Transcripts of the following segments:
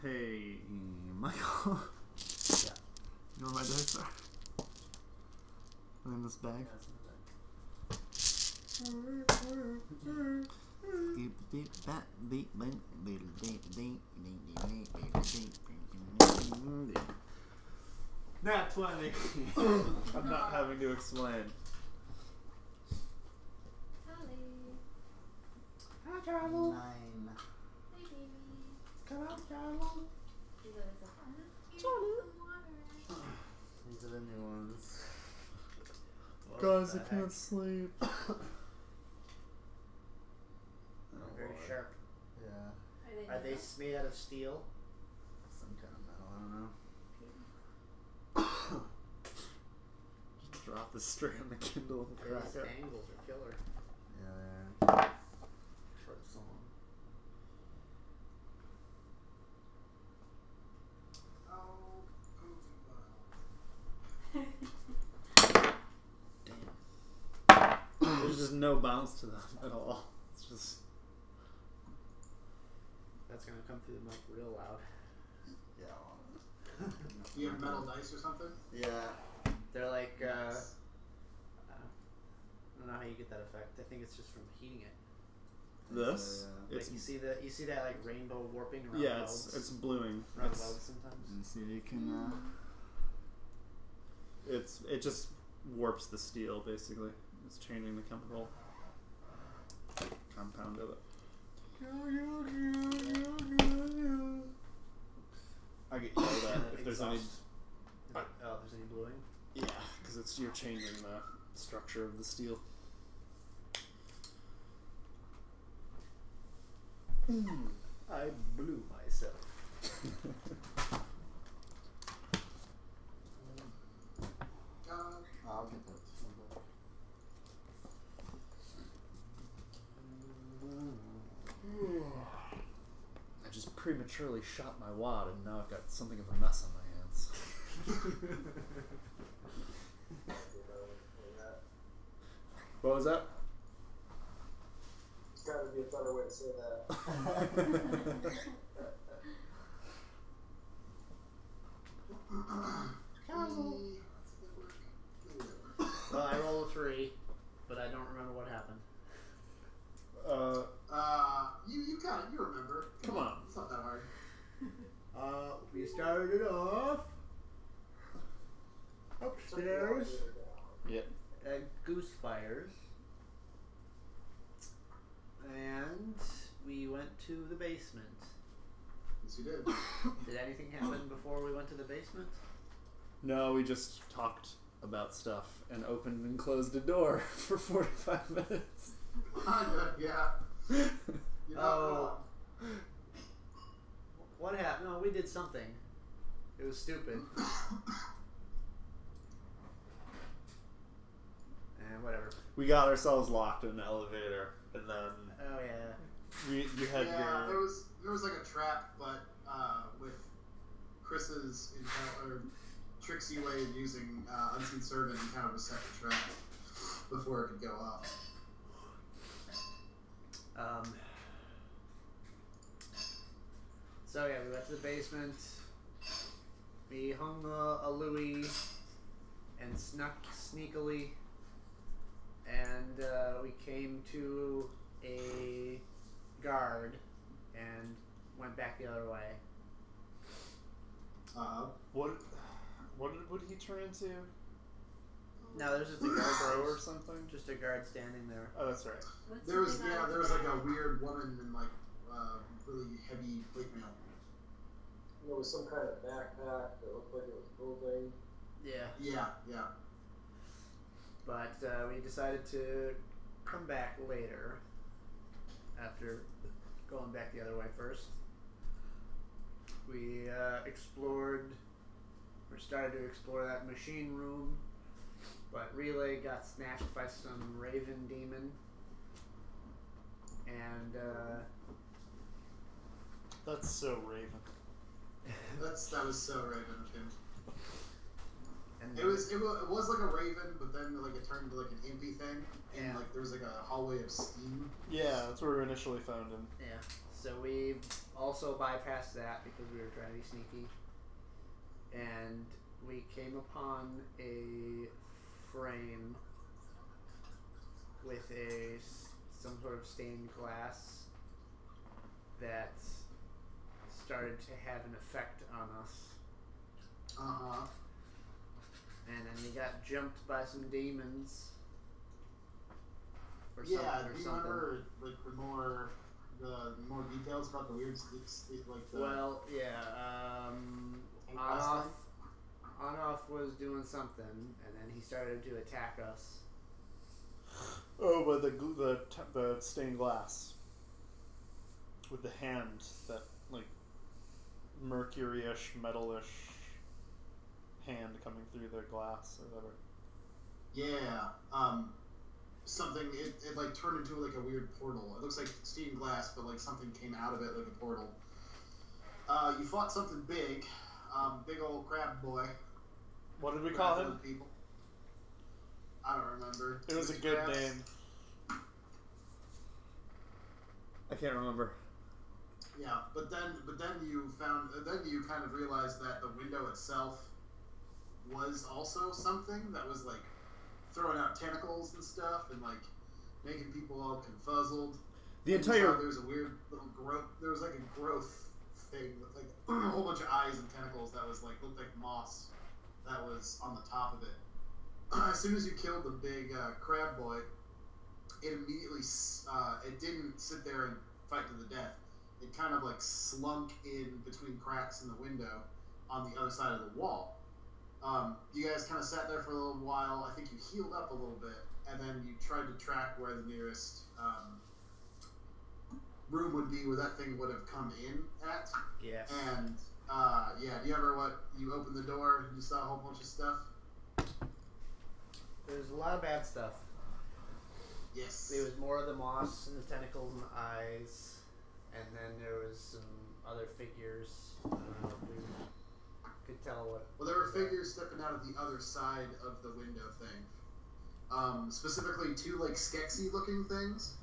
Hey, Michael. Yeah. You know where my dice are? In this bag. Nat 20. I'm not having to explain. Hi, Charlo. 9. Hey, baby. Come on, Charlo. These are the some water. These are the new ones. Guys, I can't sleep. Very sharp. Yeah. Are they made out of steel? Some kind of metal, I don't know. Just drop this straight on the Kindle and crack These it. angles are killer. Yeah, they're Short song. There's just no bounce to them at all. It's just. That's gonna come through the mic real loud. yeah. You have metal dice or something? Yeah. They're like, Nice. I don't know how you get that effect. I think it's just from heating it. This? Yeah. It's, Like you see that like rainbow warping around yeah, bulbs? it's bluing. around It's, bulbs sometimes. And see, you can. it just warps the steel basically. It's changing the chemical compound of it. I get yelled at if there's any. Oh, if there's any bluing? Yeah, because you're changing the structure of the steel. I blew myself. I'll get that. I just prematurely shot my wad and now I've got something of a mess on my hands. What was that? There's gotta be a better way to say that. Well, I rolled a 3, but I don't remember what happened. You remember. Come on. It's not that hard. We started off upstairs Yep. at Goose Fires, and we went to the basement. Yes, you did. Did anything happen before we went to the basement? No, we just talked about stuff and opened and closed a door for 45 minutes. Yeah. You're not wrong. What happened? No, we did something. It was stupid. And whatever. We got ourselves locked in an elevator and then Oh yeah. you had Yeah, your... there was like a trap, but with Chris's or tricksy way of using Unseen Servant, he kind of set the trap before it could go off. So yeah, we went to the basement. We hung a Louis and snuck sneakily, and we came to a guard and went back the other way. What did he turn into? No, there's just a guard Crow or something? Just a guard standing there. Oh, that's right. There was like a weird woman in like really heavy plate mail. There was some kind of backpack that looked like it was moving. Yeah. Yeah. But we decided to come back later after going back the other way first. We started to explore that machine room, but Relay got snatched by some raven demon, and That's so Raven. That was so Raven of him. and It was like a raven, but then like it turned into like an impy thing, and Yeah. like there was like a hallway of steam. Yeah, that's where we initially found him. yeah. So we all also bypassed that because we were trying to be sneaky. And we came upon a frame with some sort of stained glass that started to have an effect on us. Uh-huh. And then we got jumped by some demons. Or Yeah, something, do you remember like the more details about the weird like the Well, yeah. On-off was doing something, and then he started to attack us. Oh, but the stained glass with the hand, that like mercury-ish, metal-ish hand coming through the glass or whatever. Yeah, something it like turned into like a weird portal. It looks like stained glass, but like something came out of it like a portal. You fought something big, big old crab boy. What did we call him? People. I don't remember. It was a good name. I can't remember. Yeah, but then you kind of realized that the window itself was also something that was like throwing out tentacles and stuff and like making people all confuzzled. The entire there was a weird little growth. There was like a growth thing with like a whole bunch of eyes and tentacles that was like looked like moss that was on the top of it. As soon as you killed the big crab boy, it immediately it didn't sit there and fight to the death. It kind of like slunk in between cracks in the window on the other side of the wall. You guys kind of sat there for a little while. I think you healed up a little bit, and then you tried to track where the nearest room would be, where that thing would have come in at. Yes. And yeah, do you ever you opened the door and you saw a whole bunch of stuff? There's a lot of bad stuff. Yes. There was more of the moss and the tentacles and the eyes, and then there was some other figures. I don't know if we could tell what. Well, there were figures stepping out of the other side of the window thing. Specifically, two like Skeksis looking things.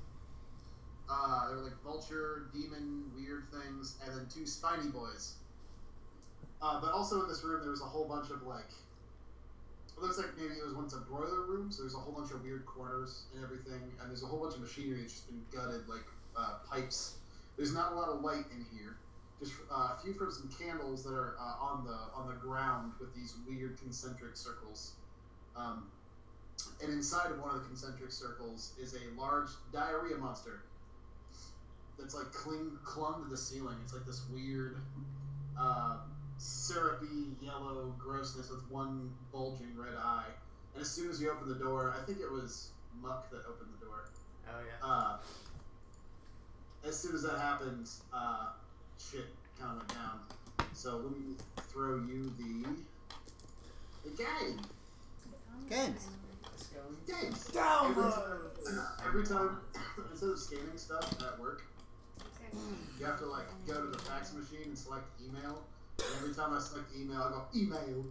They were like vulture, demon, weird things, and then two spiny boys. But also in this room, there was a whole bunch of like. It looks like maybe it was once a broiler room, so there's a whole bunch of weird corners and everything, and there's a whole bunch of machinery that's just been gutted, like pipes. There's not a lot of light in here. Just a few from some candles that are on the ground with these weird concentric circles. And inside of one of the concentric circles is a large diarrhea monster that's like clung to the ceiling. It's like this weird syrupy yellow grossness with one bulging red eye. And as soon as you open the door, I think it was Muck that opened the door. Oh yeah. As soon as that happened, shit kind of went down. So let me throw you the game. Games. Let's go. Games. download. Every time instead of scanning stuff at work, you have to like go to the fax machine and select email. And every time I select email, I go email.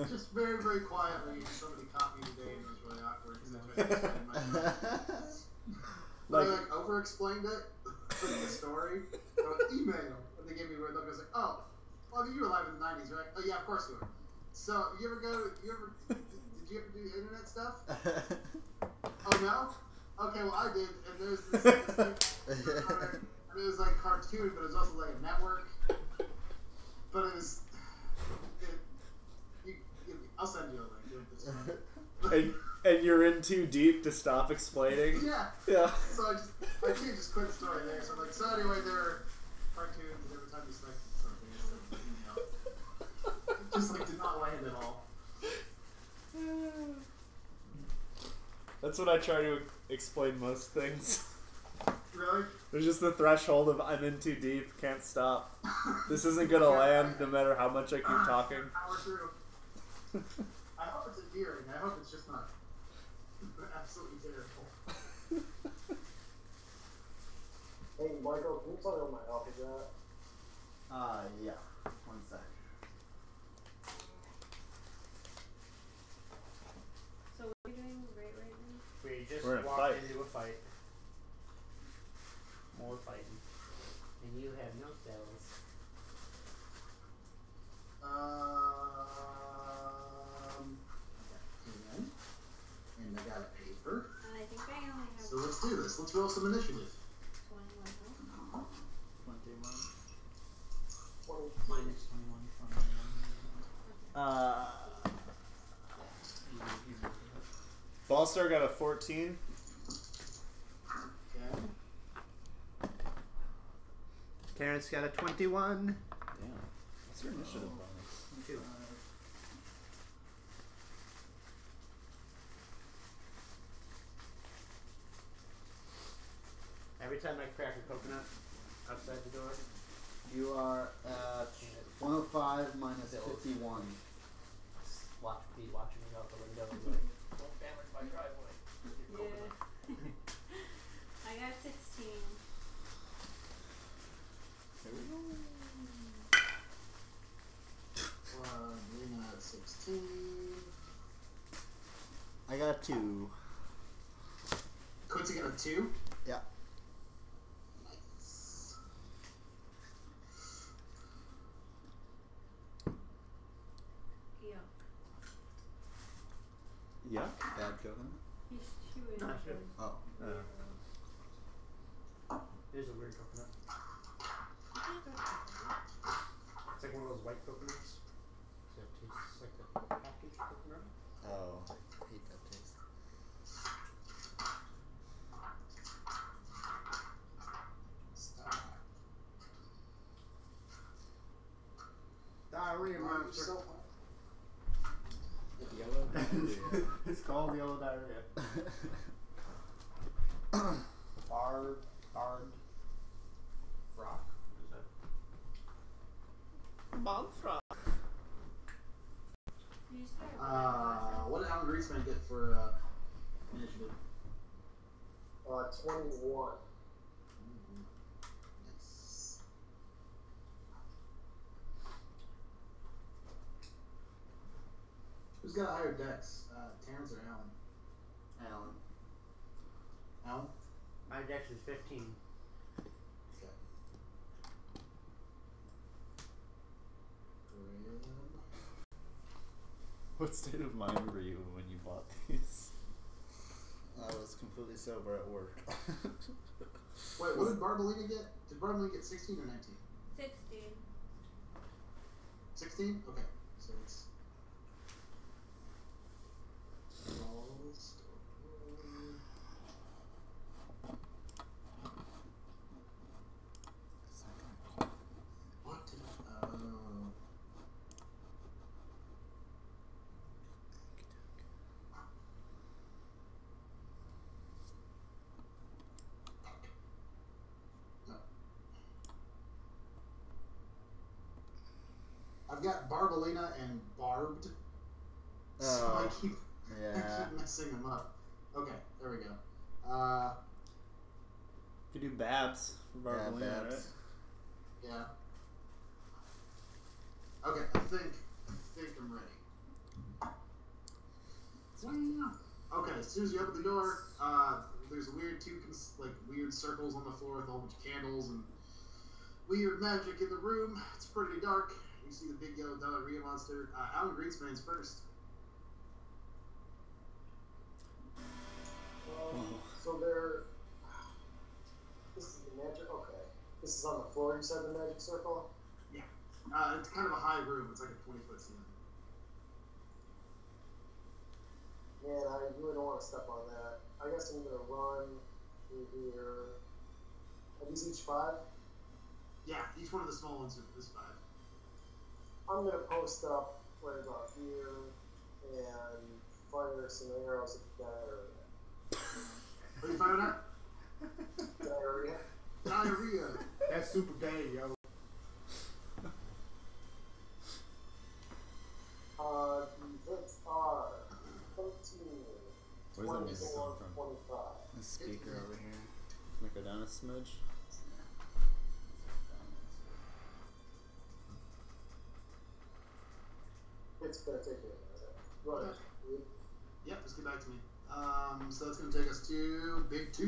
Just very, very quietly. And somebody caught me today, and it was really awkward because I tried to explain my But I like over-explained it, like the story. I went, email, and they gave me a weird look. I was like, oh, well, you were alive in the '90s, right? Oh yeah, of course you were. So did you ever do internet stuff? Oh no? Okay, well I did, and there's this thing, it was like cartoon, but it was also like a network. But it was, I'll send you a link. And you're in too deep to stop explaining. Yeah. Yeah. So I can't just quit the story there. So I'm like, so anyway, there are cartoons, and every time you select something, it's like, you know, it just like did not land at all. That's what I try to explain most things. Really? There's just the threshold of I'm in too deep, can't stop. This isn't gonna land no matter how much I keep talking. Power through. I hope it's endearing. I hope it's just not absolutely terrible. Hey, Michael, can you tell me what my health is at? Yeah. One sec. So what are we doing right now? We just We're in a walked fight. into a fight. More fighting. And you have no spells. And I got a paper. I think I only have So let's do this. Let's roll some initiative. 21 health. 21. Minus 21 from Ballstar got a 14. Okay. Terrence got a 21. Damn. What's your initiative bonus? 2. Every time I crack a coconut outside the door, You are at 105 minus 51. be watching me out the window. Like, don't damage my driveway with your coconut. Yeah. I got 16. Here we go. Lena at 16. I got a 2. Quincy got a 2. Yeah. Nice. Yuck. Yeah. Bad coconut. He's chewing. Not sure. Oh. There's a weird coconut. It's like one of those white coconuts. So it tastes like a packaged coconut. Oh. I hate that taste. Stop. Diarrhea Why are you monster. so Yellow diarrhea. It's called yellow diarrhea. Barred frock? What is that? Bob Frog. You just gotta What did Alan Greenspan get for initiative? 21. Nice. Who's got a higher dex? Terrence or Alan? Alan. Alan? My dex is 15. Okay. What state of mind were you when you bought these? I was completely sober at work. Wait, what did Barbolina get? Did Barbolina get 16 or 19? 16. 16? Okay. So it's... Balls. What did I... No. I've got Barbolina and Barbed. So I keep messing them up. Okay, there we go. You could do Babs for Barbolina, Babs. right? Yeah. Okay, I think I'm ready. Okay, as soon as you open the door, there's a weird weird circles on the floor with a whole bunch of candles and weird magic in the room. It's pretty dark. You see the big yellow Diarrhea monster. Alan Greenspan's first. So there. This is the magic. Okay. This is on the floor. You said the magic circle. It's kind of a high room. It's like a 20-foot ceiling. Man, I really don't want to step on that. I guess I'm gonna run through here. Are these each 5? Yeah, each one of the small ones is 5. I'm gonna post up right about here and fire some arrows at Diarrhea. What are you firing at? Diarrhea. Diarrhea. That's super gay, yo. The hits are 13, Where's that music 24, coming from? 25. The speaker over here. Can I go down a smidge? It's gonna take me a minute. Go ahead. Yep, just get back to me. So that's going to take us to Big T.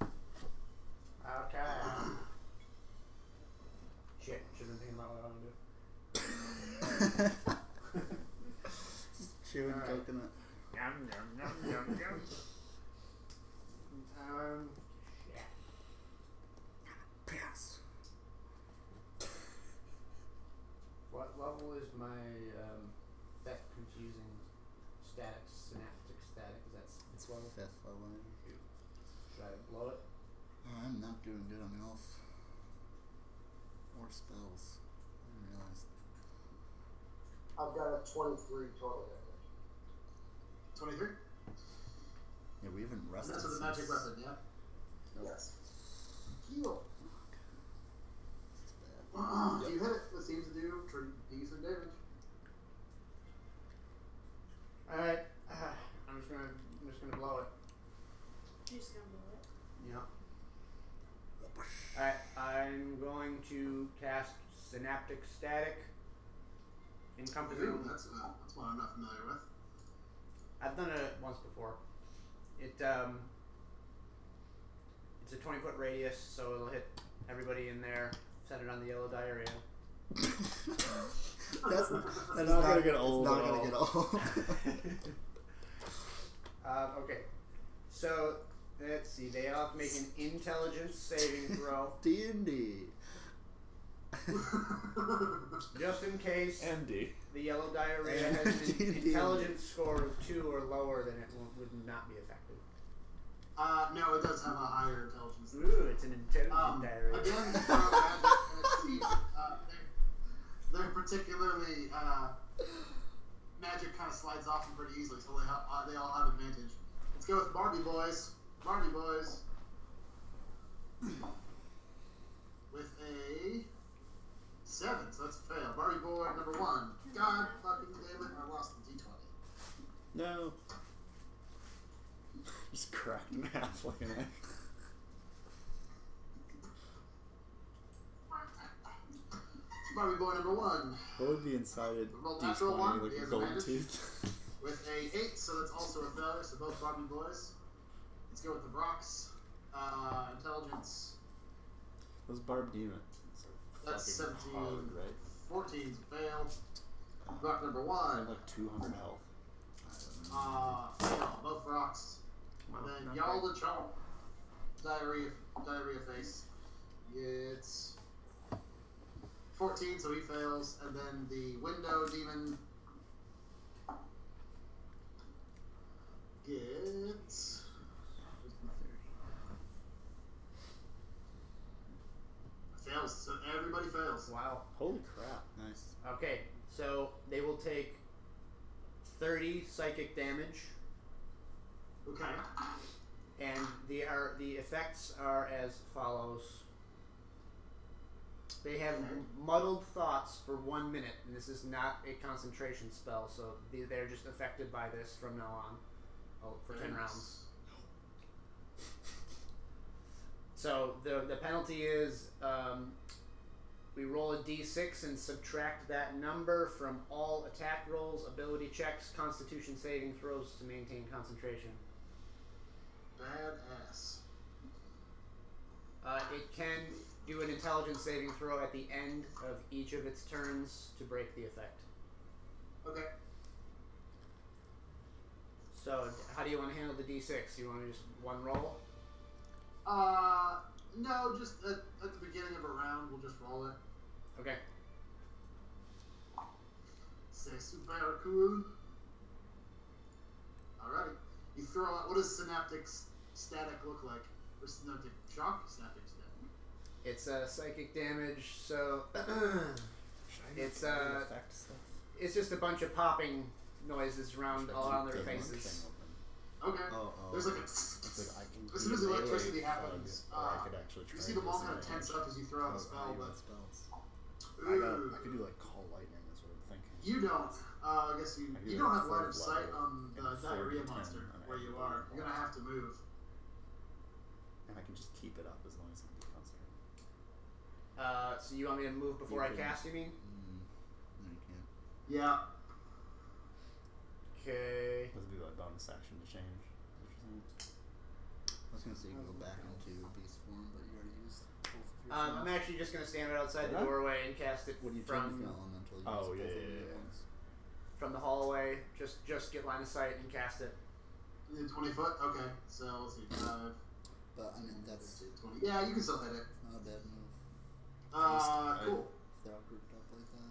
Okay. Just chewing Alright. coconut. Yum, yum, yum, yum, yum. Shit. Pass. What level is my that confusing static synaptic static? Is that It's level? 5th level. Should I blow it? Oh, I'm not doing good on health. Or spells. I didn't realize. I've got a 23 total damage. 23? Yeah, we haven't And rested that's with a since- magic weapon, yeah? Yes. Heal. It's bad. If you hit it, it seems to do pretty decent damage. Alright. I'm just gonna blow it. You're just gonna blow it. Yeah. Alright, I'm going to cast Synaptic Static. Encompassing. Ooh, that's one I'm not familiar with. I've done it once before. It's a 20-foot radius, so it'll hit everybody in there, centered on the yellow diarrhea. That's not gonna get old It's not at gonna all. get old. Okay. So, let's see. They all have to make an intelligence saving throw. D&D. Just in case Andy. the yellow diarrhea And has an D&D. intelligence score of 2 or lower, then it would not be affected. No, it does have a higher intelligence. Ooh, it's an intelligent diarrhea. Again, they're particularly magic kind of slides off them pretty easily, so they all have advantage. Let's go with Barbie boys. Barbie boys. With a 7, so that's a fail. Barbie boy number 1. God fucking damn it! I lost the d20. No. Just cracked in half like an egg. Barbie boy number 1. What would be inside a Roll natural D20 one, like he a has gold advantage. tooth? With a 8, so that's also a failure, so both Barbie boys. Let's go with the Brock's intelligence. Those barb demons are That's fucking 17. hard, right? 14's a fail. Brock number I 1. have like 200 health. Fail. Both rocks. Wow, And then not y'all bad. the chomp. Diarrhea face. It's 14, so he fails. And then the window demon gets fails. So everybody fails. Wow. Holy crap. Nice. Okay, so they will take 30 psychic damage, Okay. and the effects are as follows. They have muddled thoughts for 1 minute, and this is not a concentration spell, so they're just affected by this from now on for 10 rounds. So the penalty is we roll a d6 and subtract that number from all attack rolls, ability checks, constitution saving throws to maintain concentration. Badass. It can do an intelligence saving throw at the end of each of its turns to break the effect. Okay. So how do you want to handle the d6? You want to just one roll? No, just at the beginning of a round, we'll just roll it. Okay. C'est super cool. Alrighty. You throw out, what does synaptic static look like? Or synaptic shock? Synaptic static. It's psychic damage, so it's effect stuff. it's just a bunch of popping noises all around their faces. Okay. There's like a It's like I can as soon as the melee electricity bug, happens, or I could actually you try see and them all do kind of some tense damage. up as you throw out a spell, but spells. ooh, I could do like call lightning is what I'm thinking. you don't. I guess you I could do don't like have line of fourth sight level on and the 4 diarrhea to 10 monster on where you everybody. are. You're gonna have to move. And I can just keep it up as long as I can be concentrated. So you want me to move before I You can- cast? You mean? No, you can't. Yeah. Okay. Let's do a bonus action to change. Is what you're saying? I was gonna say you can go back into beast form, but you already used both I'm actually just gonna stand right outside the Yeah. doorway and cast it When you turn from the elemental, you Oh, use yeah, both of yeah, the yeah. ones. from the hallway. Just get line of sight and cast it. 20 foot? Okay, so let's see. 5, But I mean, that's 20. Yeah, you can still hit it. not a bad move. Cool. If they're all grouped up like that.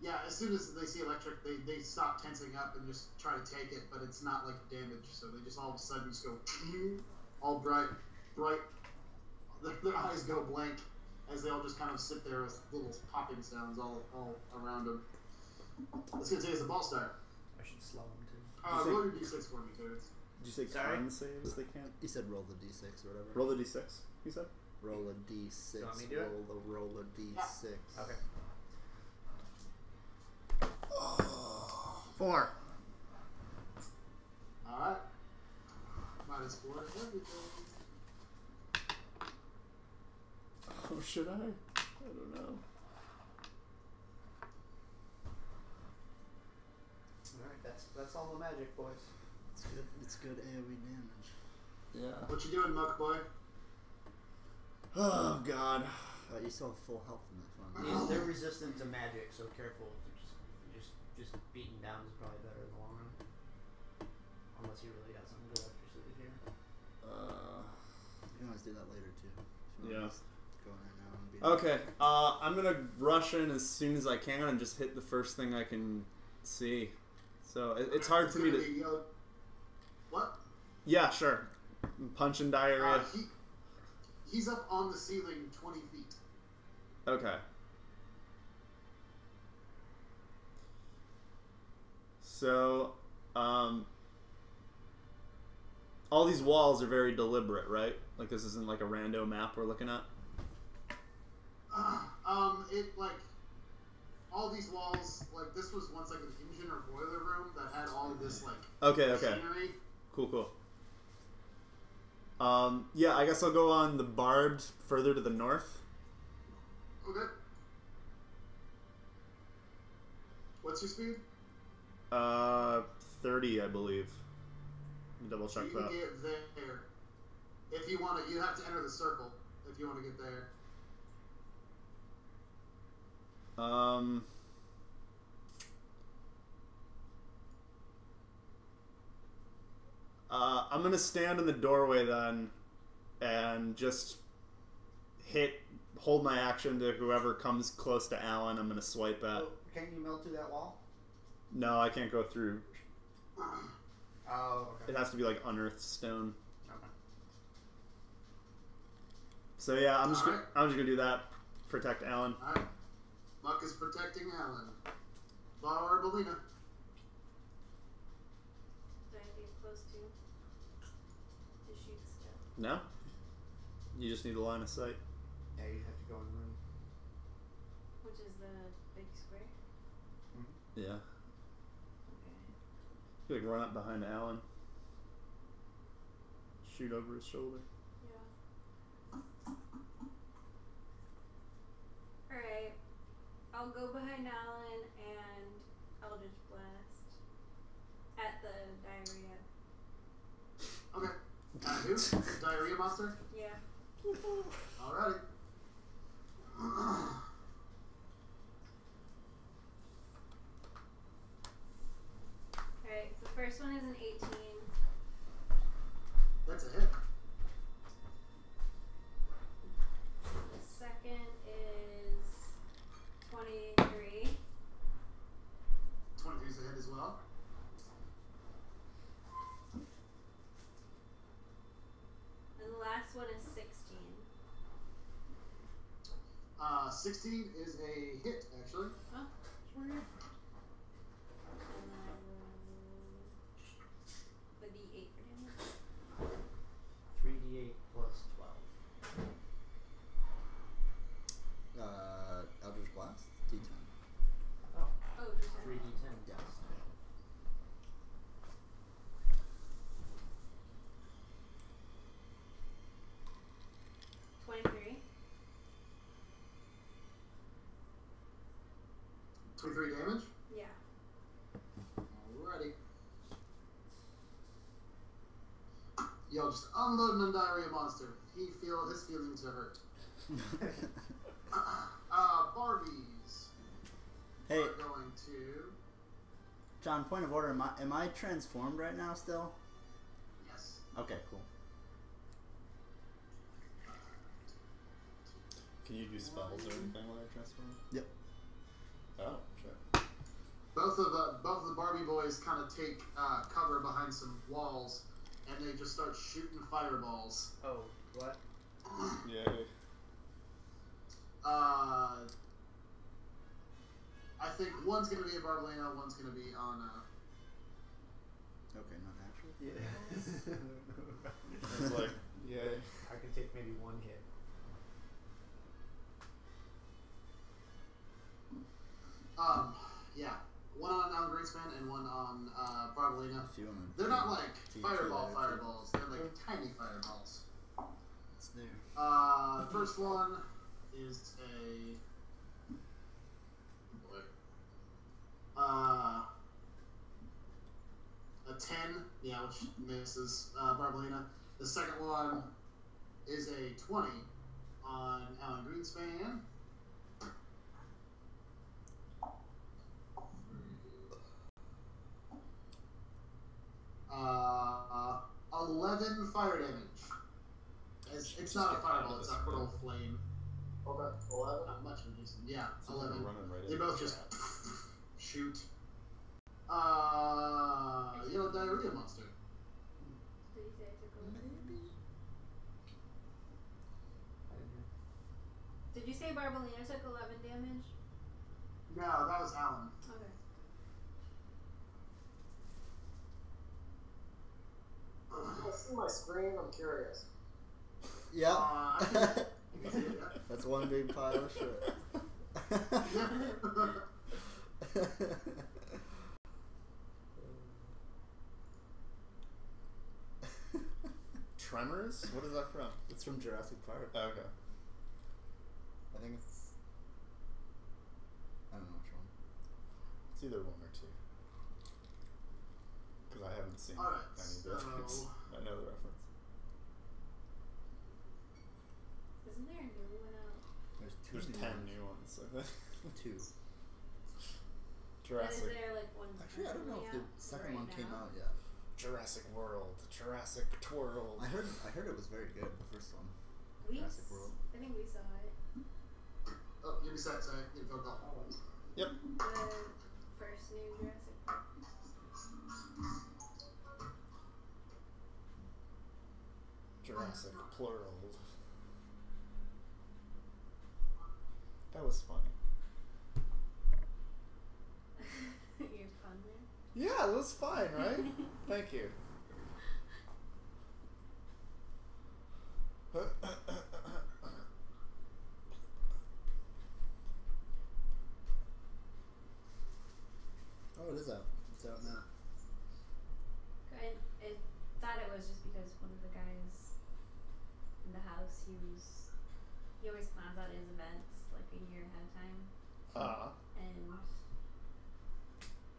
Yeah, as soon as they see electric, they stop tensing up and just try to take it, but it's not like damage, so they just all of a sudden just go all bright. Their eyes go blank as they all just kind of sit there with little popping sounds all around them. That's gonna take us a ball start. I should slow him too. Roll your d6 for me, Toads. Did you say Sorry? con saves they can't? You said roll the d6 or whatever. Roll the d6, you said? Roll a d6. You want me to do it? Roll a d6. Okay. 4. Alright. -4 to everything. Oh, should I? I don't know. Alright, that's all the magic, boys. It's good AoE damage. Yeah. What you doing, Muck Boy? Oh, God. But you still have full health in that fun. Yeah, they're resistant to magic, so careful. Just beating down is probably better in the long run. Unless you really got something good up your sleeve here. You can always do that later too. If you Yeah. wanna just go in there now and beat Okay, I'm gonna rush in as soon as I can and just hit the first thing I can see. So it's hard for me gonna to. be, what? Yeah, sure. Punching diarrhea. He's up on the ceiling 20 feet. Okay. So, all these walls are very deliberate, right? Like this isn't like a rando map we're looking at. It like all these walls, like this was once like an engine or boiler room that had all of this like Okay. machinery. Cool. Yeah, I guess I'll go on the barbed further to the north. Okay. What's your speed? 30, I believe. Double So check you that. can get there. If you want to, you have to enter the circle if you want to get there. I'm gonna stand in the doorway then, and just hold my action to whoever comes close to Alan. I'm gonna swipe at. Oh, can you melt through that wall? No, I can't go through. Oh, okay. It has to be like unearthed stone. Okay. So yeah, I'm just Alright. gonna do that. Protect Alan. Alright. Muck is protecting Alan. Law or Belina? Do I get close to shoot stuff? No. You just need a line of sight. Yeah, you have to go in the room. Which is the big square? Yeah. Okay. You like run up behind Alan. Shoot over his shoulder. Yeah. Alright. I'll go behind Alan and Eldritch Blast at the diarrhea. Okay. Who? Diarrhea monster? Yeah. Alrighty. Alright, the first one is an 18. That's a hit. The second is 23. 23 is a hit as well. And the last one is 16. 16 is a hit, actually. Oh, sweet. The D8 for damage. 3d8 plus 12. Eldritch Blast, D10. Oh, Oh, just 3d10. Yes. $23. 23 damage. Yeah. Alrighty. Yo, just unloading on Diarrhea monster. His feelings are hurt. Barbies Hey, are going to... John, point of order, am I transformed right now still? Yes. Okay, cool. Can you do spells or anything while you're transforming? Yep. Oh, sure. Both of the Barbie boys kind of take cover behind some walls, and they just start shooting fireballs. Oh, what? Yay. I think one's going to be a Barbalina, one's going to be on Okay, not natural. Yeah. I was like, yay. I could take maybe one hit. yeah. One on Alan Greenspan and one on Barbalina. If you wanna They're not like TNT fireballs. They're like tiny fireballs. It's there. The first one is a... a 10, yeah, which misses Barbalina. The second one is a 20 on Alan Greenspan. 11 fire damage. It's not a fireball, it's a little flame. Okay, 11. Not much of a distance. Yeah, Seems like 11. we're running right They into both the just trap. shoot. Yellow diarrhea monster. Did you say I took 11? Did you say Barbalina took 11 damage? No, that was Alan. Okay. I see my screen. I'm curious. Yeah. I can see it, yeah. That's one big pile of shit. Tremors? What is that from? It's from Jurassic Park. Oh, okay. I think it's... I don't know which one. It's either one or two. Because I haven't seen Alright, any of the others. so- I know the reference. Isn't there a new one out? There's two. There's new 10 ones. new ones. I think. Two. And is Jurassic. there like one Actually, I don't know if the currently out second right one came now? out yet. Jurassic World. Jurassic Twirl. I heard it was very good, the first one. We Jurassic World. I think we saw it. Oh, give me a sec, sorry. Need to go. Yep. The first new Jurassic Park. Jurassic Plural. That was funny. You're fun there. Yeah, it was fine, right? Thank you. Oh, it is out. It's out now. I thought it was just because one of the guys in the house, he always plans out his events like a year ahead of time, and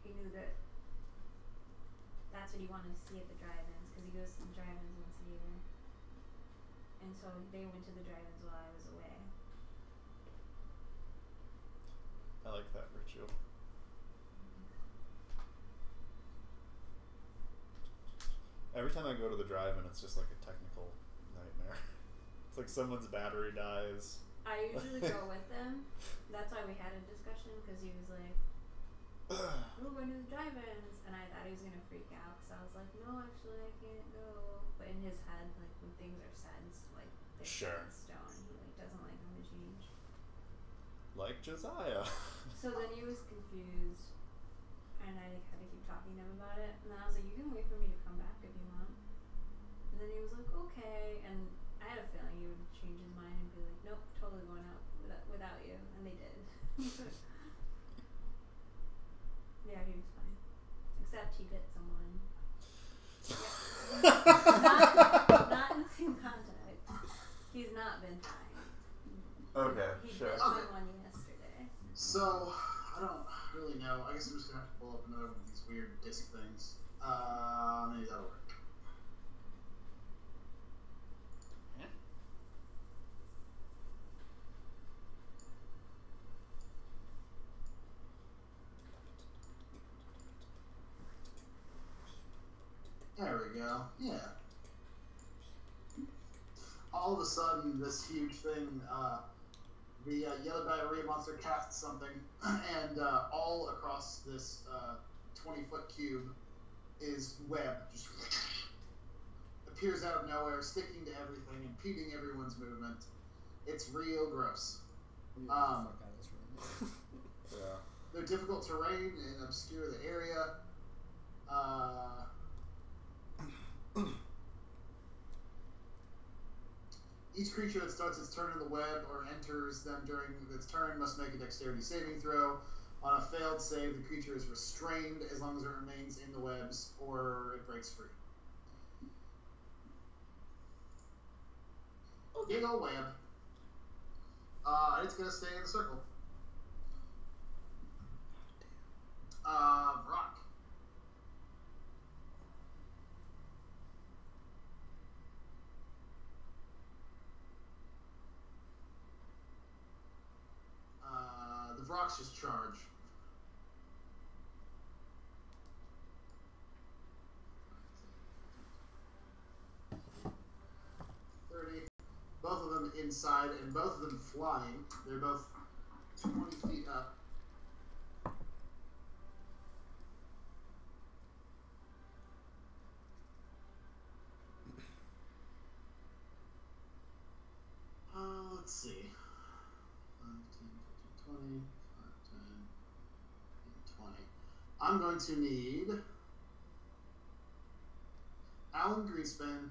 he knew that that's what he wanted to see at the drive-ins because he goes to the drive-ins once a year, and so they went to the drive-ins while I was away. I like that ritual. Every time I go to the drive-in, it's just like a technical nightmare. It's like someone's battery dies. I usually go with them. That's why we had a discussion because he was like, "We're going to the drive-ins," and I thought he was gonna freak out because I was like, "No, actually, I can't go." But in his head, like when things are set in like they're set Sure. in stone, he like doesn't like them to change. Like Josiah. So then he was confused, and I had to keep talking to him about it. And then I was like, "You can wait for me to come back if you want." And then he was like, "Okay," and I had a feeling he would change his mind and be like, "Nope, totally going out without you," and they did. Yeah, he was fine. Except he bit someone. Not in the same context. He's not been fine. Okay, He sure. bit someone yesterday. So, I don't really know. I guess I'm just gonna have to pull up another one of these weird disc things. Maybe that'll work. so. Yeah. All of a sudden, this huge thing, the yellow diarrhea monster casts something, and all across this 20-foot cube is web. Just appears out of nowhere, sticking to everything, impeding everyone's movement. It's real gross. We need to get the fuck out of this room. Yeah. They're difficult terrain and obscure the area. Each creature that starts its turn in the web or enters them during its turn must make a dexterity saving throw. On a failed save, the creature is restrained as long as it remains in the webs or it breaks free. Big ol' web. It's gonna stay in the circle. Rock. The Vrock's just charge. Both of them inside and both of them flying. They're both 20 feet up. Let's see. 5, 10, 15, 20, 5, 10, 20. I'm going to need Alan Greenspan,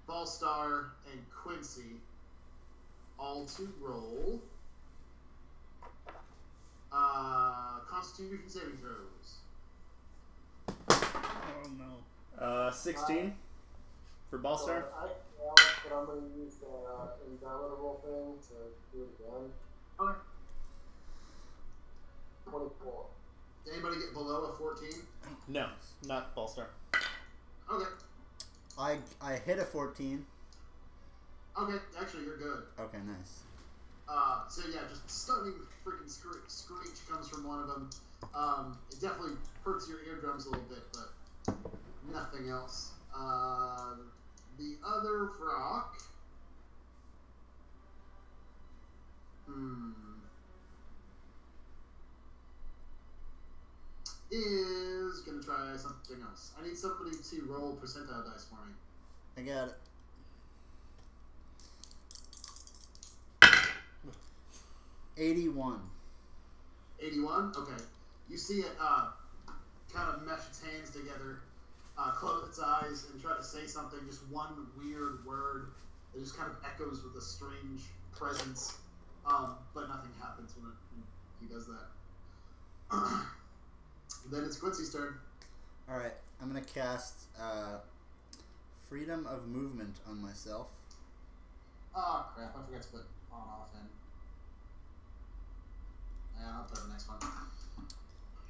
Ballstar, and Quincy all to roll Constitution saving throws. Oh no. 16 for Ballstar. But I'm going to use the indomitable thing to do it again. Okay. 24. Did anybody get below a 14? No, not Ballstar. Okay. I hit a 14. Okay, actually you're good. Okay, nice. So yeah, just stunning freaking screech comes from one of them. It definitely hurts your eardrums a little bit, but nothing else. The other Vrock. Is gonna try something else. I need somebody to roll percentile dice for me. I got it. 81. 81? Okay. You see it kind of mesh its hands together, close its eyes, and try to say something, just one weird word that just kind of echoes with a strange presence, but nothing happens when he does that. Then it's Quincy's turn. Alright, I'm going to cast Freedom of Movement on myself. Oh, crap. I forgot to put on-off in. Yeah, I'll put the next one.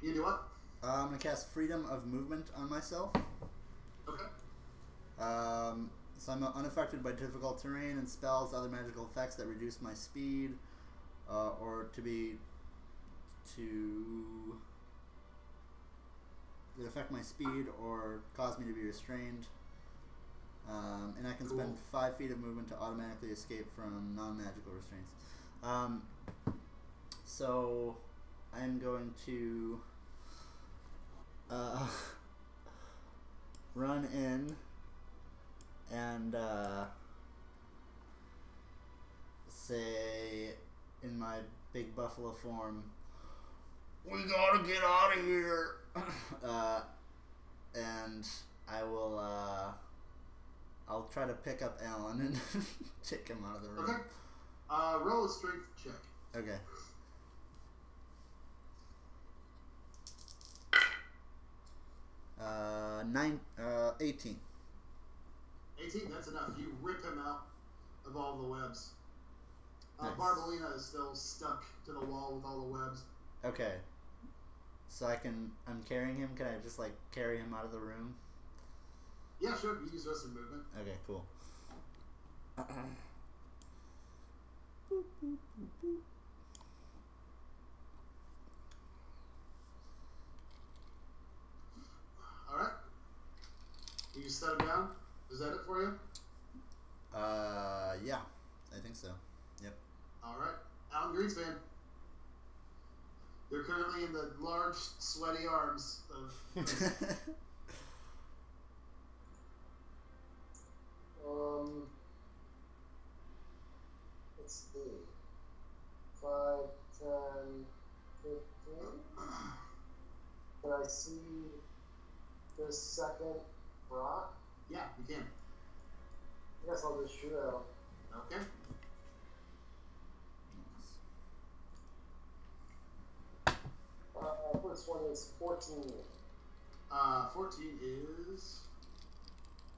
You do what? I'm going to cast Freedom of Movement on myself. Okay. So I'm unaffected by difficult terrain and spells, other magical effects that reduce my speed, or that affect my speed or cause me to be restrained. And I can spend 5 feet of movement to automatically escape from non-magical restraints. So I'm going to run in and say in my big buffalo form, "We gotta get out of here!" And I will I'll try to pick up Alan and take him out of the room. Okay. Roll a strength check. Okay. Uh, 18. 18, that's enough. You rip him out of all the webs. Nice. Barbolina is still stuck to the wall with all the webs. Okay. So I'm carrying him. Can I just carry him out of the room? Yeah, sure. You use rest of movement. Okay, cool. Alright. set him down? Is that it for you? Yeah, I think so. Yep. Alright. Alan Greenspan. You're currently in the large, sweaty arms of... Let's see. 5, 10, 15. Can I see this second rock? Yeah, you can. I guess I'll just shoot at him. Okay. First one is 14. 14 is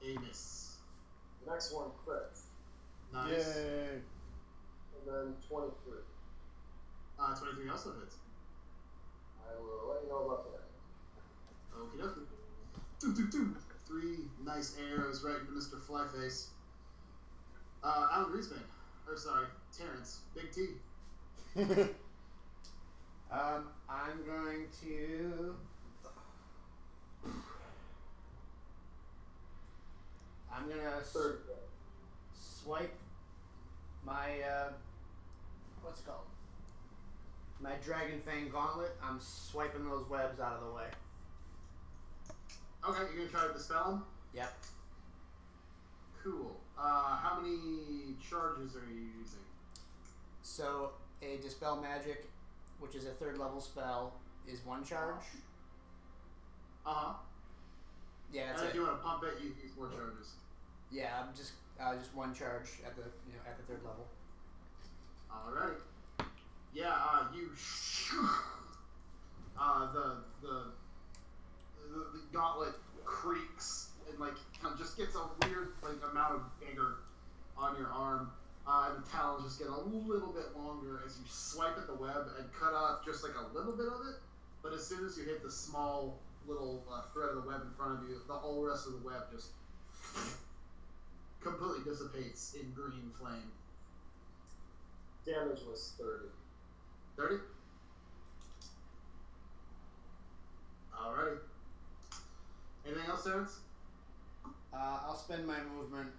a miss. The next one, crit. Nice. Yay. And then 23. 23 also hits. I will let you know about that. Okie dokie. Doo, doo, doo. 3 nice arrows right into Mr. Flyface. Alan Greenspan. Or sorry, Terrence. Big T. I'm going to. I'm gonna Third. swipe my what's it called? My Dragon Fang Gauntlet. I'm swiping those webs out of the way. Okay, you're gonna try to dispel him? Yep. Cool. How many charges are you using? So a Dispel Magic, which is a 3rd level spell, is 1 charge. Uh-huh. Yeah, that's And if it. you want to pump it, you use more charges. Yeah, I'm just 1 charge at the at the 3rd level. Alright. Yeah, you the gauntlet creaks and like kind of just gets a weird like amount of vigor on your arm. And the talons just get a little bit longer as you swipe at the web and cut off just like a little bit of it. But as soon as you hit the small little thread of the web in front of you, the whole rest of the web just completely dissipates in green flame. Damage was 30. 30? Alrighty. Anything else, Terrence? I'll spend my movement.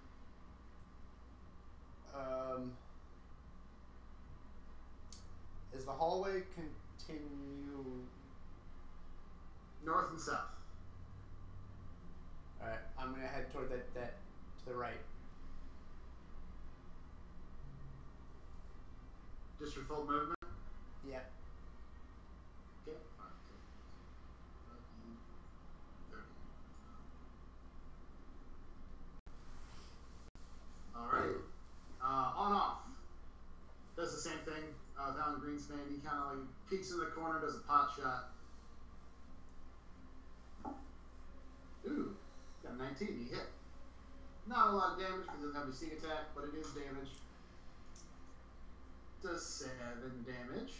Does the hallway continue? North and south. Alright, I'm gonna head toward that to the right. Just your full movement? Yep. Okay. 5, 10, 30. Alright. On off. Does the same thing with Alan Greenspan. He kind of like peeks in the corner, does a pot shot. Ooh, got a 19. He hit. Not a lot of damage because it doesn't have a sneak attack, but it is damage. Does 7 damage.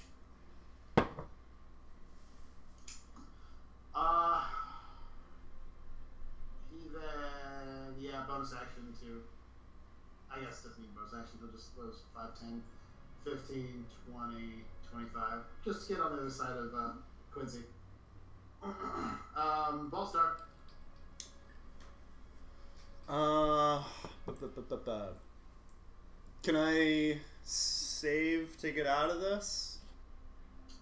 He then, yeah, bonus action too. I guess it doesn't need bonus action, he'll just those 5, 10, 15, 20, 25. Just to get on the other side of Quincy. Ballstar. Can I save to get out of this?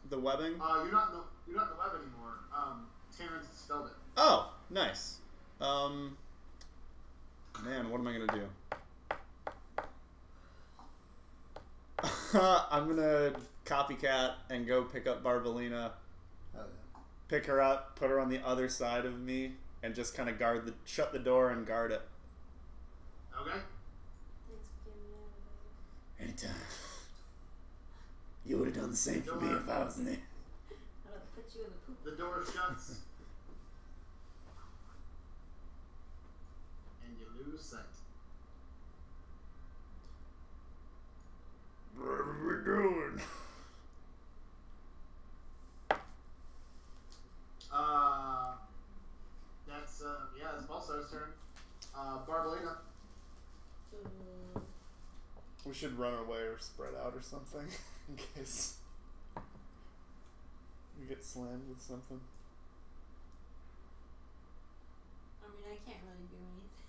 The webbing? You're not in the web anymore. Terrence dispelled it. Oh, nice. Man, what am I gonna do? I'm gonna copycat and go pick up Barbalina, pick her up, put her on the other side of me, and just kind of shut the door and guard it. Okay. Thanks for getting me out of there. Anytime. You would have done the same for me if I was in there. I'll put you in the poop. The door shuts. And you lose sight. What are we doing? That's it's Ballstar's turn. Barbalina. We should run away or spread out or something in case we get slammed with something. I mean, I can't really do anything.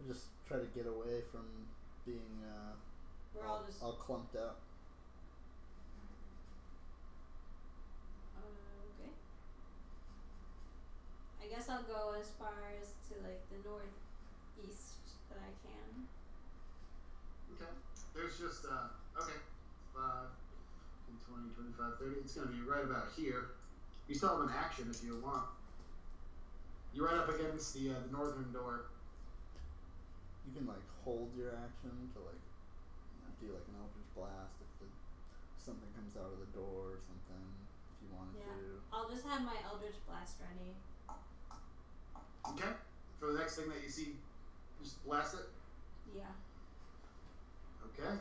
I just try to get away from being We're all just. all clumped up. Okay. I guess I'll go as far as to like the northeast that I can. Okay. There's just, okay. 5, 20, 25, 30. It's going to be right about here. You still have an action if you want. You're right up against the northern door. You can like hold your action to like do like an Eldritch Blast if something comes out of the door or something if you wanted to. I'll just have my Eldritch Blast ready. Okay. For the next thing that you see, just blast it. Yeah. Okay.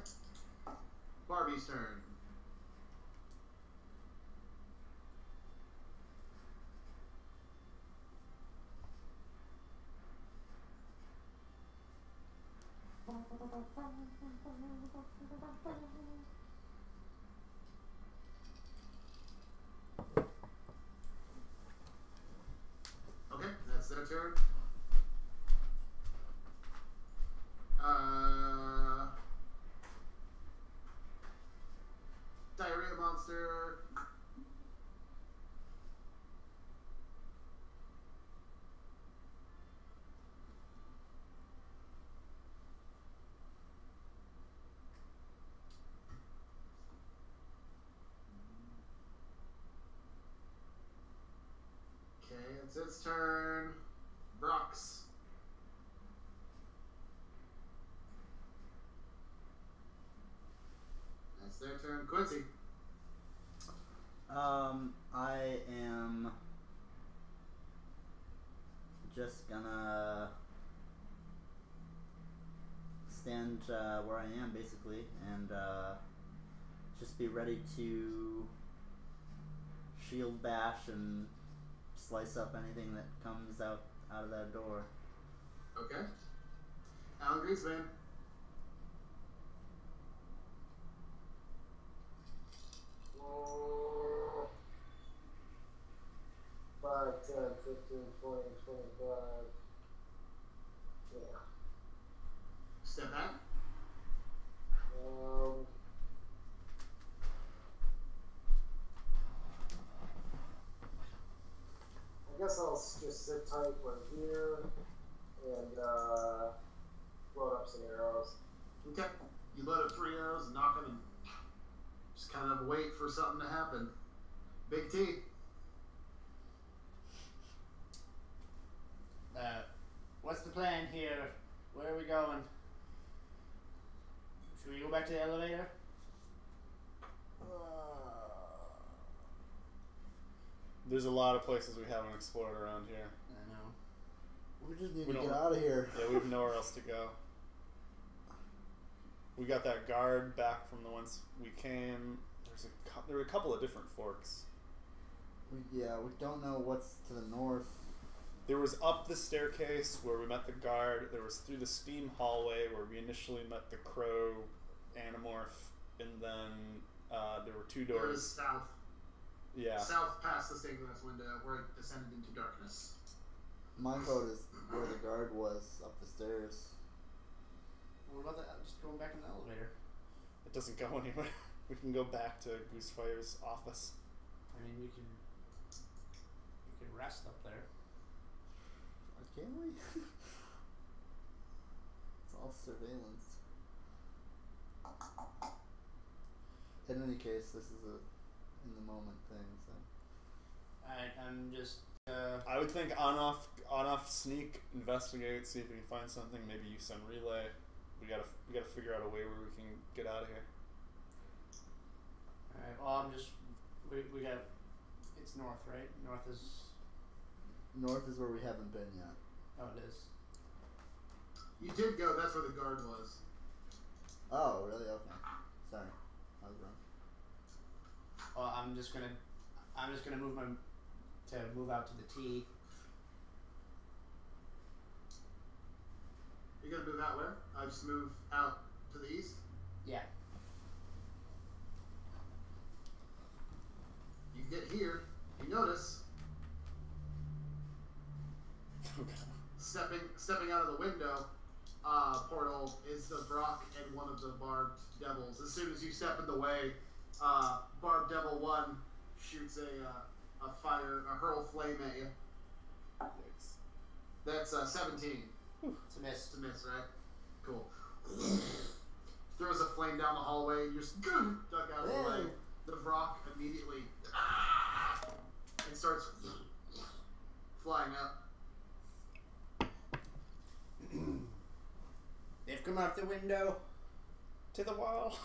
Barbie's turn. Okay, that's their turn. Diarrhea monster. Okay, it's its turn. Brox. That's their turn. Quincy. I am just gonna stand where I am basically and just be ready to shield bash and slice up anything that comes out of that door. Okay. Alan Greenspan. 5, 10, 15, 20, 25. Yeah. Step back. I guess I'll just sit tight right here and load up some arrows. Okay. You load up 3 arrows and knock them and just kind of wait for something to happen. Big T. What's the plan here? Where are we going? Should we go back to the elevator? There's a lot of places we haven't explored around here. I know. We just need We to don't- get out of here. Yeah, we have nowhere else to go. We got that guard back from the ones we came. There were a couple of different forks. We don't know what's to the north. There was up the staircase where we met the guard. There was through the steam hallway where we initially met the crow animorph, and then there were 2 There is doors. south. Yeah. South past the stained glass window where it descended into darkness. My vote is where the guard was up the stairs. What about that? Just going back in the elevator. It doesn't go anywhere. We can go back to Goosefire's office. I mean, we can rest up there. Can we? It's all surveillance. In any case, this is a in the moment thing, so. I'm just. I would think on-off sneak, investigate, see if we can find something. Maybe you send relay. We gotta figure out a way where we can get out of here. Alright, well, I'm just. We got. It's north, right? North is where we haven't been yet. Oh, it is. You did go. That's where the guard was. Oh, really? Okay. Sorry, I was wrong. Well, I'm just gonna move out to the T. You're gonna move out where? Just move out to the east. Yeah. You get here. You notice. Okay. Stepping out of the window portal is the Brock and one of the barbed devils. As soon as you step in the way, barbed devil 1 shoots a hurl flame at you. Yikes. That's 17. It's a miss. It's a miss, right? Cool. Throws a flame down the hallway. You're just duck out of the way. The Vrock immediately and starts flying up. They've come out the window. To the wall.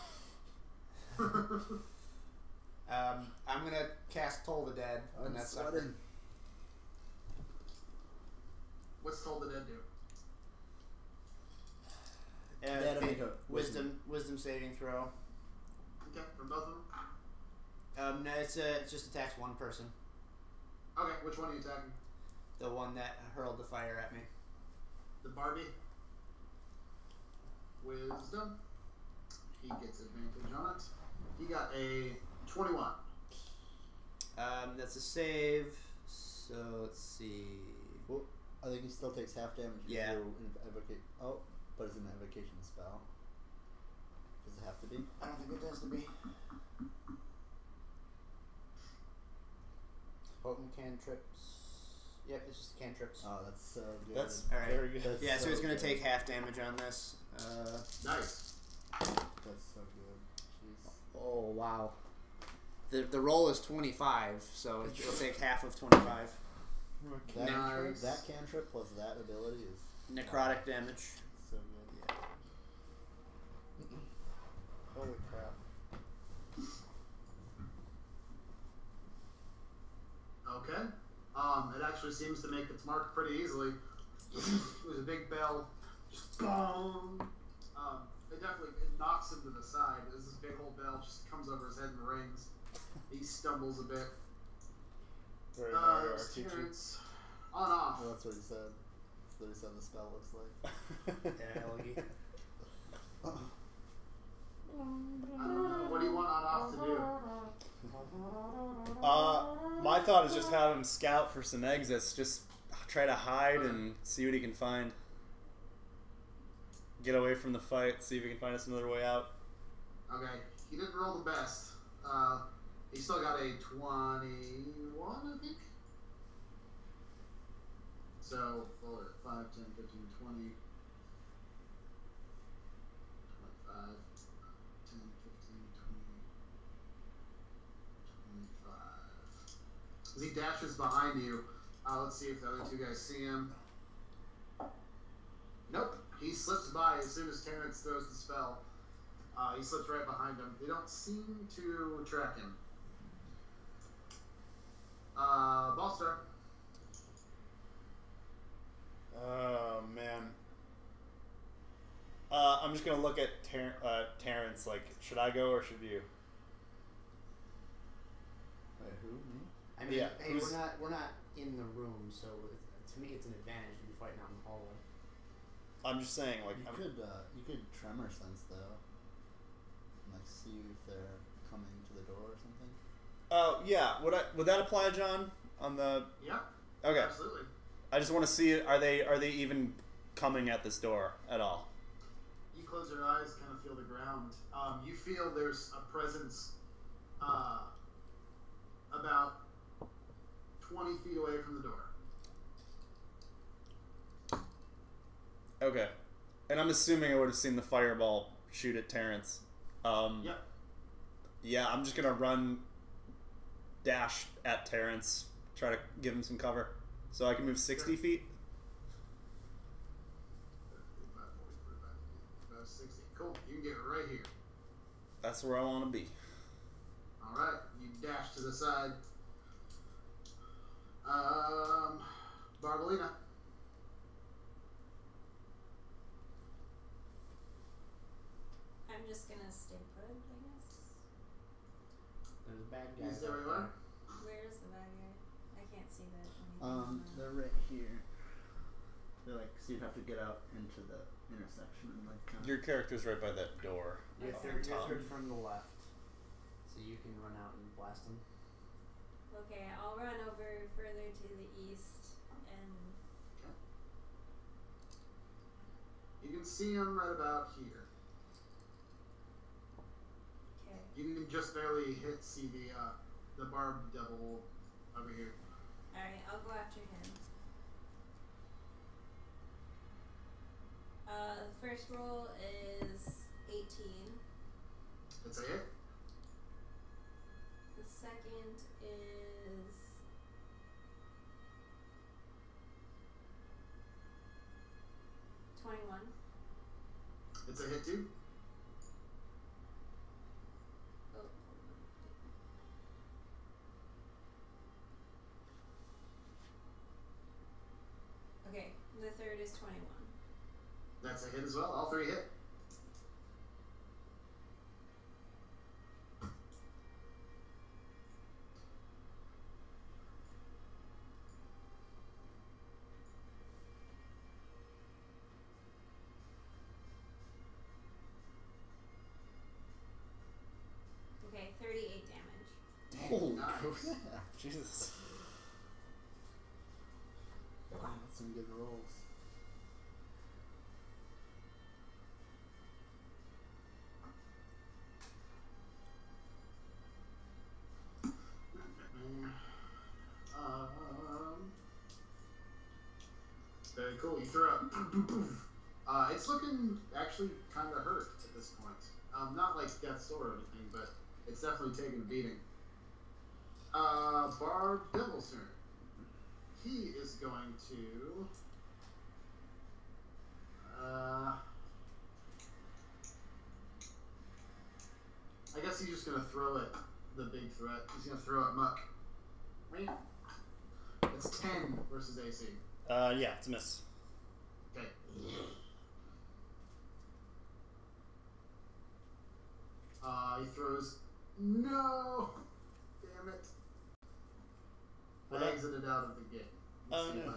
I'm gonna cast Toll the Dead on that sucker. What's Toll the Dead do? That'll make a Wisdom saving throw. Okay, from both of them? No, it just attacks one person. Okay, which one are you attacking? The one that hurled the fire at me. The Barbie? Wisdom. He gets advantage on it. He got a 21. That's a save. So let's see. Well, I think he still takes half damage. Yeah. Oh, but it's an evocation spell. Does it have to be? I don't think it has to be. Potent cantrips. Yep, it's just cantrips. Oh, that's so good. That's Alright. very good. That's Yeah, so he's gonna good. take half damage on this. Nice. That's so good. Jeez. Oh wow. The roll is 25, so it'll take half of 25. That, Nice. that cantrip plus that ability is Necrotic damage. so good. Holy crap. Okay. It actually seems to make its mark pretty easily. It was a big bell. Just boom. It knocks him to the side as this big old bell just comes over his head and rings. He stumbles a bit. Very Mario It's RPG. Terrence. On off. Well, that's what he said. That's what he said the spell looks like. Yeah, Elgie. What do you want on off to do? My thought is just have him scout for some exits. Just try to hide and see what he can find. Get away from the fight. See if he can find us another way out. Okay. He didn't roll the best. He still got a 21, I think. So, 4, 5, 10, 15, 20, 25, 10, 15, 20, 25. As he dashes behind you, let's see if the other two guys see him. Nope. He slips by as soon as Terrence throws the spell. He slips right behind him. They don't seem to track him. Ballstar. Oh man. I'm just gonna look at Terrence. Like, should I go or should you? Wait, who? Me? I mean, Yeah, hey, who's- we're not in the room, so to me it's an advantage to be fighting out in the hallway. I'm just saying, like, You could tremor sense though, and like see if they're coming to the door or something. oh yeah. Would that apply, John? On the Yeah. okay. Absolutely. I just want to see are they even coming at this door at all? You close your eyes, kind of feel the ground. You feel there's a presence about 20 feet away from the door. Okay. And I'm assuming I would have seen the fireball shoot at Terrence. Yep. Yeah, I'm just gonna dash at Terrence, try to give him some cover. So I can move 60 feet? 35, 40, 45, 60. Cool. You can get right here. That's where I want to be. Alright. You dash to the side. Barbalina. I'm just gonna stay put, I guess. There's a bad guy. Is there you are? Where's the bad guy? I can't see that. They're right here. They're like, so you'd have to get out into the intersection and like. Your character's right by that door. You're up third, top. from the left, so you can run out and blast him. Okay, I'll run over further to the east and You can can see him right about here. Okay. You can just barely see the barbed devil over here. Alright, I'll go after him. The first roll is 18. It's a hit. The second is 21. It's a hit too. Oh. Okay, the third is 21. That's a hit as well. All three hit. Okay, 38 damage. Holy Nice. crap. Jesus. Wow, that's some good rolls. Very cool. You throw up. It's looking actually kind of hurt at this point. Not like death's door or anything, but it's definitely taking a beating. Barb Devil's turn. He is going to. I guess he's just going to throw at the big threat. He's going to throw at Muck. It's 10 versus AC. Yeah, it's a miss. Okay. He throws. No! Damn it. What I up? exited out of the game. Oh, See if no.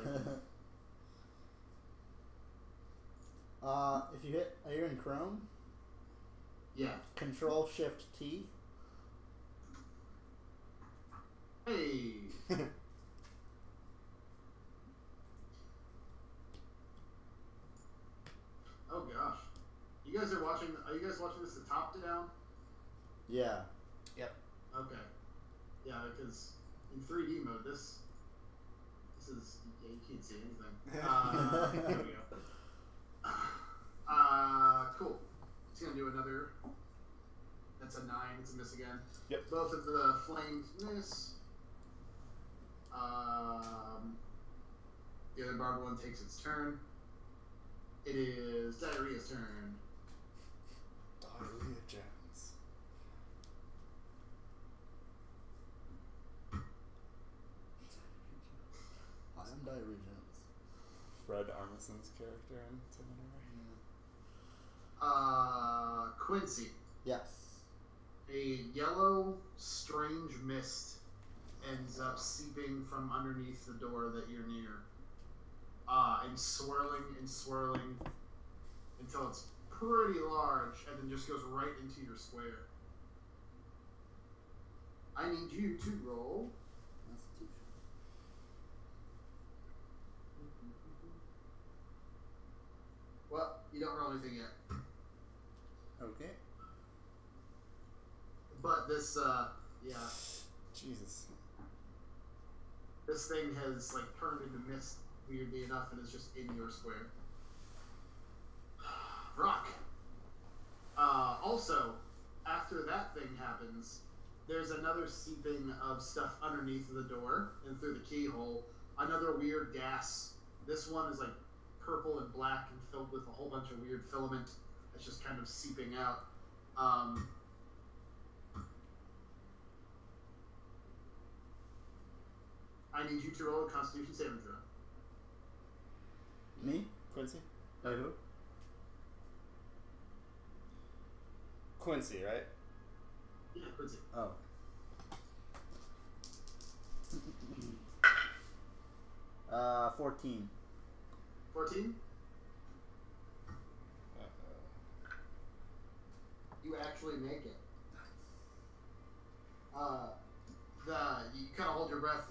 I can- If you hit, are you in Chrome? Yeah. Control Shift T. Hey! Oh gosh. You guys are watching. Are you guys watching this the top to down? Yeah. Okay. Yeah, because in 3D mode, this is yeah, you can't see anything. There we go. Cool. It's gonna do another. That's a 9. It's a miss again. Yep. Both of the flames miss. The other barbed one takes its turn. It is Diarrhea's turn. Diarrhea Jones. Hi, I'm Diarrhea Jones. Fred Armisen's character in Terminator. Quincy. Yes. A yellow, strange mist ends up seeping from underneath the door that you're near. And swirling until it's pretty large and then just goes right into your square. I need you to roll. Constitution. Well, you don't roll anything yet. Okay. But this, yeah, Jesus. this thing has like turned into mist weirdly enough and is just in your square. Rock. Also, after that thing happens, there's another seeping of stuff underneath the door and through the keyhole. Another weird gas. This one is like purple and black and filled with a whole bunch of weird filament that's just kind of seeping out. I need you to roll a Constitution saving throw. Me? Quincy? Who? Quincy, right? Yeah, Quincy. Oh. 14. 14. You actually make it. You kind of hold your breath.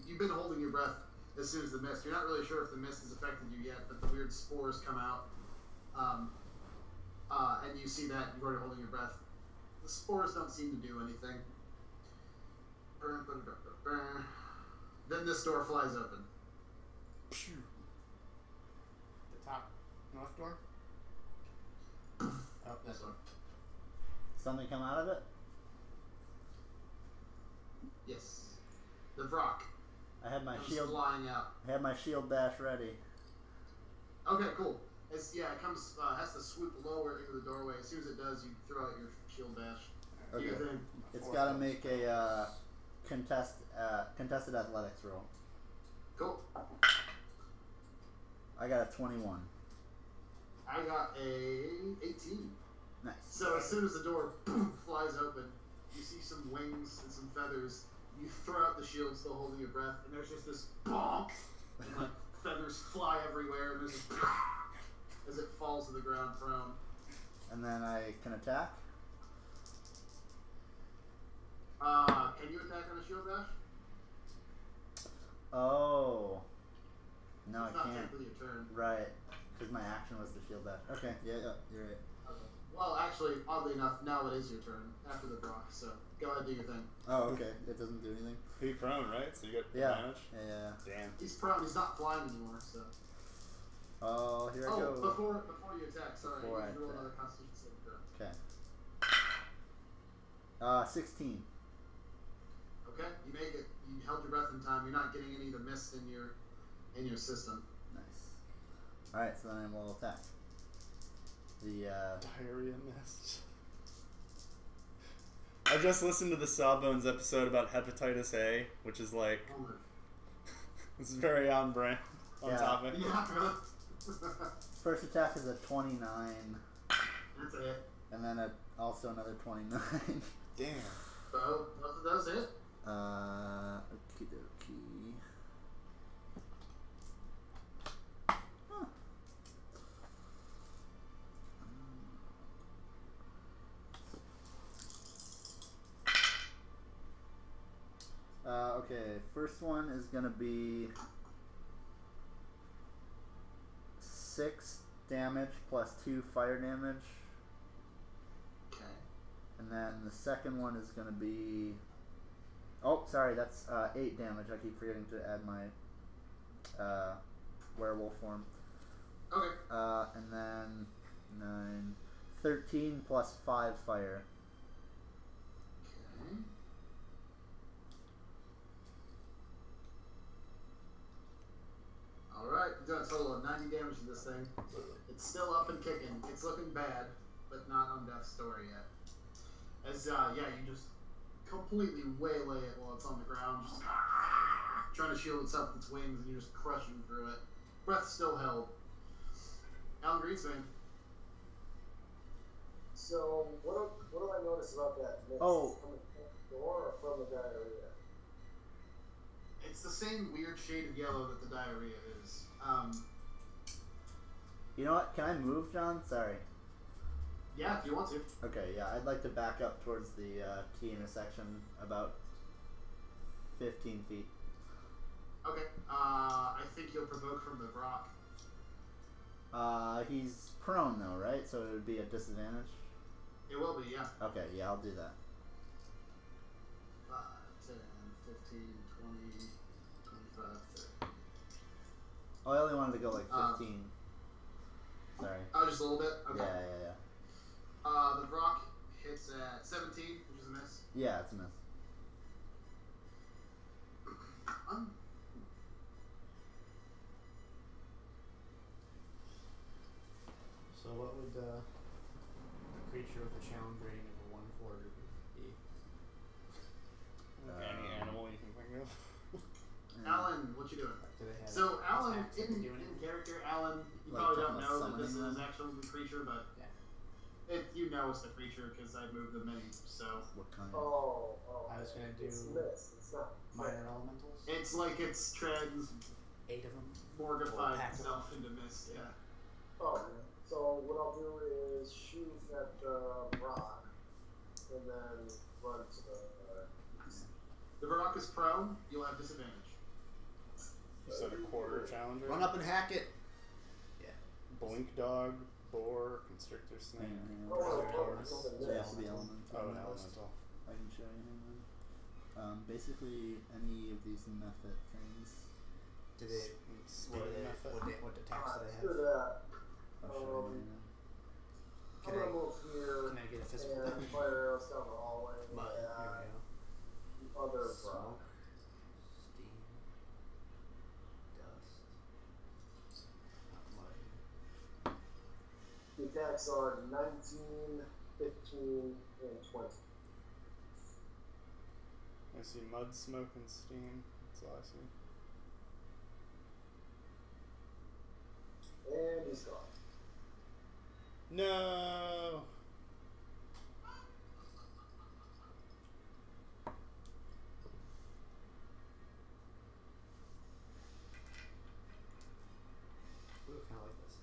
You've been holding your breath as soon as the mist. You're not really sure if the mist has affected you yet, but the weird spores come out. And you see that you're already holding your breath. The spores don't seem to do anything. Then this door flies open. The top north door? Oh, This one. Something come out of it? Yes. The Vrock I had my comes shield. flying out. I had my shield bash ready. Okay, cool. It comes, has to swoop lower into the doorway. As soon as it does, you throw out your shield bash. Okay. You think, It's got to make a contested athletics roll. cool. I got a 21. I got a 18. Nice. So as soon as the door boom, flies open, you see some wings and some feathers. You throw out the shield, still holding your breath, and there's just this bonk, and like feathers fly everywhere, and there's this as it falls to the ground prone. And then I can attack. Can you attack on a shield dash? Oh. No, It's I not can't. technically your turn. Right. Because my action was the shield dash. Okay, yeah, you're right. Okay. Well, actually, oddly enough, now it is your turn after the block. So go ahead, do your thing. Oh, okay. It doesn't do anything. He prone, right? So you got Yeah. advantage? Yeah. Damn. He's prone. He's not flying anymore. So. Oh, here I Oh, go. before you attack, sorry, Before you I need to roll attack. another Constitution saving throw. Okay. 16. Okay, you make it. You held your breath in time. You're not getting any of the mist in your system. Nice. Alright, so then I will attack. The, Diarrhea mist. I just listened to the Sawbones episode about hepatitis A, which is like, Oh my. this is very on brand, on Yeah. topic. Yeah, really. first attack is a 29. That's it. And then also another 29. Damn. So that was it. Okie dokie. Huh. Okay, first one is gonna be 6 damage plus 2 fire damage. Okay. And then the second one is gonna be. Oh, sorry, that's 8 damage. I keep forgetting to add my werewolf form. Okay. And then 9, 13 plus 5 fire. Okay. Alright, you done a total of 90 damage to this thing. It's still up and kicking. It's looking bad, but not on death's door yet. As, you just completely waylay it while it's on the ground, just trying to shield itself with its wings, and you're just crushing through it. Breath still held. Alan Greenspan. So, what do I notice about that mist? Oh. Coming from the door or from the diarrhea? It's the same weird shade of yellow that the diarrhea is. You know what? Can I move, John? Sorry. Yeah, if you want to. Okay, yeah, I'd like to back up towards the T intersection about 15 feet. Okay. I think you'll provoke from the rock. He's prone though, right? So it would be a disadvantage? It will be, yeah. Okay, yeah, I'll do that. 5, 10, 15, 20, 25, 30. Oh, I only wanted to go like 15. Sorry. Oh, just a little bit? Okay. Yeah. The rock hits at 17, which is a miss. Yeah, it's a miss. So what would the creature with the challenge rating of 1/4 be? Any animal you can think of. Alan, what you doing? Do they have So, Alan, attacks that in can do anything? character, Alan, you Like probably talking don't about know that this summoning is them? actually the creature, but Yeah. you know it's the creature because I moved the mini, so. What kind? Oh. I was gonna do It's mist. It's not. minor elementals. It's like it's 8 of them. mortified Pack itself into mist, yeah. Oh, so what I'll do is shoot at the rock, and then run to the. The rock is prone, you'll have disadvantage. You said a quarter challenger. Run up and hack it. Blink dog. boar, constrictor snake. Hang on. Oh, Preserve something So you have to be this. elemental. Oh, on an that list. elemental. I can show you. Hang on. Basically, any of these method things. Do they? Steam What method. what attacks do they Screw have? that. I'll show you. I'm gonna move here Can I get a physical and damage? fire arrows down the hallway. Mud. Yeah, Here the other we go. rock. Smoke. Steam. Dust. Not mud. The attacks are 19, 15, and 20. I see mud, smoke, and steam. That's all I see. And he's gone. No. Ooh, kind of like this.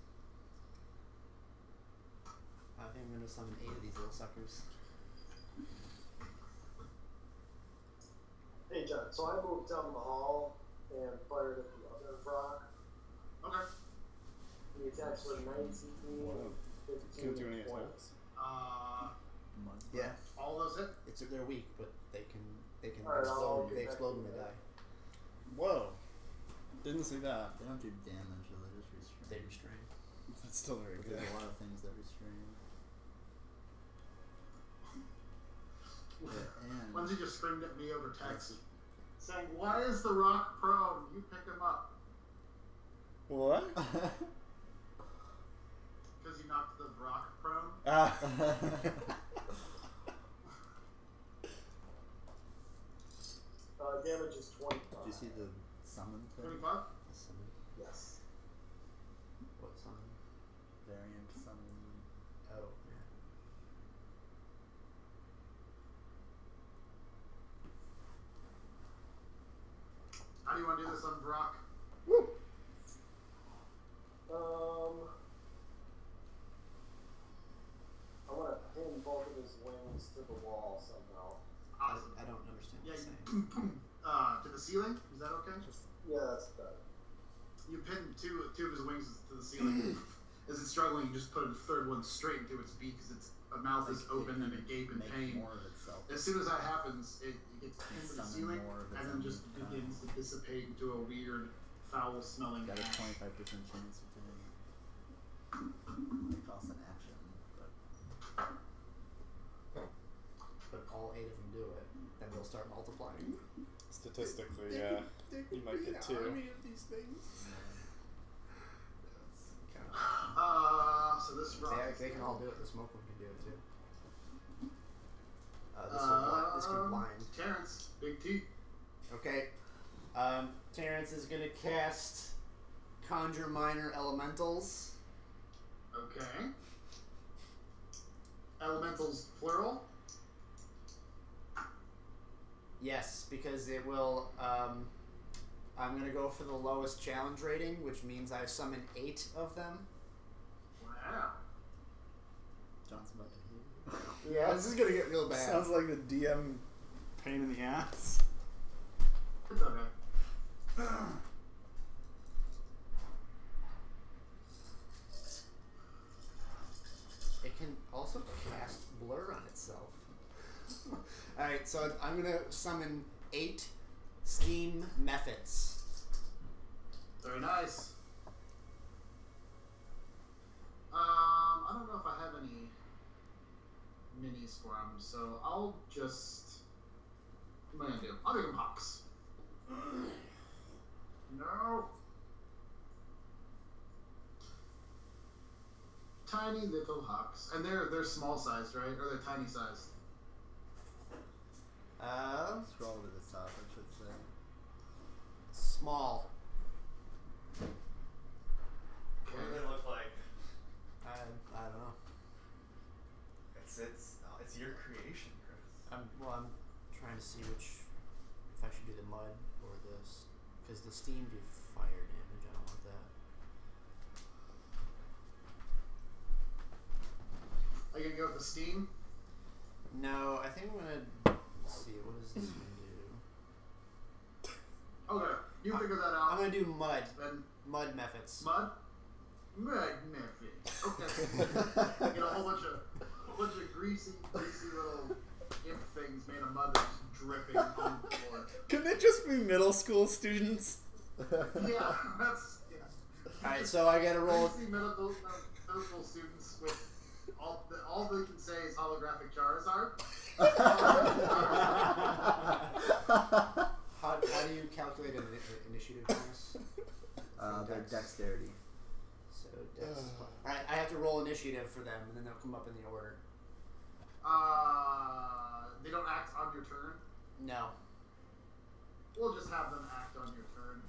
I think I'm gonna summon 8 of these little suckers. Hey, John, so I moved down the hall and fired at the other rock. Okay. The attacks were 19, Wow. 15, Can't do any and 20. attacks. Mud. Yeah. All those hit. They're weak, but they can Alright, I'll explode. get They back explode to when they that. die. Whoa. Didn't see that. They don't do damage, though. They just restrain. They restrain. That's still very But good. there's a lot of things that restrain. Yeah, and Lindsay just screamed at me over text, saying, "Why is the rock prone? You pick him up." What? Because you knocked the rock prone. Ah. Damage is 25. Did you see the summon thing? 25. Summon. Yes. What summon? Variant summon. Oh, yeah. How do you want to do this on Brock? I want to pin both of his wings to the wall somehow. Awesome. I don't understand what Yeah, you're you saying. boom, boom, to the ceiling. Is that okay? Yeah, that's better. You pin two of his wings to the ceiling. As it's struggling, you just put a third one straight into its beak because its mouth is open and it gape in Make pain. more of itself. As soon as that happens, it gets pinned to the Summon ceiling more of its and then own just kind. begins to dissipate into a weird, foul-smelling Got a ash. 25% chance of doing it. It costs an action, but But all 8 of them do it, then they'll start multiplying. Statistically, yeah. You might get 2. Of these things. So this rock. They can all do it. The smoke one can do it too. This can blind. Terrence, Big T. Okay. Terrence is gonna cast Conjure Minor Elementals. Okay. Elementals plural. Yes, because it will. I'm gonna go for the lowest challenge rating, which means I summon 8 of them. Wow. John's about to hear. Yeah, this is gonna get real bad. Sounds like the DM pain in the ass. It's okay. It can also cast Blur on itself. Alright, so I'm gonna summon 8 Steam Methods. Very nice. I don't know if I have any minis for him, so I'll just. What am I gonna do? I'll make him Hawks. No. Tiny little Hawks, and they're small sized, right? Or they're tiny sized. Scroll to the top, I should say. Small. Okay. What do they look like? I don't know. It's your creation, Chris. I'm trying to see if I should do the mud or this, because the steam do fire damage. I don't want that. Are you gonna go with the steam? No, I think I'm gonna. Let's see, what does this one do? Okay, you figure that out. I'm gonna do mud. Then Mud methods. mud. Magnificent. Okay. You know, a whole bunch of greasy little imp things made of mud just dripping on the floor. Can they just be middle school students? Yeah, that's Alright, so I gotta roll. Greasy middle school students with all they can say is holographic Charizard. How do you calculate an initiative bonus? Their dexterity. So dex. Alright, I have to roll initiative for them, and then they'll come up in the order. They don't act on your turn. No. We'll just have them act on your turn.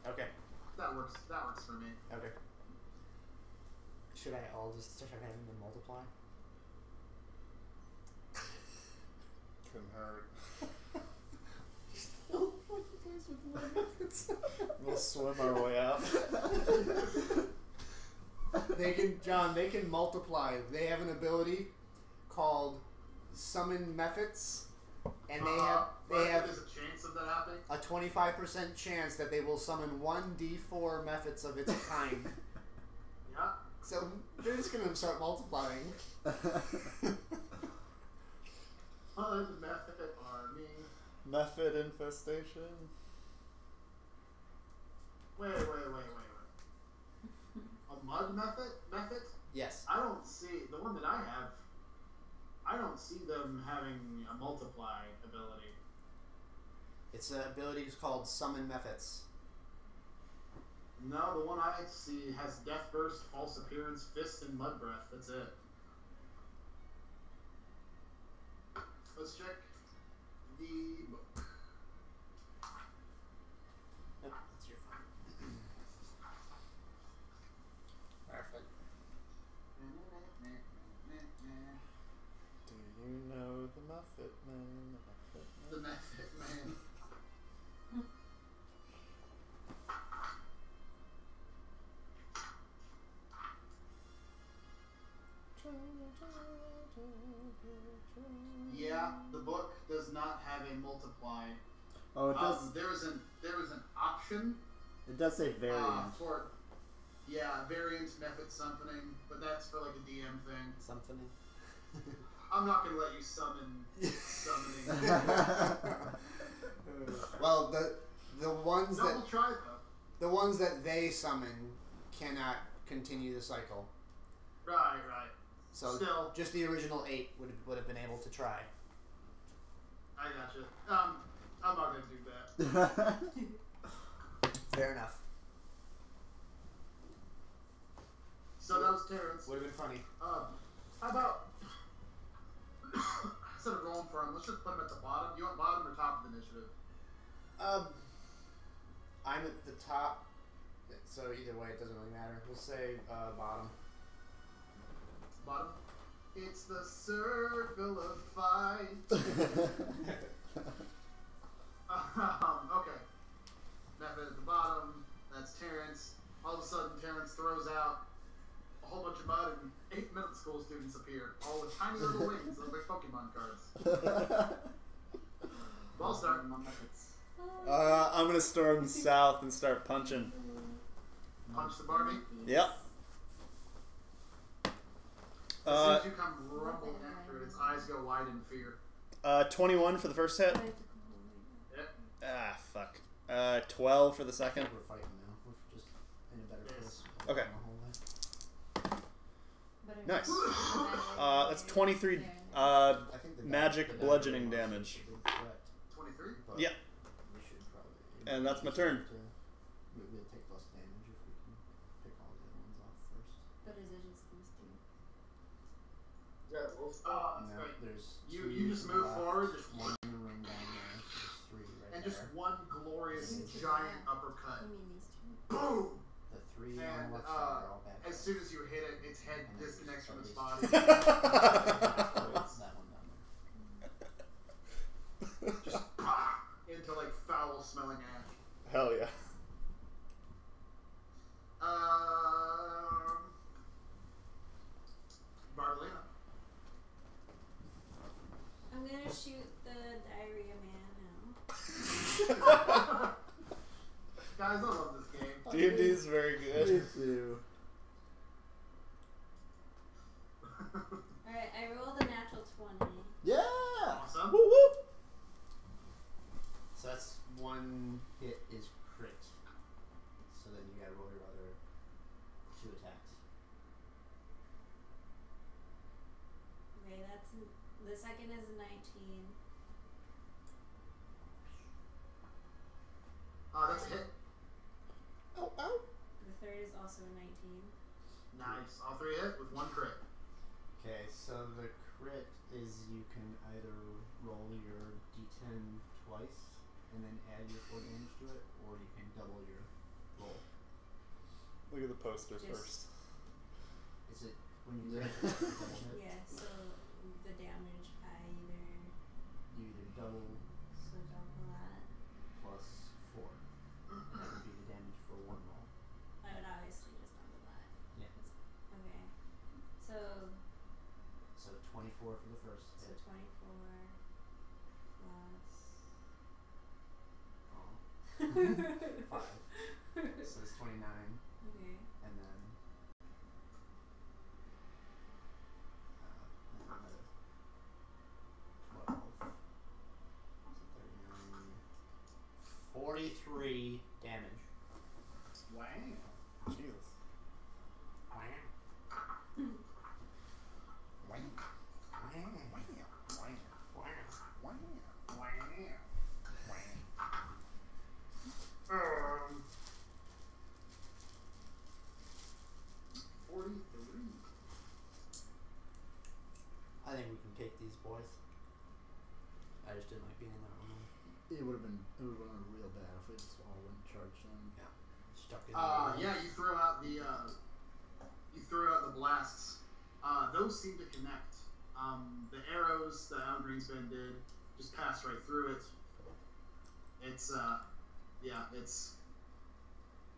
Okay. That works for me. Okay. Should I all just start having them multiply? Couldn't hurt. Fill the place with limits. We'll swim our way out. They can multiply. They have an ability called Summon Methods, and they have There's a chance of that happening. a 25% chance that they will summon 1d4 methods of its kind. Yeah. So they're just gonna start multiplying. Method army. Method infestation. Wait. A mud method? Yes. I don't see the one that I have. I don't see them having a multiply ability. Its ability is called Summon Methods. No, the one I see has Death Burst, False Appearance, Fist, and Mud Breath. That's it. Let's check the book. Oh, that's your phone. Perfect. Do you know the Muffet Man? The Method Man. Yeah, the book does not have a multiply. Oh, it does. There was an option It does say variant. for variant method summoning, but that's for like a DM thing. Something. I'm not gonna let you summon summoning. Well, the ones No, that we'll try though. the ones that they summon cannot continue the cycle. Right. So Still, just the original 8 would have been able to try. I gotcha. I'm not gonna do that. Fair enough. So that was Terrence. Would have been funny. How about instead of rolling for him, let's just put him at the bottom. You want bottom or top of the initiative? I'm at the top, so either way it doesn't really matter. We'll say bottom. Bottom. It's the circle of fight. Okay. Method at the bottom. That's Terrence. All of a sudden, Terrence throws out a whole bunch of mud, and 8 middle school students appear, all with tiny little wings, look like Pokemon cards. Ball start. I'm gonna storm south and start punching. Punch the Barbie. Yep. As soon as you come rumbling after it, its eyes go wide in fear. 21 for the first hit. Yep. Ah, fuck. 12 for the second. We're fighting now. We're just in a better place. Okay. But Nice. it's- That's 23 I think the magic the bludgeoning was damage. a big threat, 23? but Yeah. we should probably. And that's my turn. We'll take less damage if we can pick all the other ones off first. But is it just these two? Yeah, we'll That's No, great. there's You two just to the move left, forward, just one in the room down there. So there's 3 right and there. just one glorious Two to the giant left. uppercut. I mean these two. Boom! The 3 on And, the left side are all back. As soon as you hit it, its head And then disconnects from its there's body. that one down there. Just pah, into like foul smelling ash. Hell yeah. Bartolina. I'm gonna shoot the Diarrhea Man now. Guys, I love this game. D&D's very Me good. too. The second is a 19. That's a hit. Oh, ow. The third is also a 19. Nice. All three hit with one crit. Okay, so the crit is you can either roll your d10 twice and then add your 4 damage to it, or you can double your roll. Look at the poster Just- first. Is it when you crit, it's a double hit? Yeah, so the damage You either double double that. plus 4. And that would be the damage for one roll. I would obviously just double that. Yeah. Okay. So So 24 for the first so hit. 24 Oh. 5. So it's 29, Okay. and then another 12. So 39. 43 damage. Wow. Jesus. Um, 43. I think we can take these boys. I just didn't like being in that room. It would have been real bad if we just all went and charged them. Stuck in Yeah, you throw out the blasts. Those seem to connect. The arrows that Alan Greenspan did just passed right through it. It's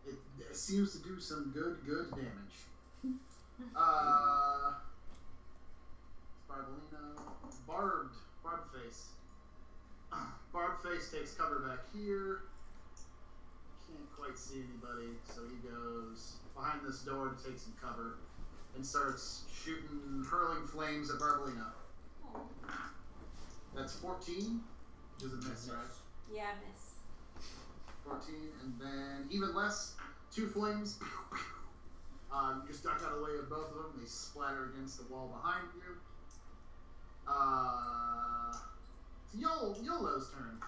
it seems to do some good damage. Sparbolino, barbed face. Barbed face takes cover back here. Can't quite see anybody, so he goes behind this door to take some cover and starts hurling flames at Barbolino. Oh. That's 14, which is a miss, right? Yeah, miss. 14, and then even less, 2 flames. You just duck out of the way of both of them. They splatter against the wall behind you. It's YOLO's turn.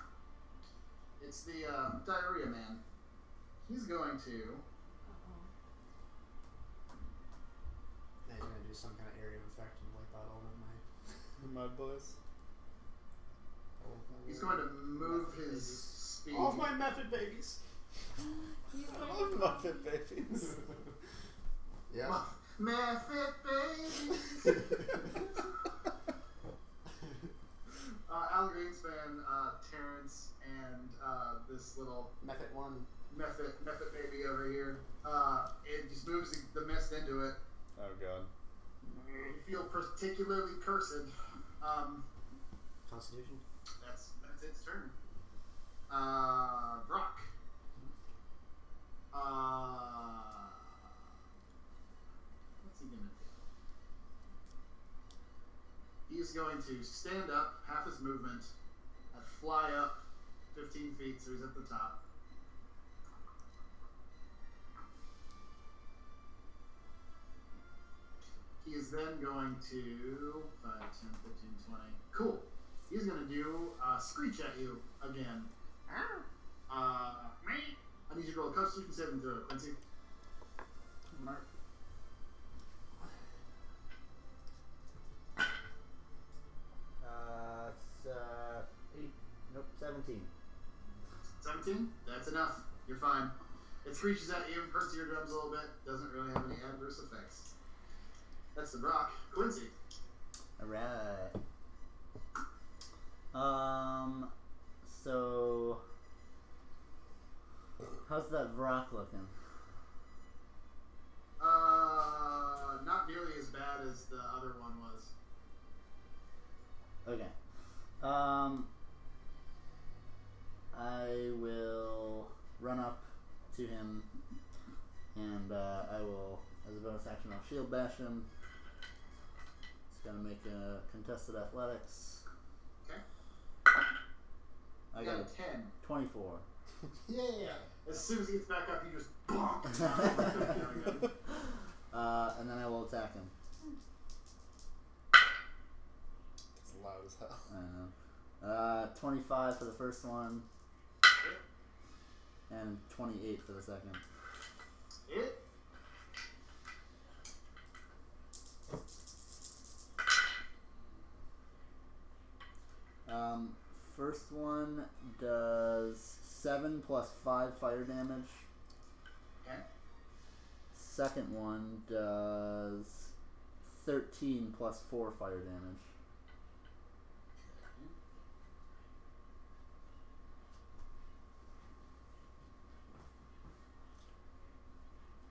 It's the Diarrhea Man. He's going to. Uh-oh. Now he's gonna do some kind of area of effect and wipe out all of my. The Mud Boys. He's going to move his speed. All of my method babies. He's I love Muffet babies. Yeah. Method babies. Alan Greenspan, Terrence, and this little Method 1. method baby over here. It just moves the mist into it. Oh god. You feel particularly cursed. Constitution. That's its turn. Brock. What's he gonna do? He's going to stand up, half his movement, and fly up 15 feet, so he's at the top. He is then going to 5, 10, 15, 20. Cool. He's going to do screech at you again. I need you to roll a Constitution saving throw, Quincy. Mark. It's 8. Nope, 17. 17? That's enough. You're fine. It screeches at you, hurts your drums a little bit, doesn't really have any adverse effects. That's the Brock. Quincy. Alright. So how's that Vrock looking? Not nearly as bad as the other one was. Okay. I will run up to him and I will, as a bonus action, I'll shield bash him. It's gonna make a contested athletics. Okay. I You got got a a 10. 24. Yeah. As soon as he gets back up, you just bonk. And then I will attack him. loud as hell. I know. 25 for the first one. And 28 for the second. It. First one does 7 plus 5 fire damage. Okay. Second one does 13 plus 4 fire damage.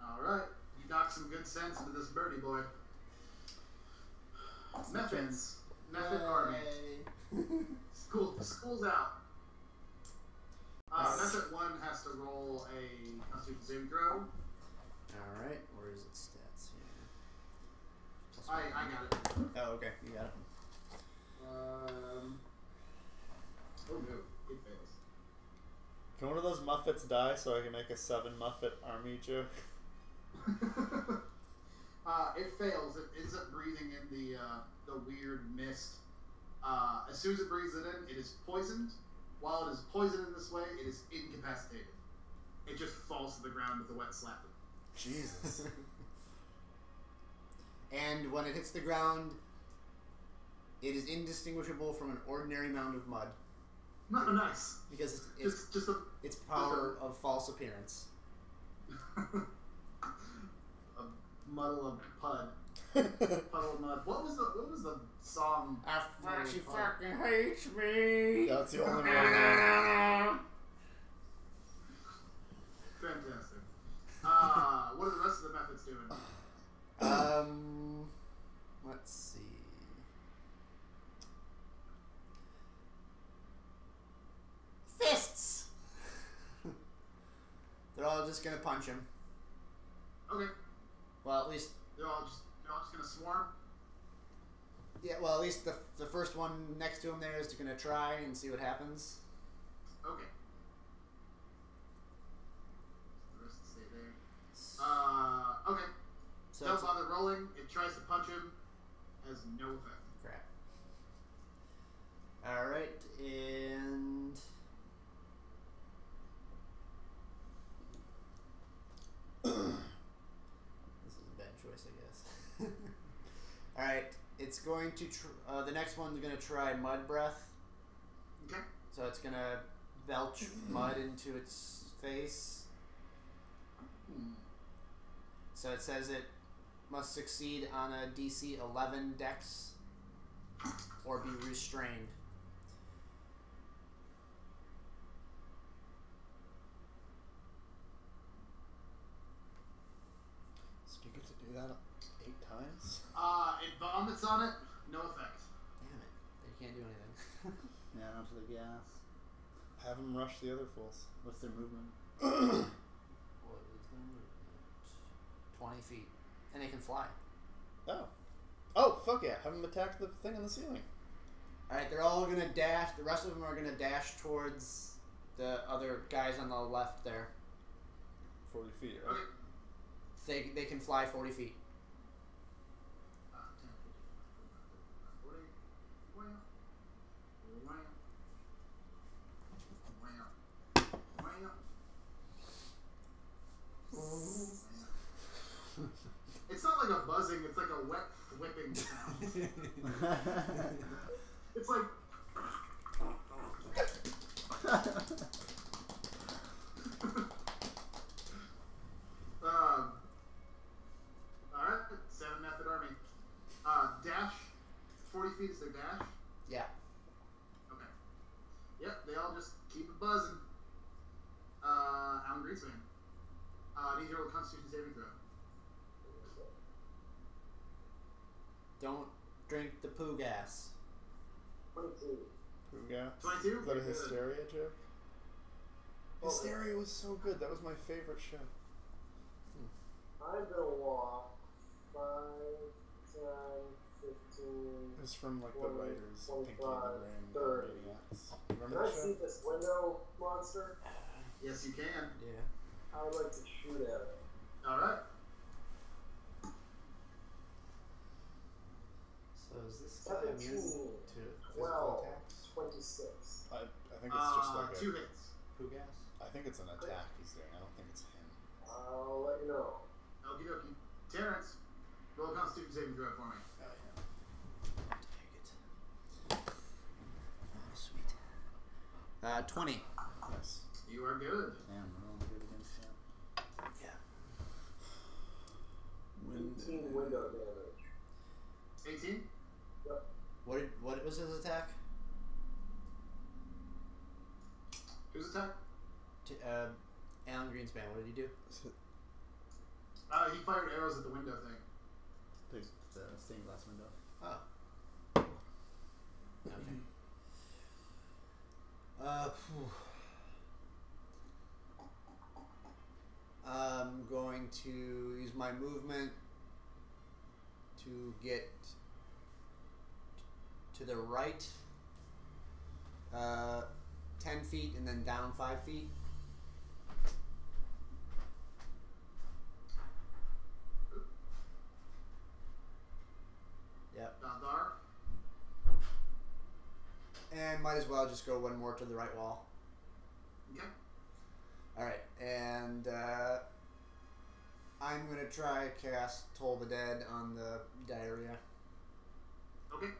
Alright. You knock some good sense into this birdie boy. Methods. Method army. School's out. Method 1 has to roll a Constitution saving throw. Alright, where is it stats here? I got it. Oh, okay, you got it. Oh no, it fails. Can one of those Muffets die so I can make a 7 Muffet army joke? It fails. It ends up breathing in the weird mist. As soon as it breathes it in, it is poisoned. While it is poisoned in this way, it is incapacitated. It just falls to the ground with a wet slapping. Jesus. And when it hits the ground, it is indistinguishable from an ordinary mound of mud. No, nice. Because its power of false appearance. A muddle of pud. Puddle of mud. What was the song? She fucking hates me. That's the only one. Fantastic. What are the rest of the methods doing? Let's see. Fists. They're all just gonna punch him. Okay. Well, at least. They're all just gonna swarm. Yeah. Well, at least the first one next to him there is gonna try and see what happens. Okay. The rest stay there. Okay. So Don't bother rolling. It tries to punch him. Has no effect. crap. All right, and this is a bad choice, I guess. All right, it's going to. The next one's going to try mud breath. Okay. So it's going to belch mud into its face. So it says it must succeed on a DC 11 Dex or be restrained. So you get to do that 8 times? It vomits on it. No effect. Damn it. They can't do anything. Yeah, onto the gas. Have them rush the other fools. What's their movement? What is their movement? 20 feet. And they can fly. Oh. Oh, fuck yeah. Have them attack the thing on the ceiling. Alright, they're all gonna dash. The rest of them are gonna dash towards the other guys on the left there. 40 feet, right? Okay. They can fly 40 feet. 10, 40. Wow. It's not like a buzzing, it's like a wet flipping sound. It's like alright, 7 method army. Dash. 40 feet is their dash? Yeah. Okay. Yep, they all just keep it buzzing. Alan Greenspan. Need to roll a Constitution saving throw. Don't drink the poo gas. 22. Yeah. 22? Is that a Good. Hysteria joke? Hysteria was so good. That was my favorite show. I'm gonna walk 5, 10, 15. It was from like the 20, writers of Pinky and 25, the Brain and 30. Maniacs. Can Remember I the see show? this window monster? Yes, you can. Yeah. I would like to shoot at it. Alright. So is this guy immune 17. to 6. I think it's just like 2 hits. Poo gas. I think it's an attack he's doing. I don't think it's him. I'll let you know. Okie dokie. Terrence, roll a Constitution saving throw for me. Oh yeah. Take it. Oh, sweet. 20. Nice. You are good. Damn, we're rolling good against that. Yeah. 18 window damage. 18? What was his attack? Whose attack? Alan Greenspan. What did he do? He fired arrows at the window thing. The stained glass window. Oh. Okay. Phew. I'm going to use my movement to get to the right 10 feet and then down 5 feet. Yep. Dandar. And might as well just go one more to the right wall. Okay. Alright, and I'm going to try cast Toll the Dead on the Diarrhea. Okay.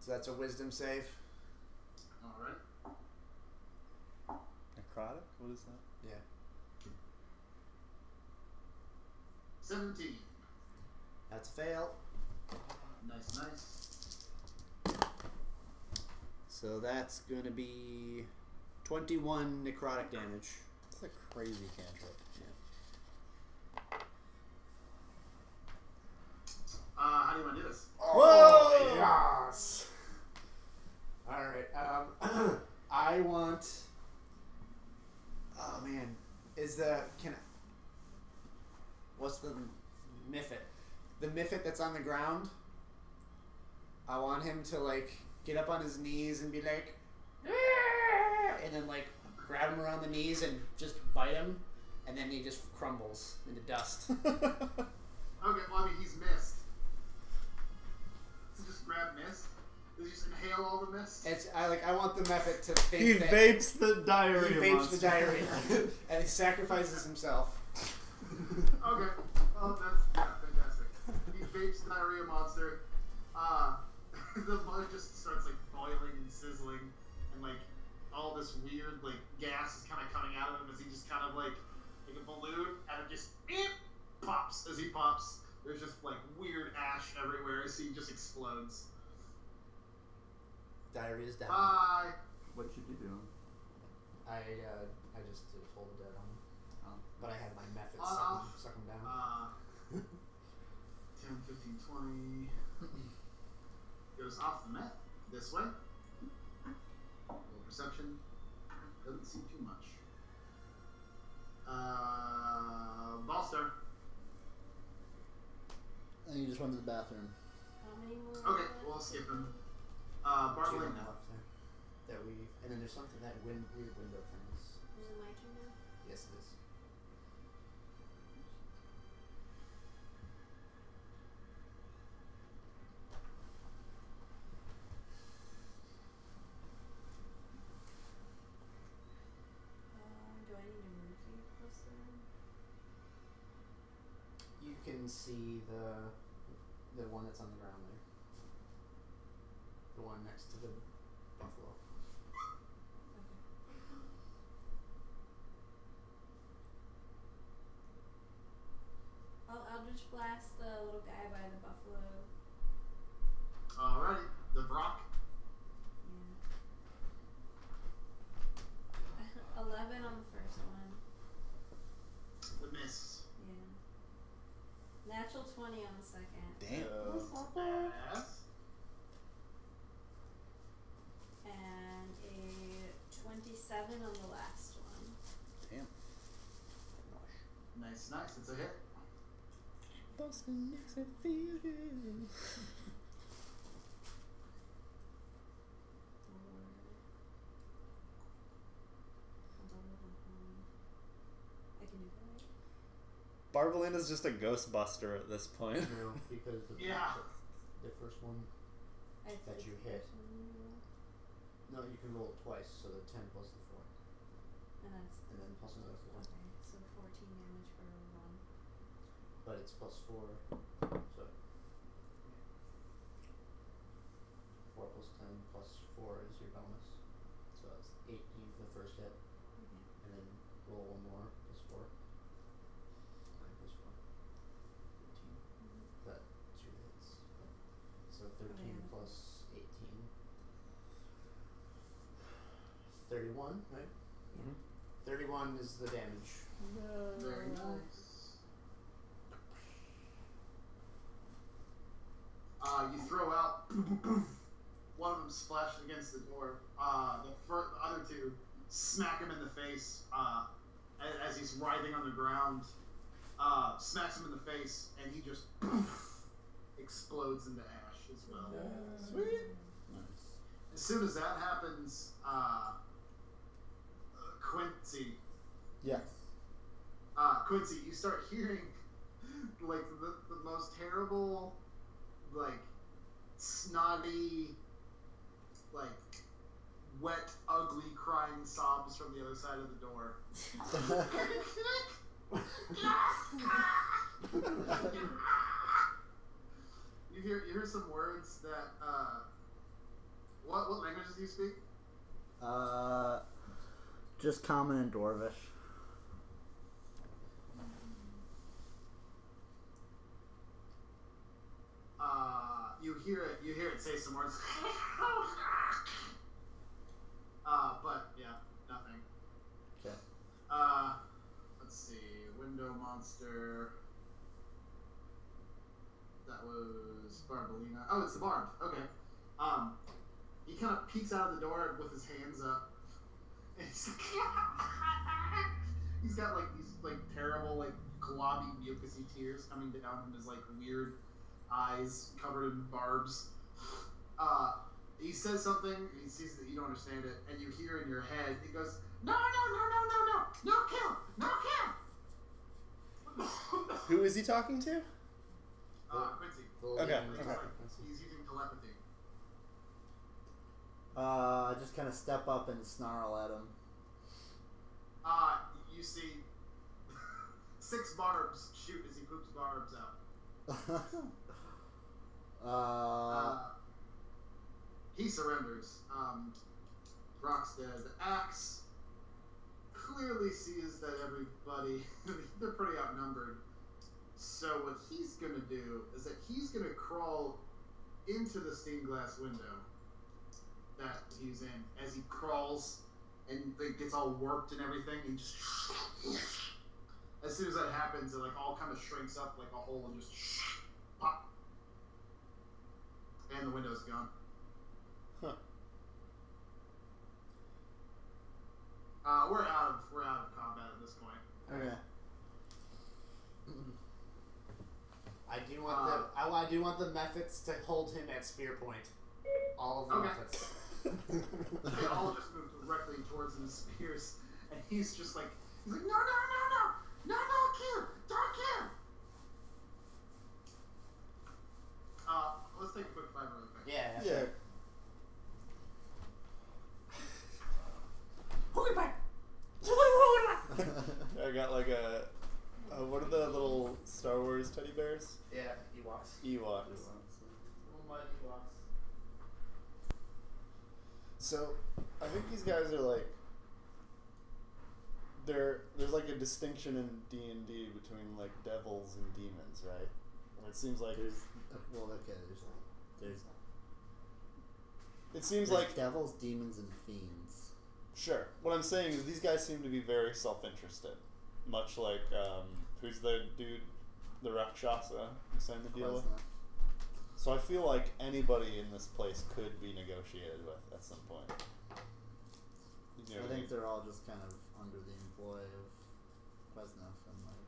So that's a wisdom save. Alright. Necrotic? What is that? Yeah. 17. That's a fail. Nice, nice. So that's going to be 21 necrotic damage. That's a crazy cantrip. How do you want to do this? Whoa! Yes! Alright, I want... Oh, man. What's the Miffit? The Miffit that's on the ground, I want him to, like, get up on his knees and be like... "Ah!" And then, like, grab him around the knees and just bite him, and then he just crumbles into dust. Okay, well, I mean, he's missed. So just grab mist? Does he just inhale all the mist? I want the Mephit to think He that vapes the diarrhea he vapes monster. the diarrhea and he sacrifices himself. Okay. Well, that's fantastic. He vapes the diarrhea monster. The blood just starts, like, boiling and sizzling, and, like, all this weird, like, gas is kind of coming out of him as he just kind of, like a balloon, and it just pops as he pops. There's just, like, weird ash everywhere as he just explodes. Diarrhea's down. Bye! What should you do? I just told the dead on him. But I had my method suck him down. 10, 15, 20. Goes off the map this way. Roll perception. Doesn't see too much. Ballstar. And you just run to the bathroom. How many more? Okay, we'll skip him. Two Bartley. now up there. And then there's something that weird window things. Is it my turn now? Yes, it is. Do I need to move to get closer? You can see the one that's on the ground there. The one next to the buffalo. Okay. I'll just blast the little guy by the buffalo. Alrighty. The Brock. Yeah. 11 on the first one. The Miss. Yeah. Natural 20 on the second. Damn. Yes. And a 27 on the last one. Damn. Nice, nice. It's a hit. Boston makes it feel good. I can do that, right? Barbalina's just a ghostbuster at this point. No, because Yeah. the first one I that did you the hit. first one. No, you can roll it twice, so the 10 plus the 4. And that's And then plus another 4. okay. So 14 damage for 1. But it's plus 4. So 4 plus 10 plus 4 is your bonus. So it's 18 for the first hit. Okay. And then roll one more plus 4. 9 plus 4. 15. That 2 hits. So 13 plus 18. 31, right? Mhm. 31 is the damage. Very nice. You throw out. One of them splashed against the door. The other two smack him in the face as he's writhing on the ground. Smacks him in the face, and he just explodes into ash as well. Sweet. Nice. As soon as that happens, Quincy, Yes. Quincy, you start hearing like the most terrible, like snotty, like wet, ugly, crying sobs from the other side of the door. You hear some words that what languages do you speak? Just common and Dwarvish. You hear it say some words. But yeah, nothing. Okay. Let's see, window monster. That was Barbalina. Oh, it's the Barb. Okay. He kind of peeks out of the door with his hands up. And he's got like these like terrible like globby mucusy tears coming down from his like weird eyes covered in barbs. He says something, he sees that you don't understand it, and you hear in your head, he goes, no, kill! Who is he talking to? Quincy. Okay. He's using telepathy. I just kind of step up and snarl at him. You see 6 barbs shoot as he poops barbs out. He surrenders. Brock's dead. The axe clearly sees that everybody, they're pretty outnumbered. So what he's going to do is that he's going to crawl into the stained glass window that he's in. As he crawls and it gets all warped and everything, he just... As soon as that happens, it like all kind of shrinks up like a hole and just pop. And the window's gone. Huh. We're out of combat at this point. Okay. I do want the methods to hold him at spear point. All of the methods. They all just move directly towards him, spears, and he's like, no, kill, don't kill. Let's take a quick fight really quick. Yeah. Yeah. I got like a what are the little Star Wars teddy bears? Yeah, Ewoks. Ewoks. Little mud Ewoks. So I think these guys are like there's like a distinction in D&D between like devils and demons, right? Or it seems like There's it seems there's like devils, demons, and fiends. sure. What I'm saying is these guys seem to be very self-interested, much like who's the dude, the Rakshasa who signed the deal with. So I feel like anybody in this place could be negotiated with at some point. You know I what think they're all just kind of under the employ of Quesnov and like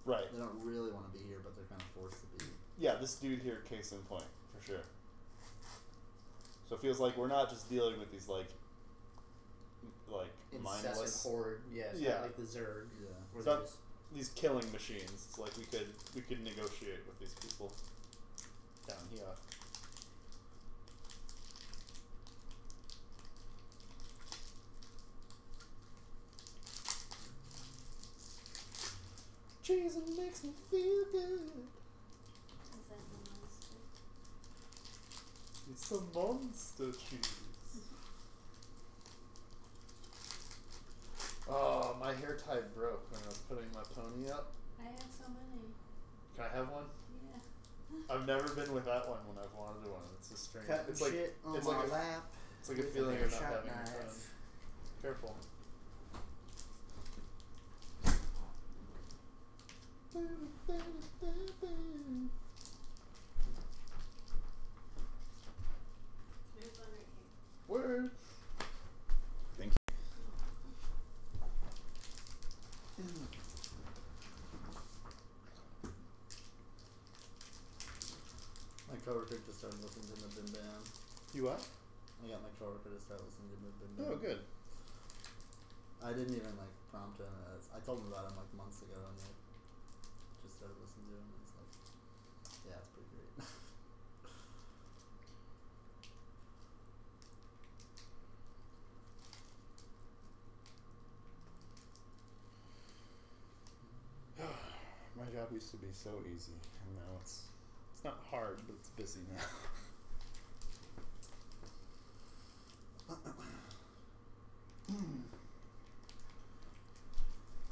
right. they don't really want to be here, but they're kind of forced to be. Yeah, this dude here, case in point, for sure. So it feels like we're not just dealing with these like Incessant mindless horde. Yeah, it's Yeah. not like the Zerg. Yeah. Where It's they not- just these killing machines. It's like we could negotiate with these people down here. cheese and makes me feel good. Is that the monster? It's a monster cheese. Oh, my hair tie broke when I was putting my pony up. I have so many. Can I have one? Yeah. I've never been without one when I've wanted one. It's a strange. Cutting It's like shit on it's my like a, lap. it's like a with feeling hair of not shot having a knife. friend. Careful. There's one right here. Word. Thank you. My coworker just started listening to the Bim Bam. You what? I got my coworker to start listening to the Bim Bam. Oh, good. I didn't even like prompt him. I told him about him like months ago, and like just started listening to him. And it's like, yeah, it's pretty great. My job used to be so easy, and now it's not hard, but it's busy now.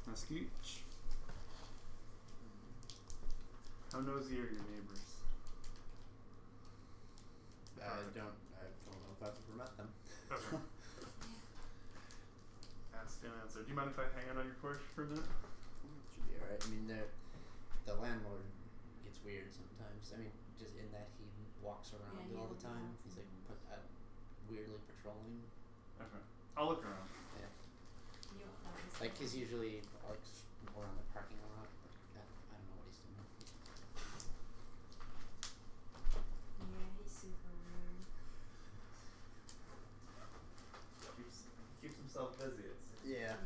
Now, Scooch. How nosy are your neighbors? I don't know if I've ever met them. Okay. Ask and answer. Do you mind if I hang out on your porch for a minute? Should be alright. I mean, the landlord gets weird sometimes. I mean, just in that he walks around Yeah, he all the lives time. out. He's like weirdly patrolling. Okay. I'll look around. Yeah. You want that? Like he's usually like more on the parking lot. But I don't know what he's doing. Yeah, he's super weird. Keeps himself busy, it seems. Yeah.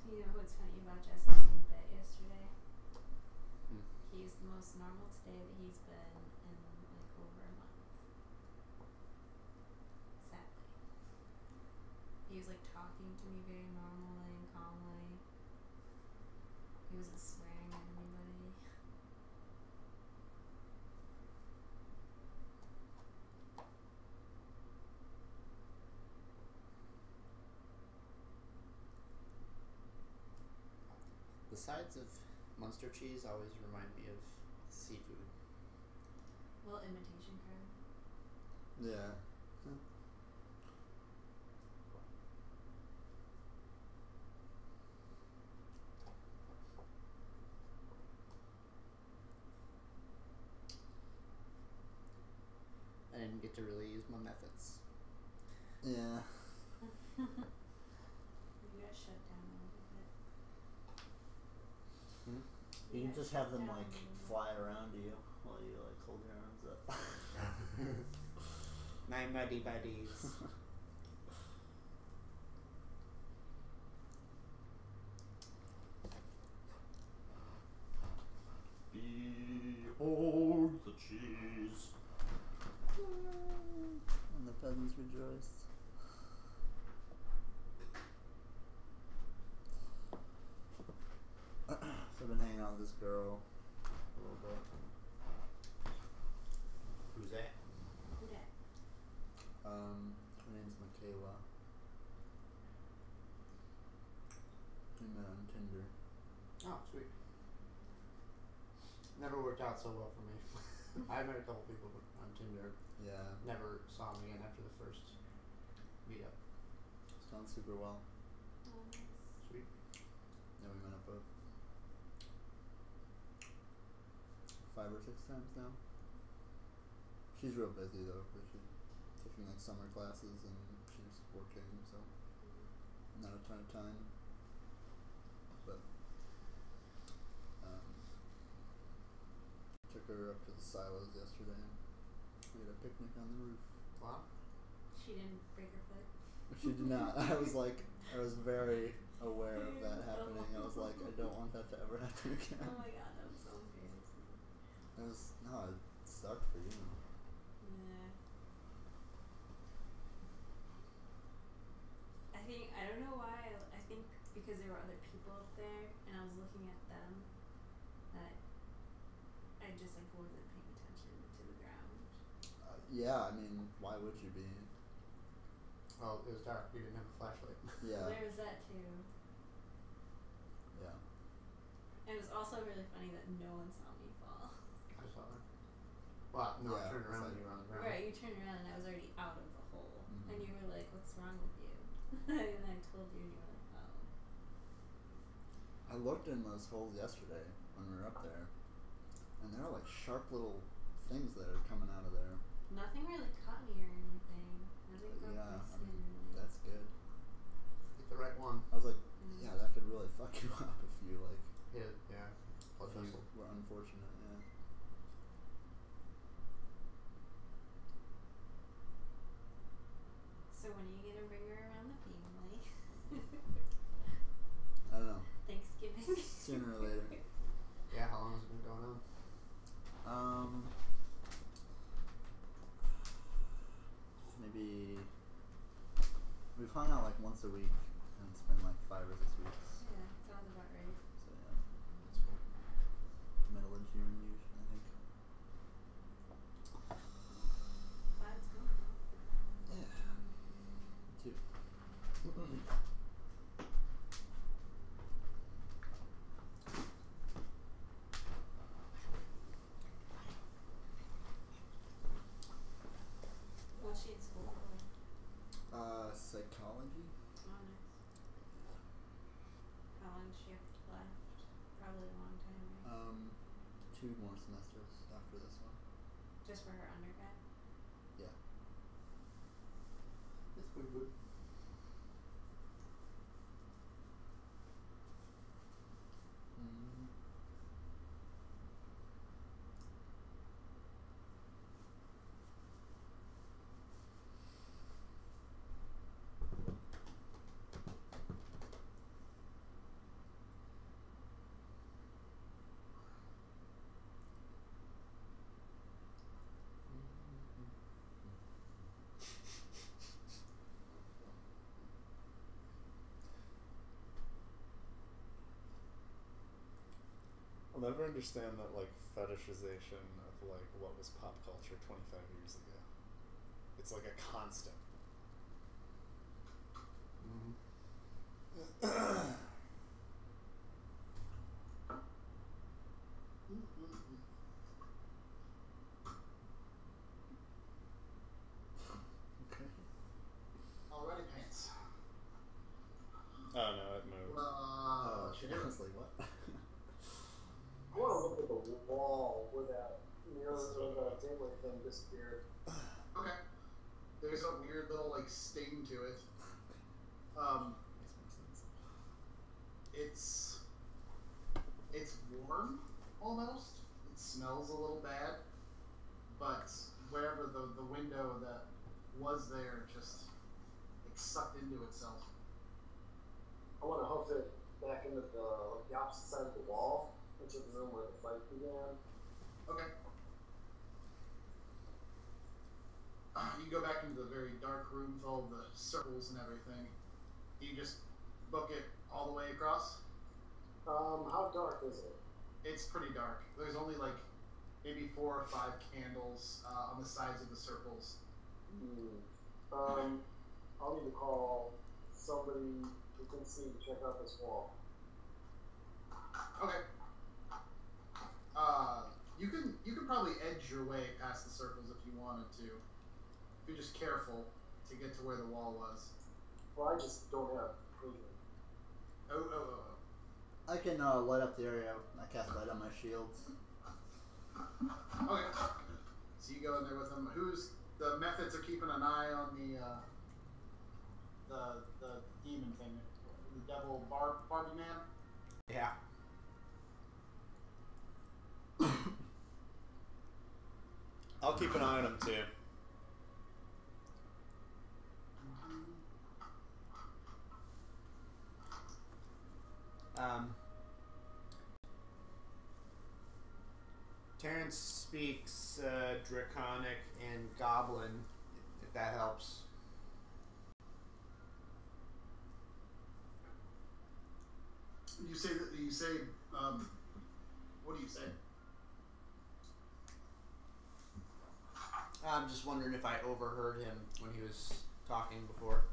You know what's funny about Jesse being bit yesterday? Hmm. He's the most normal today that he's been in like over a month. Sadly. He was like talking to me very normally and calmly. He wasn't swearing at anybody. The sides of Munster cheese always remind me of seafood. Well, imitation crab. Yeah. I didn't get to really use my methods. Yeah. You got shut down a little bit. Hmm? You can got just shut have them down like a little bit. fly around you while you like hold your arms up. My muddy buddies. Behold the cheese. And the peasants rejoiced. So I've been hanging out with this girl a little bit. Who's that? Who dat? Her name's Michaela. We met on Tinder. Oh, sweet. Never worked out so well for me. I met a couple people on Tinder. Yeah. Never saw them again after the first meetup. It's gone super well. Oh, nice. Sweet. Yeah, we went up 5 or 6 times now. She's real busy though, because she's taking like summer classes and she's working, so not a ton of time. But took her up to the silos yesterday. We had a picnic on the roof. Wow. She didn't break her foot. She did not. I was very aware of that happening. I was like, I don't want that to ever happen again. Oh my god, that was so embarrassing. It sucked for you. Yeah. I don't know why, I think because there were other people up there and I was looking at them that I just like wasn't paying attention to the ground. Yeah, I mean, why would you be? Well, it was dark. We didn't have a flashlight. Yeah. There was that too. Yeah. And it was also really funny that no one saw me fall. I saw her. Well, no, Yeah, I turned around it's and you were on the ground. Right, you turned around and I was already out of the hole. Mhm. And you were like, what's wrong with you? And I told you and you were like, oh. I looked in those holes yesterday when we were up there, and there are like sharp little things that are coming out of there. Nothing really cut me or anything. Nothing broke Yeah, my I skin. mean, really. that's good. Hit the right one. I was like, yeah, that could really fuck you up if you like. Hit, yeah. If you were unfortunate, yeah. So when are you gonna bring her around the family? I don't know. Thanksgiving. Sooner or later. Yeah, how long has it been going on? Maybe we've hung out like once a week, and it's been like 5 or 6 weeks. Yeah, sounds about right. So yeah, That's cool. middle of June usually, I think. Glad it's going. Yeah. Me too. What's she in school for? Psychology. Oh, nice. How long does she have left? Probably a long time, right? 2 more semesters after this one. Just for her undergrad? Yeah. It's pretty good. Mm. I'll never understand that like fetishization of like what was pop culture 25 years ago. It's like a constant. Mm-hmm. Okay. Alrighty, pants. Oh no, it moved. Honestly, what? I want to look at the wall where that mirror or the gateway thing disappeared. Okay. There's a weird little like sting to it. Makes more sense. It's warm almost. It smells a little bad, but wherever the window that was there just like sucked into itself. I want to hoof it back into the opposite side of the wall, into the room where the fight began. Okay. You go back into the very dark room with all the circles and everything. You just book it all the way across. How dark is it? It's pretty dark. There's only like maybe 4 or 5 candles on the sides of the circles. I'll need to call somebody who can see to check out this wall. Okay. You can probably edge your way past the circles if you wanted to. If you're just careful to get to where the wall was. Well, I just don't have vision. Oh. I can light up the area. I cast light on my shields. Okay. So you go in there with them. Who's the methods are keeping an eye on the demon thing, the devil Barbie man. Yeah. I'll keep an eye on him too. Terrence speaks Draconic and Goblin, if that helps. You say what do you say? I'm just wondering if I overheard him when he was talking before,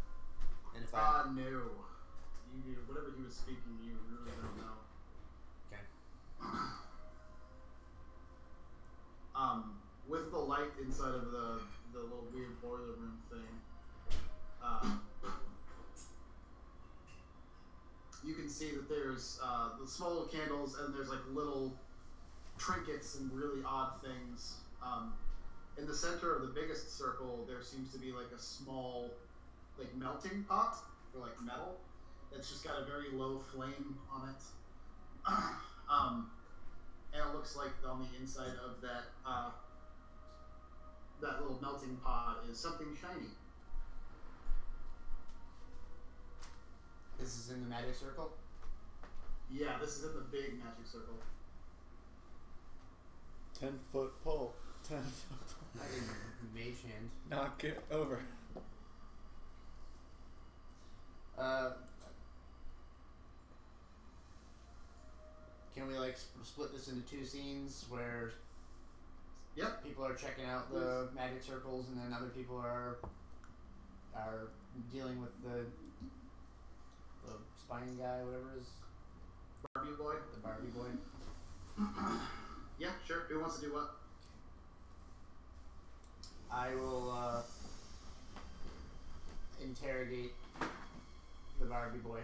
and if I. No. You whatever he was speaking, you really don't know. Okay. With the light inside of the little weird boiler room thing, you can see that there's the small little candles, and there's like little trinkets and really odd things. In the center of the biggest circle, there seems to be like a small, like melting pot for like metal. That's just got a very low flame on it. And it looks like on the inside of that that little melting pot is something shiny. This is in the magic circle? Yeah, this is in the big magic circle. 10-foot pole. 10-foot pole. I didn't mage hand. Knock it over. Can we like split this into two scenes where Yep. people are checking out the magic circles and then other people are dealing with the spine guy, whatever it is, Barbie boy. the Barbie boy? Yeah, sure. Who wants to do what? I will interrogate the Barbie boy.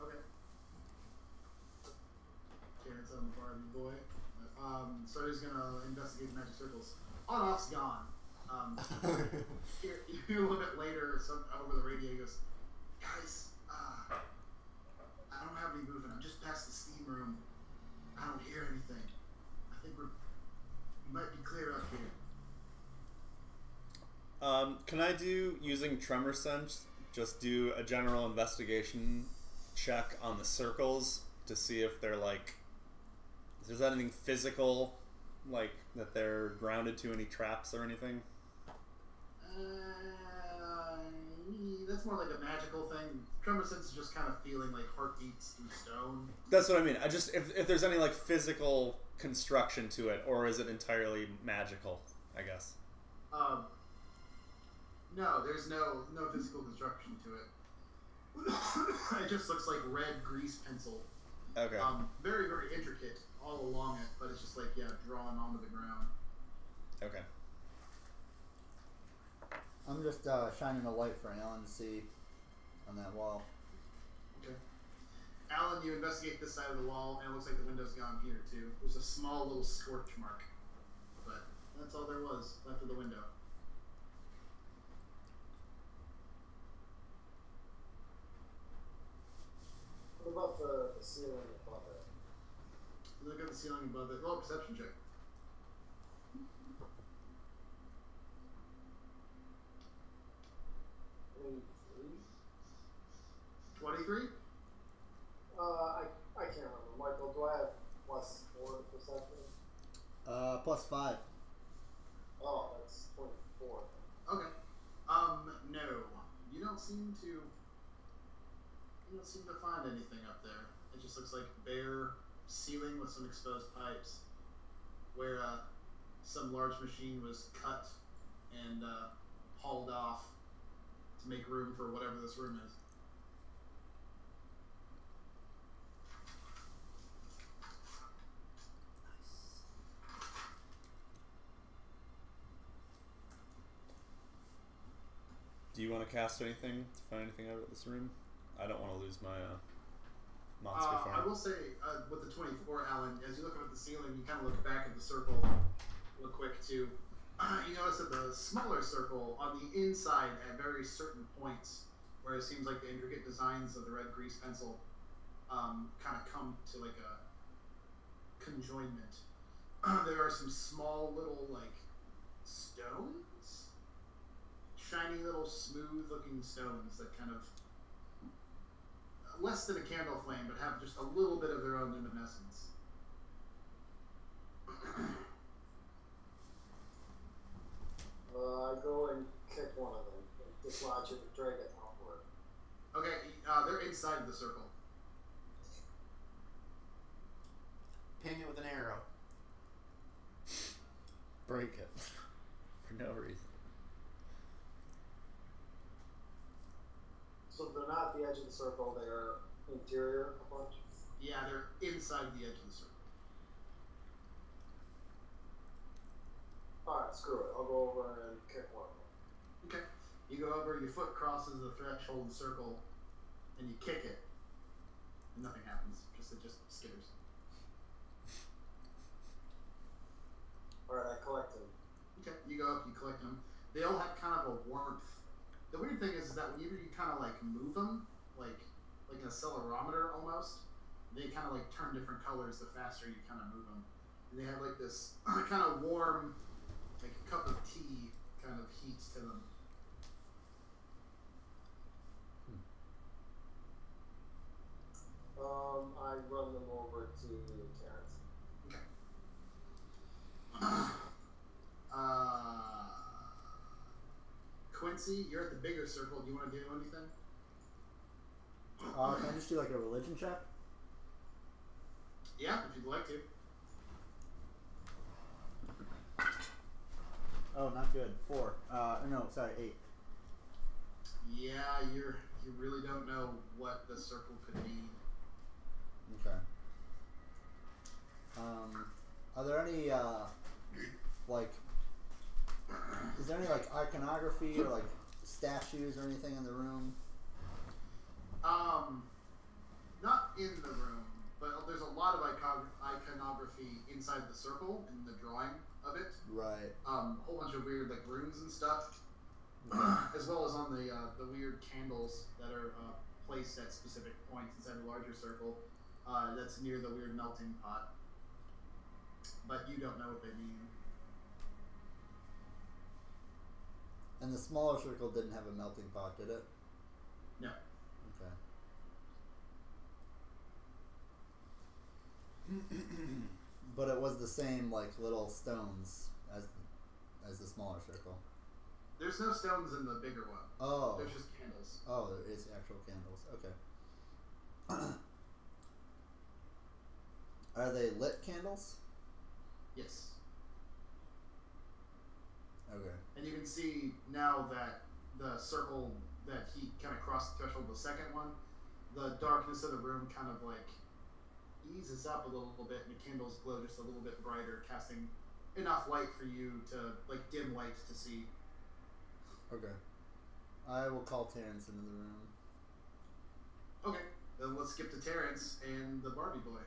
Okay. Terrence on the Barbie boy. So he's gonna investigate the magic circles. On off's gone. You hear a little bit later, over the radio, he goes, "Guys, I don't have any movement. I'm just past the steam room. I don't hear anything. I think we might be clear up here." Can I do, using tremor sense, just do a general investigation check on the circles to see if they're like, if there's anything physical, like that they're grounded to, any traps or anything? That's more like a magical thing. Tremor sense is just kind of feeling like heartbeats through stone. That's what I mean. I just, if there's any like physical construction to it, or is it entirely magical, I guess? No, there's no physical construction to it. It just looks like red grease pencil. Okay. Very, very intricate all along it, but it's just like, yeah, drawn onto the ground. Okay. I'm just shining a light for Alan to see on that wall. Okay. Alan, you investigate this side of the wall, and it looks like the window's gone here, too. There's a small little scorch mark. But that's all there was left of the window. What about the ceiling above it? Look at the ceiling above it. Roll a perception check. 23? I can't remember. Michael, do I have +4 to perception? +5. Oh, that's 24. Okay. No. You don't seem to find anything up there. It just looks like bare ceiling with some exposed pipes where some large machine was cut and hauled off to make room for whatever this room is. to cast anything to find anything out of this room? I don't want to lose my monster farm. I will say, with the 24, Alan, as you look up at the ceiling, you kind of look back at the circle real quick too. You notice that the smaller circle on the inside at very certain points, where it seems like the intricate designs of the red grease pencil kind of come to like a conjoinment. There are some small little like stones, shiny little smooth looking stones that kind of less than a candle flame, but have just a little bit of their own luminescence. I go and kick one of them, and dislodge it and drag it outward. Okay, they're inside the circle. Ping it with an arrow. Break it for no reason. So they're not at the edge of the circle, they're interior a bunch? Yeah, they're inside the edge of the circle. Alright, screw it. I'll go over and kick one of them. Okay. You go over, your foot crosses the threshold of the circle, and you kick it. And nothing happens. It just skitters. Alright, I collect them. Okay. You go up, you collect them. They all have kind of a warmth. The weird thing is that whenever you kind of like move them, like an accelerometer almost, they kind of like turn different colors the faster you kind of move them. And they have like this kind of warm, like a cup of tea kind of heat to them. I run them over to Terrence. Okay. Quincy, you're at the bigger circle. Do you want to do anything? Can I just do like a religion check? Yeah, if you'd like to. Oh, not good. 4. No, sorry, 8. Yeah, you really don't know what the circle could mean. Okay. Are there any like? Is there any like iconography or like statues or anything in the room? Not in the room, but there's a lot of iconography inside the circle in the drawing of it. Right. A whole bunch of weird like runes and stuff, as well as on the weird candles that are placed at specific points inside the larger circle. That's near the weird melting pot, but you don't know what they mean. And the smaller circle didn't have a melting pot, did it? No. Okay. But it was the same like little stones as the smaller circle. There's no stones in the bigger one. Oh. There's just candles. Oh, there is actual candles. Okay. Are they lit candles? Yes. Okay. And you can see now that the circle that he kind of crossed the threshold, the second one, the darkness of the room kind of like eases up a little bit, and the candles glow just a little bit brighter, casting enough light for you to like dim light to see. Okay. I will call Terrence into the room. Okay, then let's skip to Terrence and the Barbie boy.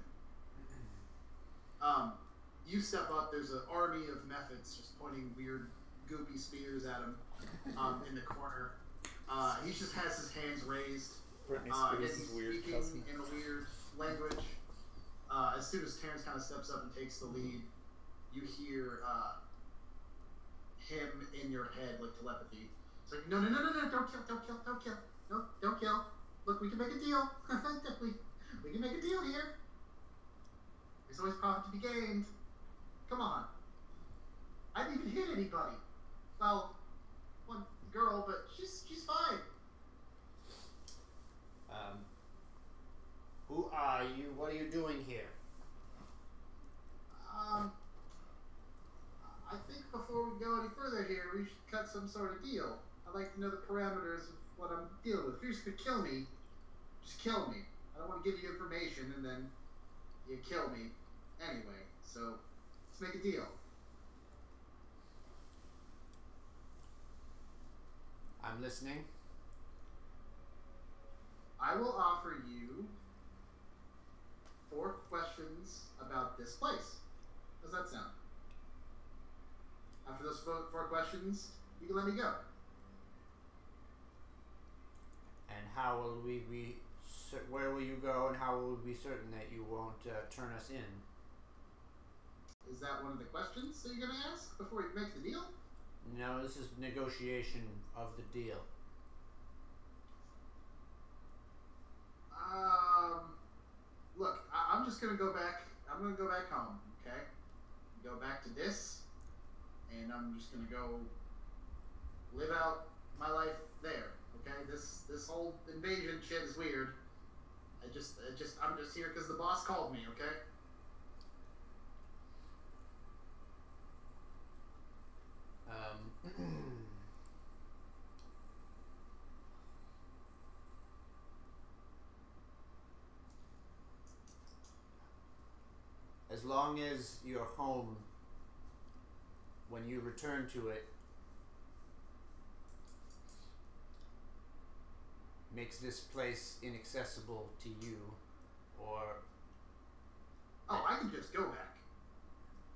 You step up. There's an army of methods just pointing weird, goopy spears at him in the corner. He just has his hands raised. Britney And Spears' he's weird speaking cousin. in a weird language. As soon as Terrence kind of steps up and takes the lead, you hear him in your head, like telepathy. It's like, no, don't kill. No, don't kill. Look, we can make a deal. we can make a deal here. There's always profit to be gained. Come on. I didn't even hit anybody. Well, one girl, but she's fine. Who are you? What are you doing here? I think before we go any further here, we should cut some sort of deal. I'd like to know the parameters of what I'm dealing with. If you're just gonna kill me, just kill me. I don't want to give you information and then you kill me anyway. So let's make a deal. I'm listening. I will offer you 4 questions about this place. How does that sound? After those 4 questions, you can let me go. And how will we be? Where will you go, and how will we be certain that you won't turn us in? Is that one of the questions that you're going to ask before you make the deal? No, this is negotiation of the deal. Look, I'm just going to go back. I'm going to go back home, okay? Go back to this, and I'm just going to go live out my life there, okay? This whole invasion shit is weird. I'm just here because the boss called me, okay? As long as your home, when you return to it, makes this place inaccessible to you, or... Oh, I can just go back.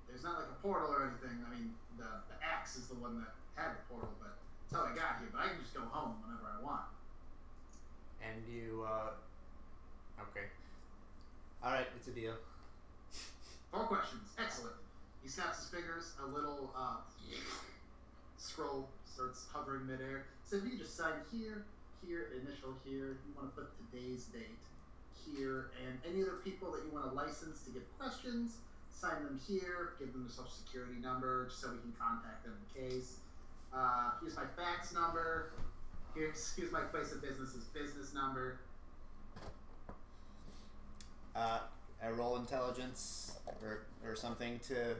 There's not like a portal or anything. I mean, the axe is the one that had the portal, but that's how I got here. But I can just go home whenever I want. And you, okay. Alright, it's a deal. 4 questions. Excellent. He snaps his fingers. A little scroll starts hovering midair. So if you just sign here, initial here. You want to put today's date here, and any other people that you want to license to give questions, sign them here. Give them their social security number just so we can contact them in case. Here's my fax number. Here's my place of business's business number. I roll intelligence or something to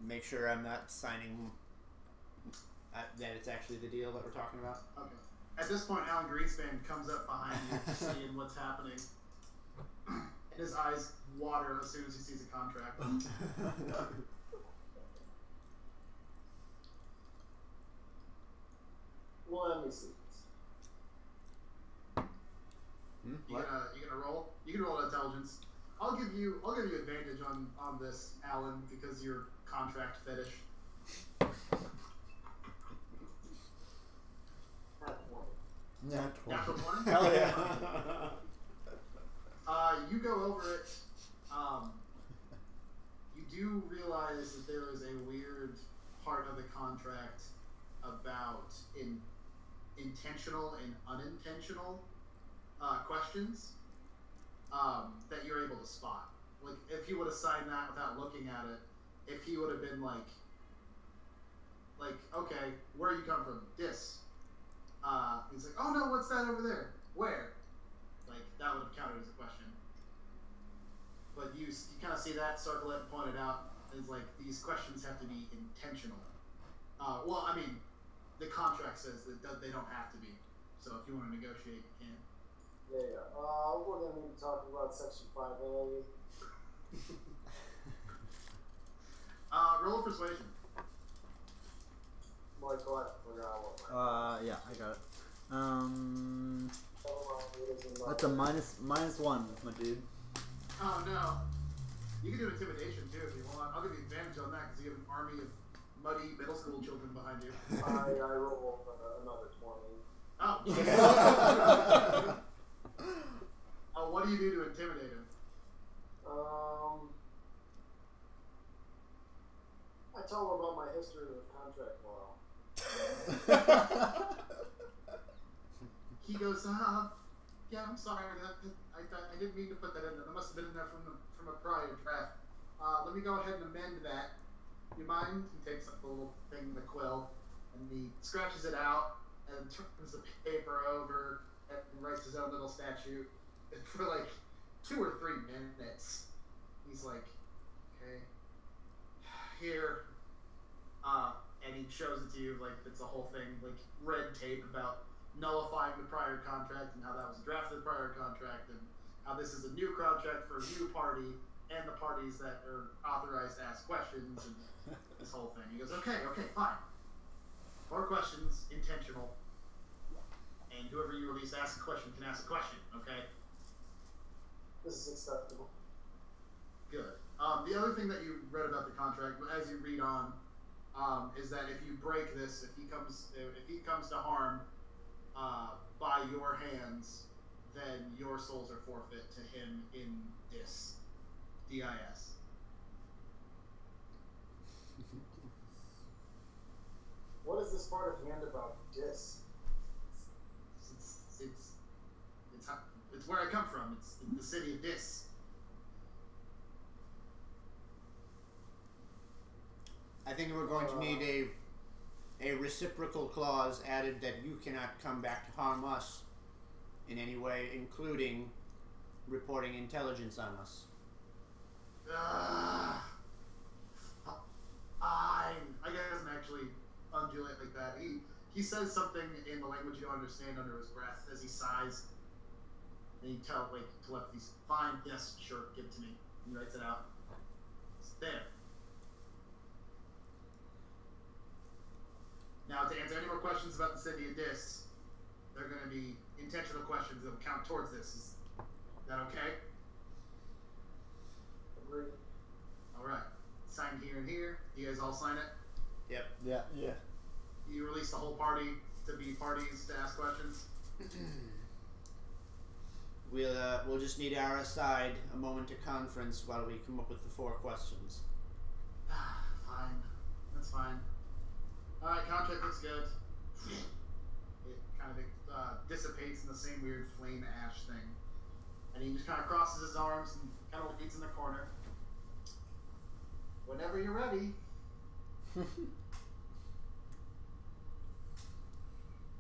make sure I'm not signing. That it's actually the deal that we're talking about? Okay. At this point, Alan Greenspan comes up behind you, seeing what's happening. And his eyes water as soon as he sees a contract. Well, let me see. You gonna roll? You can roll intelligence. I'll give you advantage on this, Alan, because you're contract fetish. Natural 20? Hell yeah. You go over it. You do realize that there is a weird part of the contract about intentional and unintentional questions that you're able to spot. Like, if he would have signed that without looking at it, if he would have been like, okay, where you come from? This. He's like, oh no, what's that over there? Where? Like, that would have counted as a question. But you kind of see that, circle it, point it out. It's like, these questions have to be intentional. Well, I mean, the contract says that they don't have to be. So if you want to negotiate, you can. Yeah. We're going to be talking about Section 5A. Roll persuasion. Michael, I forgot what my... Yeah, I got it. it is in That's a minus 1, my dude. Oh no. You can do intimidation too if you want. I'll give you advantage on that because you have an army of muddy middle school children behind you. I rolled another 20. Oh, what do you do to intimidate him? I tell him about my history with contract law. He goes, yeah, I'm sorry. I didn't mean to put that in there. That must have been in there from a prior draft. Let me go ahead and amend that. You mind? He takes up the little thing, the quill, and he scratches it out and turns the paper over and writes his own little statute. And for like 2 or 3 minutes, he's like, okay, here. And he shows it to you like it's a whole thing, like red tape about nullifying the prior contract and how that was drafted the prior contract and how this is a new contract for a new party and the parties that are authorized to ask questions and this whole thing. He goes, okay, fine. 4 questions, intentional. and whoever you release asks a question can ask a question. Okay. This is acceptable. Good. The other thing that you read about the contract, as you read on, is that if you break this, if he comes to harm by your hands, then your souls are forfeit to him in DIS. DIS. What is this part of hand about dis? It's where I come from. It's the city of Dis. I think we're going to need a reciprocal clause added that you cannot come back to harm us in any way, including reporting intelligence on us. Fine. I guess he doesn't actually undulate like that. He says something in the language you don't understand under his breath as he sighs. And you tell, like, telepathy's, fine, yes, sure, give it to me. He writes it out. It's there. Now, to answer any more questions about the city of Dis, they're going to be intentional questions that will count towards this. Is that okay? Agreed. Alright. Sign here and here. You guys all sign it? Yep. Yeah. Yeah. You release the whole party to be parties to ask questions? We'll just need our aside a moment to conference while we come up with the 4 questions. Fine. That's fine. Alright, contract looks good. It kind of dissipates in the same weird flame ash thing. And he just kind of crosses his arms and kind of leans in the corner. Whenever you're ready.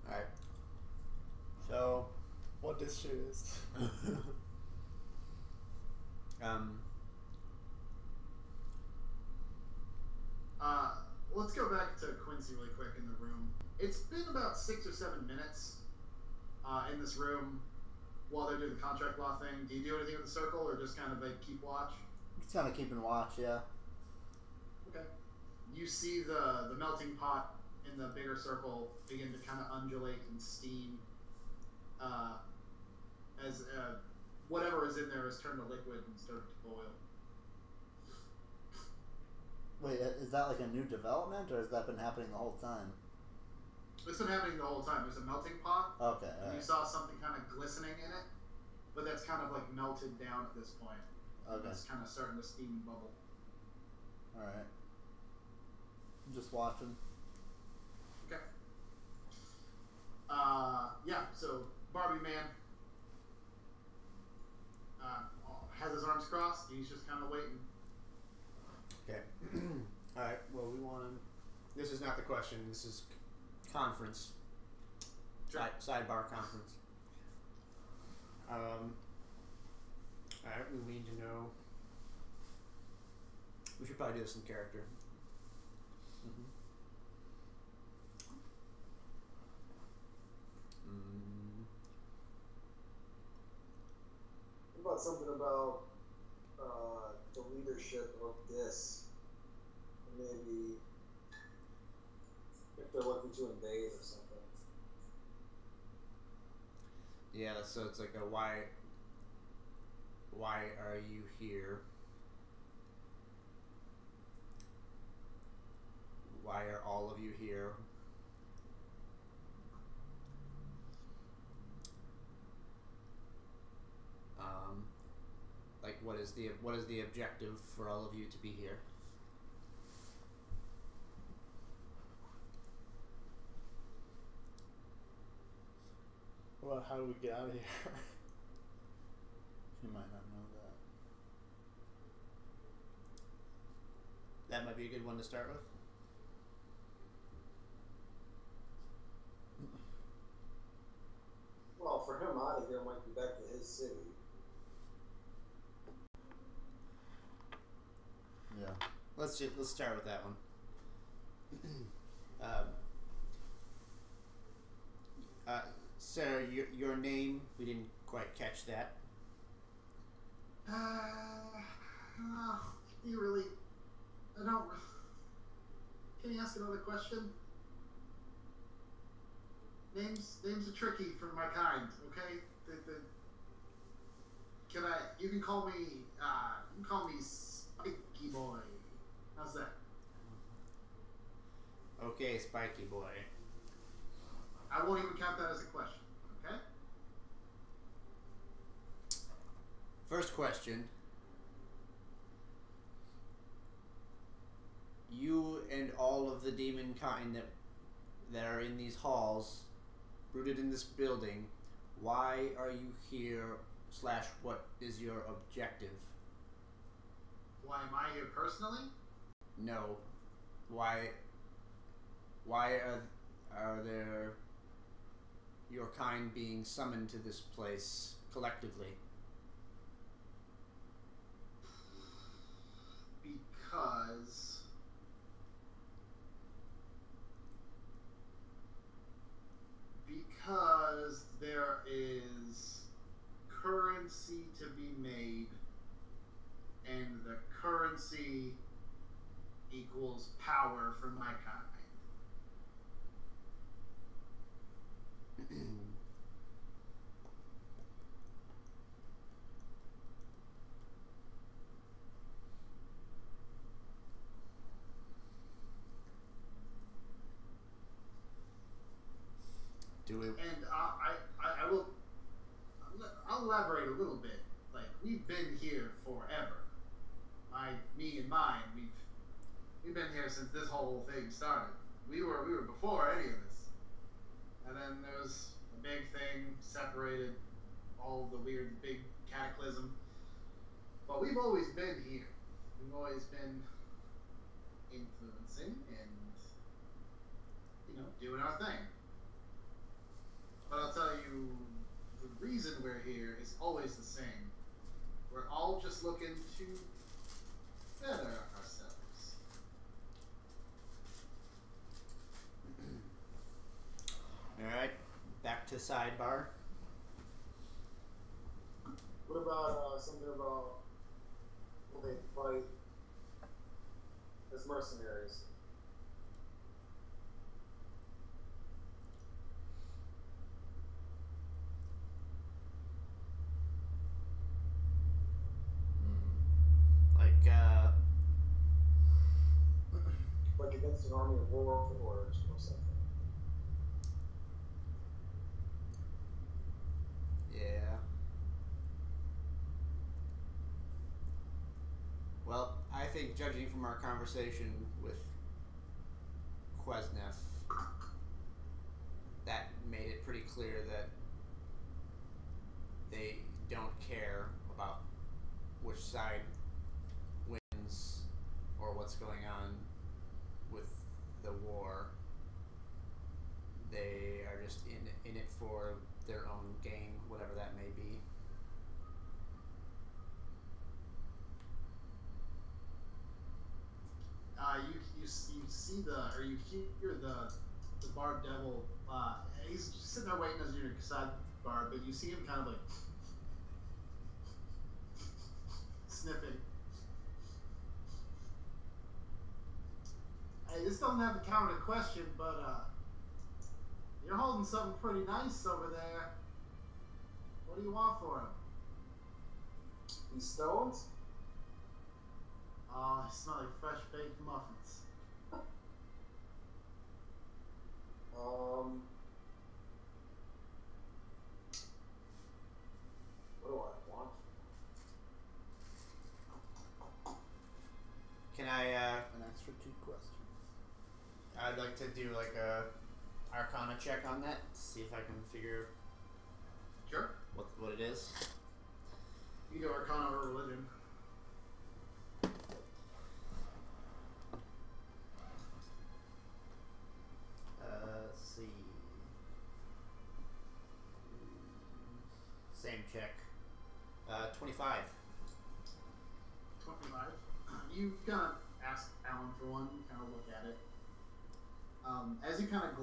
Alright. So, What this shit is. Let's go back to Quincy really quick in the room. It's been about 6 or 7 minutes in this room while they're doing the contract law thing. Do you do anything with the circle or just kind of like keep watch? Just kind of keeping watch, yeah. Okay. You see the melting pot in the bigger circle begin to kind of undulate and steam as whatever is in there is turned to liquid and started to boil. Wait, is that like a new development, or has that been happening the whole time? It's been happening the whole time. There's a melting pot. Okay, And you alright. saw something kind of glistening in it, but that's kind of like melted down at this point. Okay, It's kind of starting to steam and bubble. alright. Just watching. Okay. Yeah, so Barbie Man has his arms crossed. He's just kind of waiting. okay. Alright, well, we want to... This is not the question. This is conference. Sure. Sidebar conference. Alright, we need to know... We should probably do this in character. What about something about the leadership of this? Maybe if they're looking to invade or something. Yeah, so it's like a why are you here? Why are all of you here? Like what is the objective for all of you to be here? Well, how do we get out of here? You might not know that. That might be a good one to start with. Well, for him out of here might be back to his city. Yeah. Let's start with that one. Sarah, your name, we didn't quite catch that. You really... I don't... Can you ask another question? names are tricky for my kind. Okay. You can call me Spiky Boy. How's that? Okay, Spiky Boy. I won't even count that as a question. Okay. First question. You and all of the demon kind that are in these halls, rooted in this building, why are you here? / what is your objective? Why am I here personally? No. Why are there your kind being summoned to this place collectively? Because there is currency to be made, and the currency equals power for my kind. Do it. And I'll elaborate a little bit. Like, we've been here forever. Me and mine, we've been here since this whole thing started. We were before any of this. And then there was a big thing, separated, all the weird big cataclysm. But we've always been here. We've always been influencing and, doing our thing. But I'll tell you, the reason we're here is always the same. We're all just looking to better ourselves. Alright, back to sidebar. What about something about when they fight as mercenaries? Like against an army of warlords or something. Yeah. Well, I think judging from our conversation with Quesnef, that made it pretty clear that they don't care about which side wins or what's going on with the war. They are just in it for their own gain, whatever that may be. You see you hear the bar devil. He's just sitting there waiting as your sidebar, but you see him kind of like sniffing. Hey, this doesn't have to count a question, but you're holding something pretty nice over there. What do you want for him? These stones? Oh, they smell like fresh baked muffins. What do I want? Can I, An extra 2 questions. I'd like to do like a Arcana check on that to see if I can figure Sure. what it is. You do Arcana or Religion. Let's see. Same check. 25. 25. You kind of ask Alan for one, kind of look at it. As you kind of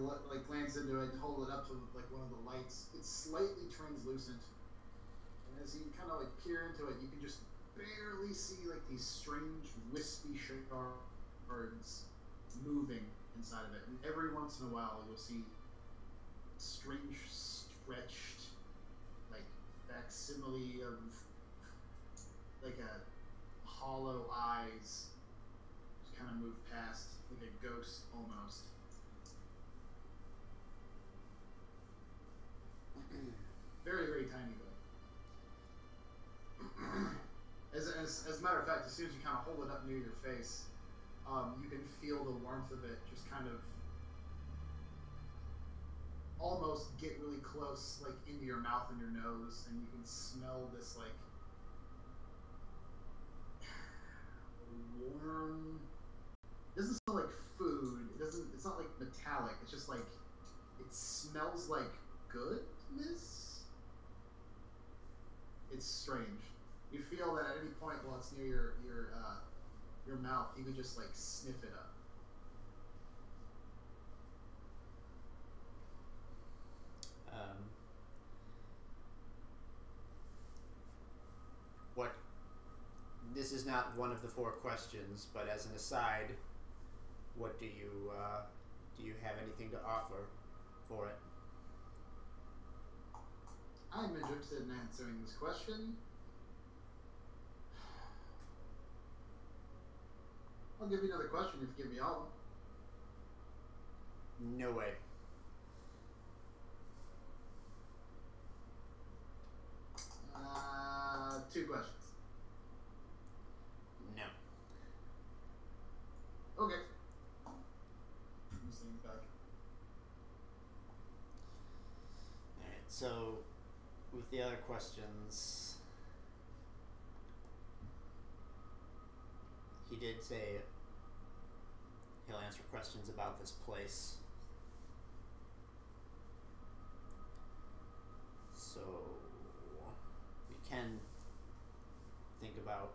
glance into it and hold it up to like one of the lights, it's slightly translucent. And as you kind of like peer into it, you can just barely see like these strange wispy shards moving inside of it. And every once in a while, you'll see strange, stretched, like facsimile of like a hollow eyes just kind of move past, like a ghost almost. Very, very tiny though. As a matter of fact, as soon as you kind of hold it up near your face, you can feel the warmth of it just kind of almost get really close, like into your mouth and your nose, and you can smell this like warm. It doesn't smell like food. It doesn't. It's not like metallic. It's just like it smells like goodness. It's strange. You feel that at any point while it's near your mouth, you could just like sniff it up. What? This is not one of the 4 questions, but as an aside, what do you have anything to offer for it? I'm interested in answering this question. I'll give you another question if you give me all. No way. Uh, 2 questions. No. Okay. I'm just leaning back. Alright, so with the other questions, he did say he'll answer questions about this place. So we can think about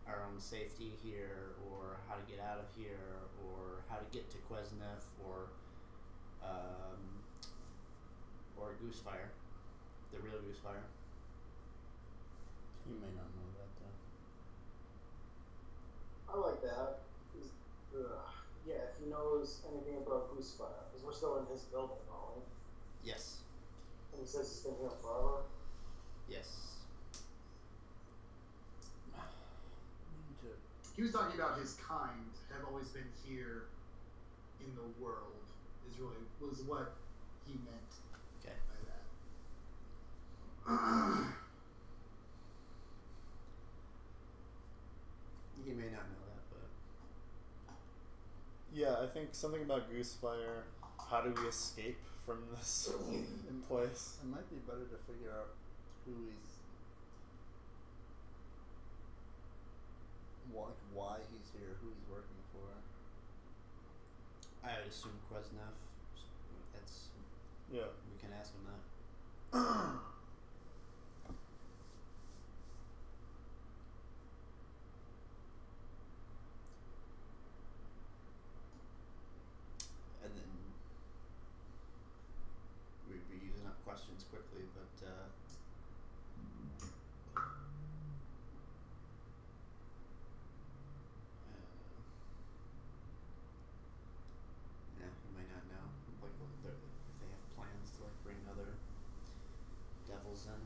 our own safety here, or how to get out of here, or how to get to Quesnef, or Goosefire, the real Goosefire. He may not know that though. I like that. Yeah, if he knows anything about Goosefire, because we're still in his building, aren't we? Yes. And he says he's been here forever. Yes. He was talking about his kind have always been here in the world. Is really was what he meant Okay. by that. He may not know that, but Yeah, I think something about Goosefire. How do we escape from this place? It might be better to figure out why he's here, who he's working for. I would assume Quesnef. That's Yeah. we can ask him that. And then we'd be using up questions quickly, but yeah, you might not know. Like if they have plans to like bring other devils in.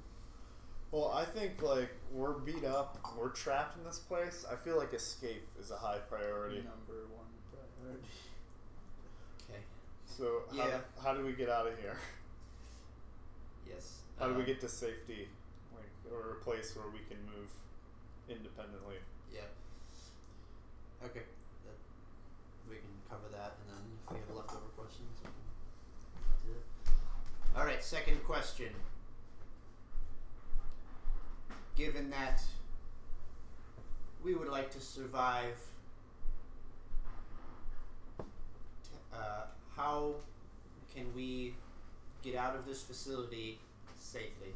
Well, I think like we're beat up, we're trapped in this place. I feel like escape is a high priority. Number 1 priority. Okay. So Yeah. how do we get out of here? Yes. How do we get to safety, like, or a place where we can move independently? Yeah. Okay. We can cover that, and then if we have leftover questions, we can do it. All right. Second question. Given that we would like to survive, how can we get out of this facility safely?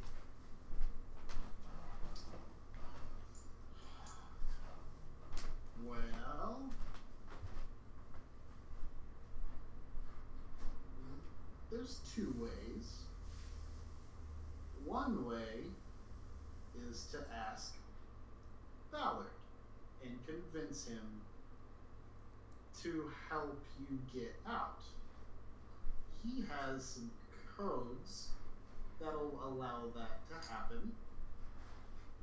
Well, there's 2 ways. One way is to ask Ballard and convince him to help you get out. He has some codes that'll allow that to happen.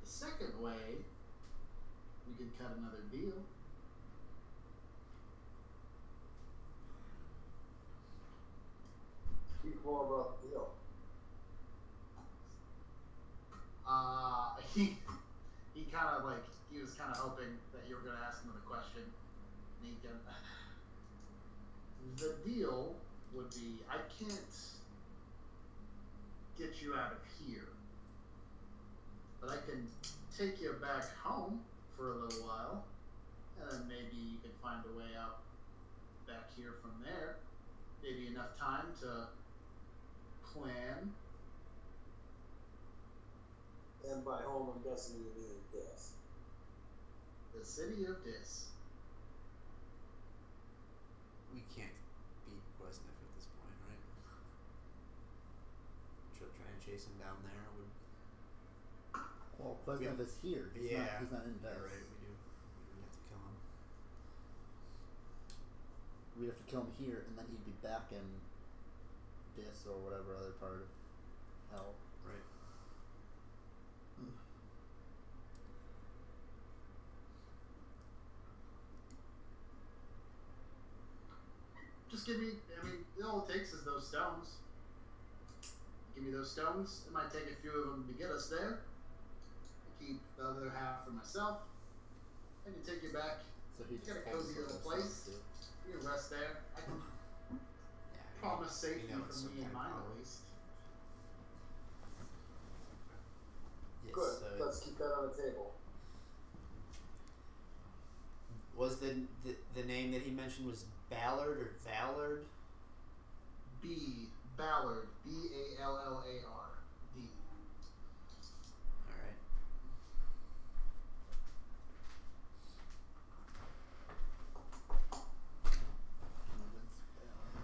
The second way, we could cut another deal. Speak more about the deal. He kind of like, he was kind of hoping that you were going to ask him the question. And he can, the deal would be, I can't get you out of here, but I can take you back home for a little while, and then maybe you can find a way out back here from there. Maybe enough time to plan. And by home, I'm guessing you mean this. The city of Dis. We can't beat Quesniff at this point, right? Try and chase him down there would. Well, Quesniff is here. He's not in Death. Right, we do. We have to kill him. We'd have to kill him here, and then he'd be back in Dis or whatever other part of hell. Right. Just give me, I mean, all it takes is those stones. Give me those stones. It might take a few of them to get us there. I keep the other half for myself. I can take you back. So he Got a cozy little place. You can rest there. I can promise safety for me and mine at least. Yes, Good. Let's keep that on the table. Was the name that he mentioned was Ballard or Vallard? Ballard. B-A-L-L-A-R. D. Alright.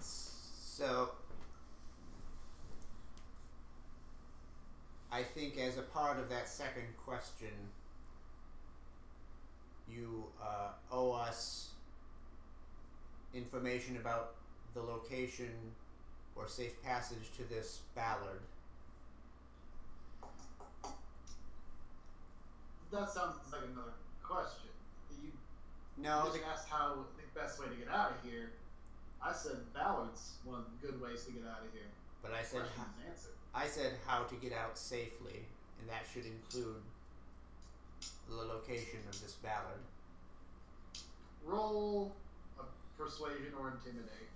So I think as a part of that second question, you owe us information about the location or safe passage to this Ballard. That sounds like another question. You No, just asked how the best way to get out of here. I said Ballard's one of the good ways to get out of here. but I said Question's answered. I said how to get out safely, and that should include the location of this Ballard. Roll a persuasion or intimidate.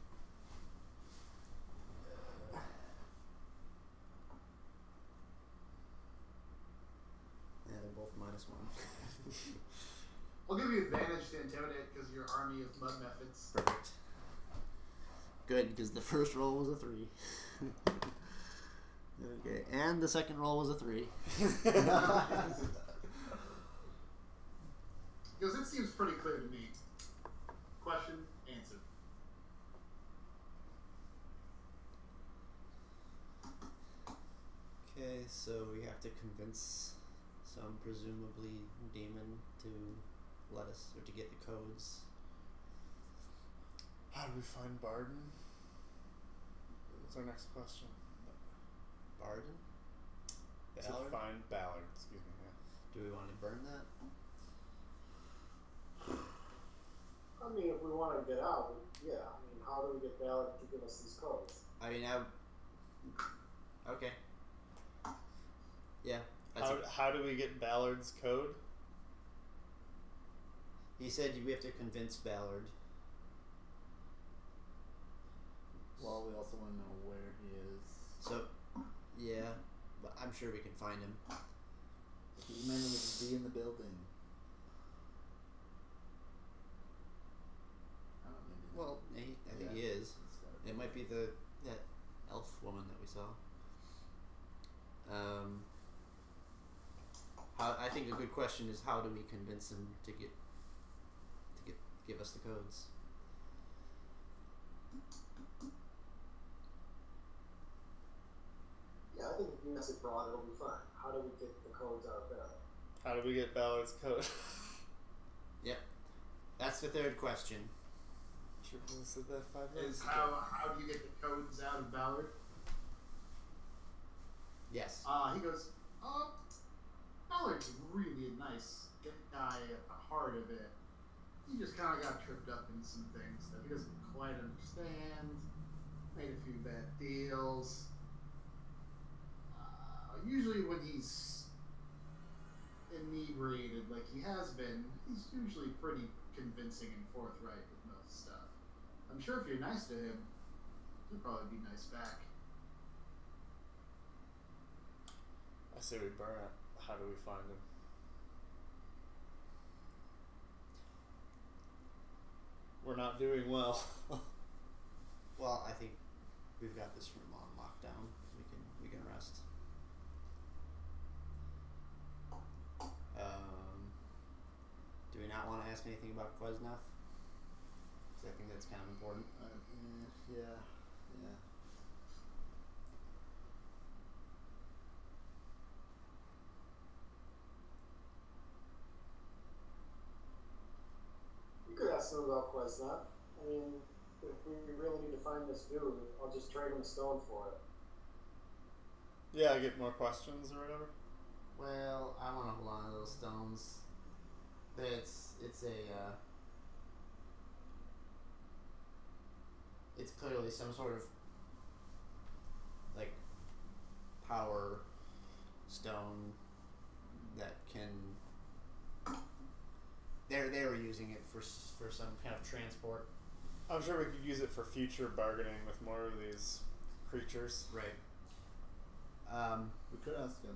Yeah, they're both -1. I'll give you advantage to intimidate because your army of mud methods. Perfect. Good, because the first roll was a 3. Okay, and the second roll was a 3. Because it seems pretty clear to me. Question answered. Okay, so we have to convince some presumably demon to let us, or to get the codes. How do we find Barden? That's our next question. Barden? To Ballard? find Ballard, excuse me. Yeah. Do we want to burn that? I mean, if we want to get out, yeah. I mean, how do we get Ballard to give us these codes? I mean, okay. Yeah. That's How do we get Ballard's code? he said we have to convince Ballard. Well, we also want to know where he is. So, yeah, but I'm sure we can find him. He might not even be in the building. I don't know, maybe. Well, I think he is. It might be that elf woman that we saw. I think a good question is how do we convince him to give us the codes? Yeah, I think if you mess it broad, it'll be fine. How do we get the codes out of Ballard? How do we get Ballard's code? Yep, that's the third question. Triple said that 5 Is minutes how do you get the codes out of Ballard? Yes. He goes, Ballard's really a nice guy at the heart of it. He just kind of got tripped up in some things that he doesn't quite understand. Made a few bad deals. Usually when he's inebriated like he has been, he's usually pretty convincing and forthright with most stuff. I'm sure if you're nice to him, he'll probably be nice back. I say we burn it. How do we find him? We're not doing well. Well, I think we've got this room on lockdown. We can rest. Do we not want to ask anything about Quesnef? Because I think that's kind of important. Yeah. You could ask them about Quesnef. I mean, if we really need to find this dude, I'll just trade him a stone for it. Yeah, I get more questions or whatever. Well, I want to hold on to those stones. It's clearly some sort of like power stone that can. They were using it for some kind of transport. I'm sure we could use it for future bargaining with more of these creatures. Right. We could ask him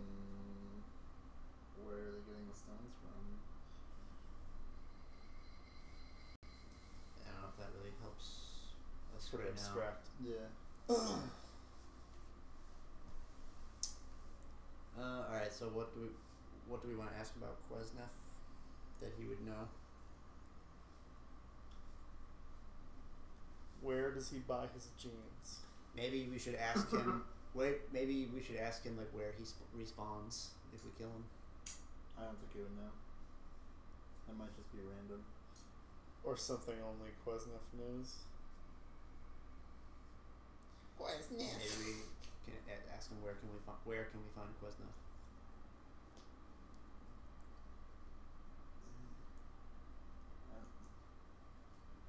where they're getting the stones from. I don't know if that really helps us Pretty right now. abstract. Yeah. All right. So what do we want to ask about Quesnef that he would know? Where does he buy his jeans? Maybe we should ask him. Maybe we should ask him like where he respawns if we kill him. I don't think he would know. That might just be random. Or something only Quesnef knows. Quesnef. Maybe we can ask him where can we find Quesnef.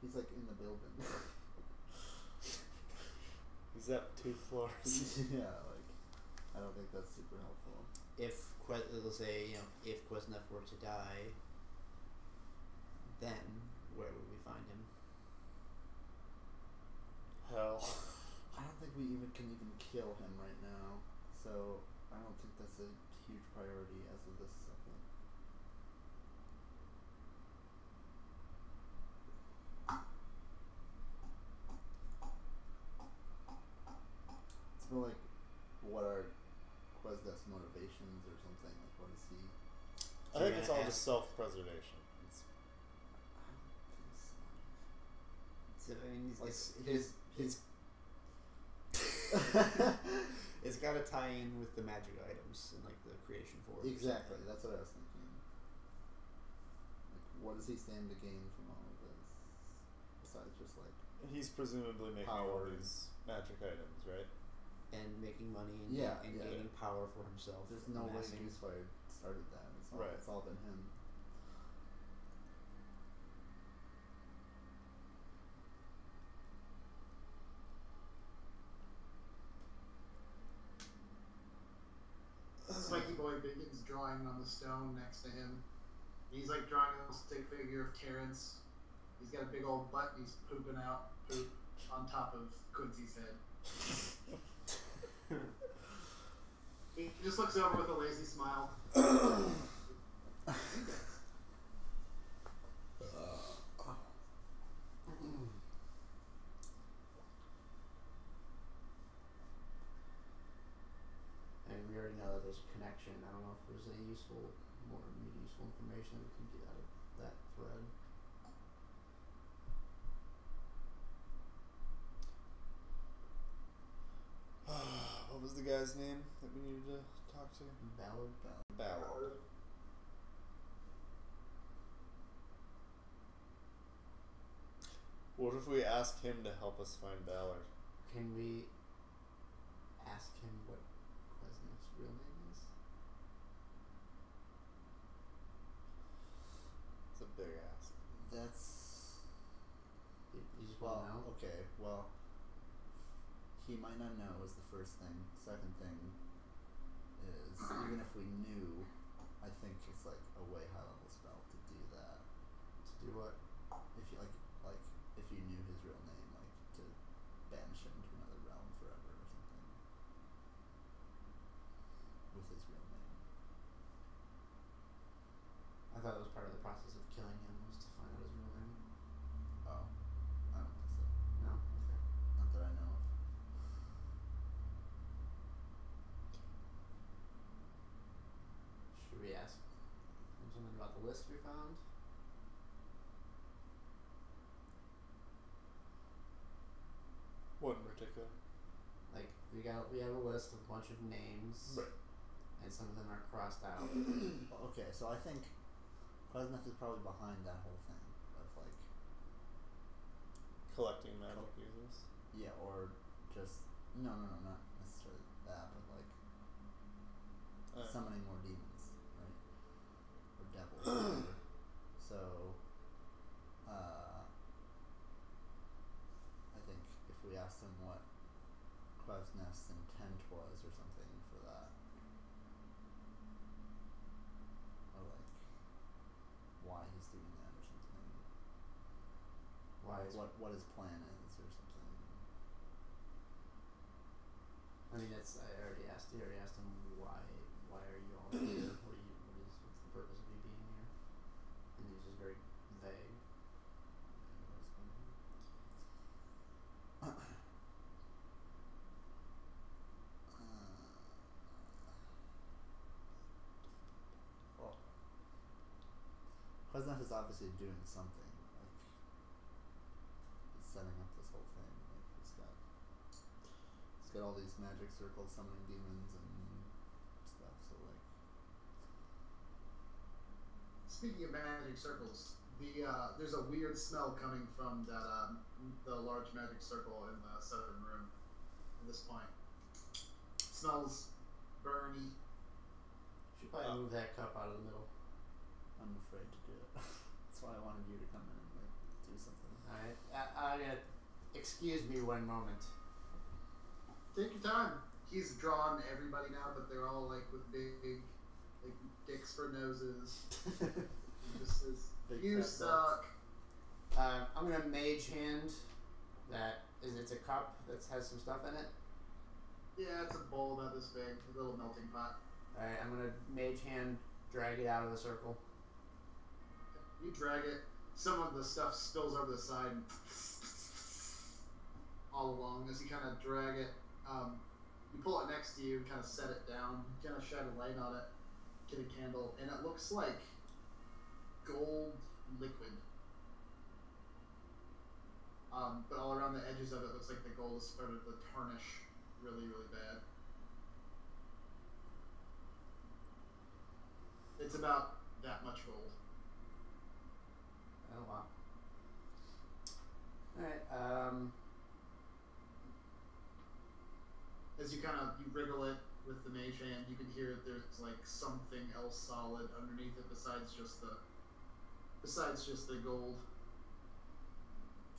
He's like in the building. He's up 2 floors. Yeah, like I don't think that's super helpful. Let's say if Quesnef were to die, then where would we find him? Hell. I don't think we can kill him right now, so I don't think that's a huge priority as of this second. It's more like what are Quesnef's motivations or something. Like what is he? I think it's all just self-preservation. I mean, it's got to tie in with the magic items and like the creation force. Exactly, that's what I was thinking. Like, what does he stand to gain from all of this? Besides just like He's presumably making all these magic items, right? And making money and, gaining power for himself. There's no way Goosefire started that. It's all been him. Spiky Boy begins drawing on the stone next to him. He's like drawing a little stick figure of Terrence. He's got a big old butt and he's pooping out poop on top of Quincy's head. He just looks over with a lazy smile. And we already know that there's a connection. I don't know if there's any useful information that we can get out of that thread. What was the guy's name that we needed to talk to? Ballard. Ballard. What if we ask him to help us find Ballard? Can we ask him what Quesnef's Well, now. okay, well, he might not know is the first thing. Second thing is, even if we knew, I think it's like a way high level spell to do that. To do what? If you like if you knew his real name, like to banish him to another realm forever or something. With his real name. I thought it was part of the process of killing him was to find out his real name. Oh. I don't think so. No? Okay. Not that I know of. Should we ask him something about the list we found? What in particular? Like we have a list of a bunch of names, Right. and some of them are crossed out. Okay, so I think Klesnef is probably behind that whole thing of like, Collecting magic users. yeah, or just no, not necessarily that, but like summoning more demons, right? Or devils. Or whatever. So, I think if we asked him what Klesnef's intent was or something for that, or like why he's doing that or something. Why is What his plan is or something. I mean, that's I already asked you. Already asked him why. Why are you all here? What's the purpose of you being here? And he was just very vague. Well, Klesnef is obviously doing something. Like he's setting up this whole thing. Like he's got all these magic circles summoning demons and stuff. So like, Speaking of magic circles, there's a weird smell coming from that the large magic circle in the southern room. At this point, it smells burny. Should probably move that cup out of the middle. I'm afraid to do it. That's why I wanted you to come in and like do something. All right. Excuse me one moment. Take your time. He's drawn everybody now, but they're all like with big like dicks for noses. He just says, Big "You fat suck." I'm gonna mage hand that. It's a cup that has some stuff in it. Yeah, it's a bowl about this big, a little melting pot. All right. I'm gonna mage hand drag it out of the circle. You drag it. Some of the stuff spills over the side all along as you kind of drag it. You pull it next to you, kind of set it down, kind of shine a light on it, get a candle, and it looks like gold liquid. But all around the edges of it looks like the gold has started to tarnish really, really bad. It's about that much gold. Oh wow. Alright, As you wriggle it with the mage hand, you can hear that there's like something else solid underneath it besides just the gold.